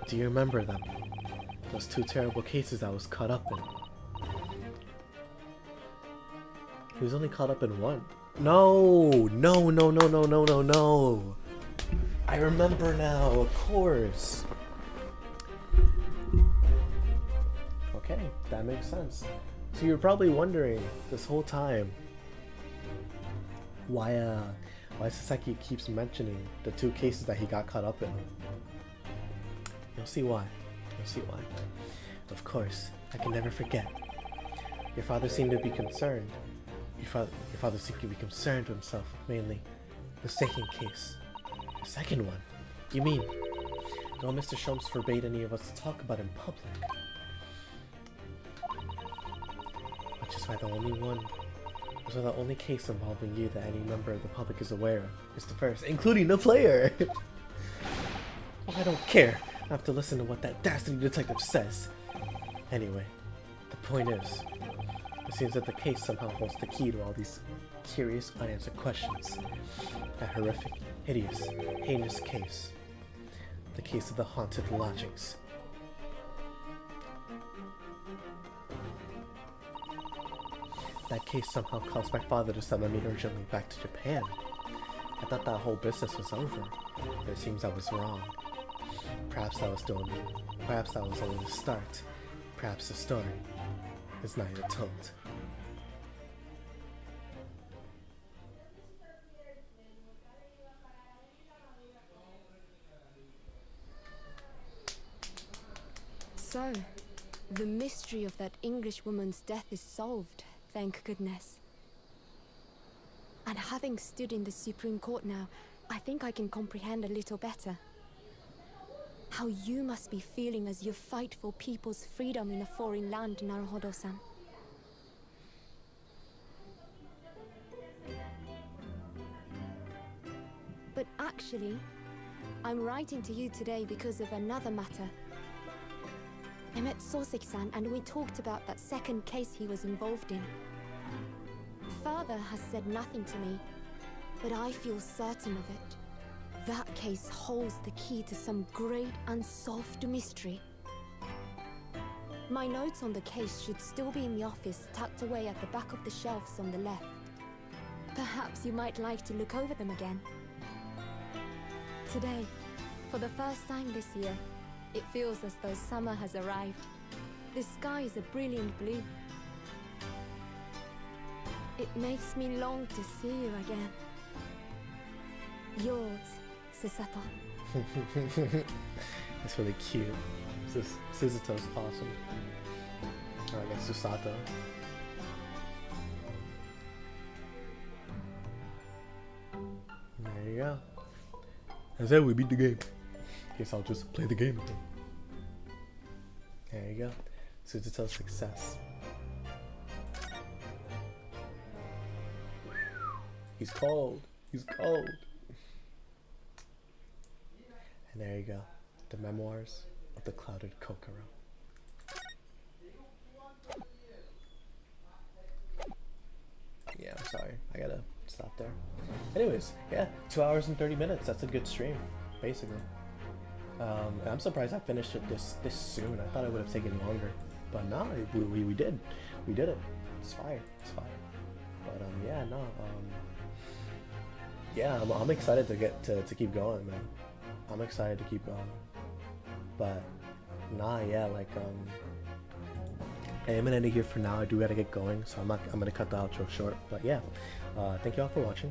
Do you remember them? Those 2 terrible cases I was caught up in. He was only caught up in one. No! I remember now, of course. Okay, that makes sense. So you're probably wondering this whole time why Sasaki keeps mentioning the 2 cases that he got caught up in. You'll see why. Of course, I can never forget. Your father seemed to be concerned. Your father seemed to be concerned with himself, mainly the second case. The second one? You mean? Though Mr. Sholmes forbade any of us to talk about in public. Which is why the only case involving you that any member of the public is aware of is the first, including the player! Well, I don't care. I have to listen to what that dastardly detective says. Anyway, the point is, it seems that the case somehow holds the key to all these curious, unanswered questions. That horrific, hideous, heinous case. The case of the haunted lodgings. That case somehow caused my father to summon me urgently back to Japan. I thought that whole business was over, but it seems I was wrong. Perhaps that was only the start. Perhaps the story is not yet told. So, the mystery of that English woman's death is solved, thank goodness. And having stood in the Supreme Court now, I think I can comprehend a little better. How you must be feeling as you fight for people's freedom in a foreign land, Naruhodo-san. But actually, I'm writing to you today because of another matter. I met Soseki-san and we talked about that second case he was involved in. Father has said nothing to me, but I feel certain of it. That case holds the key to some great unsolved mystery. My notes on the case should still be in the office, tucked away at the back of the shelves on the left. Perhaps you might like to look over them again. Today, for the first time this year, it feels as though summer has arrived. The sky is a brilliant blue. It makes me long to see you again. Yours, Susato. That's really cute. Susato's awesome. Or I guess Susato. There you go. I said we beat the game. Guess I'll just play the game again. There you go. Susato's success. He's cold. He's cold. And there you go. The memoirs of the clouded Kokoro. Yeah, I'm sorry. I gotta stop there. Anyways, yeah, 2 hours and 30 minutes. That's a good stream, basically. I'm surprised I finished it this soon. I thought it would have taken longer, but no, we did. We did it. It's fire. It's fire. But yeah, no. Yeah, I'm excited to get to keep going, man. I'm excited to keep going. But nah, yeah, like I am gonna end it here for now. I do gotta get going, so I'm gonna cut the outro short. But yeah, thank you all for watching.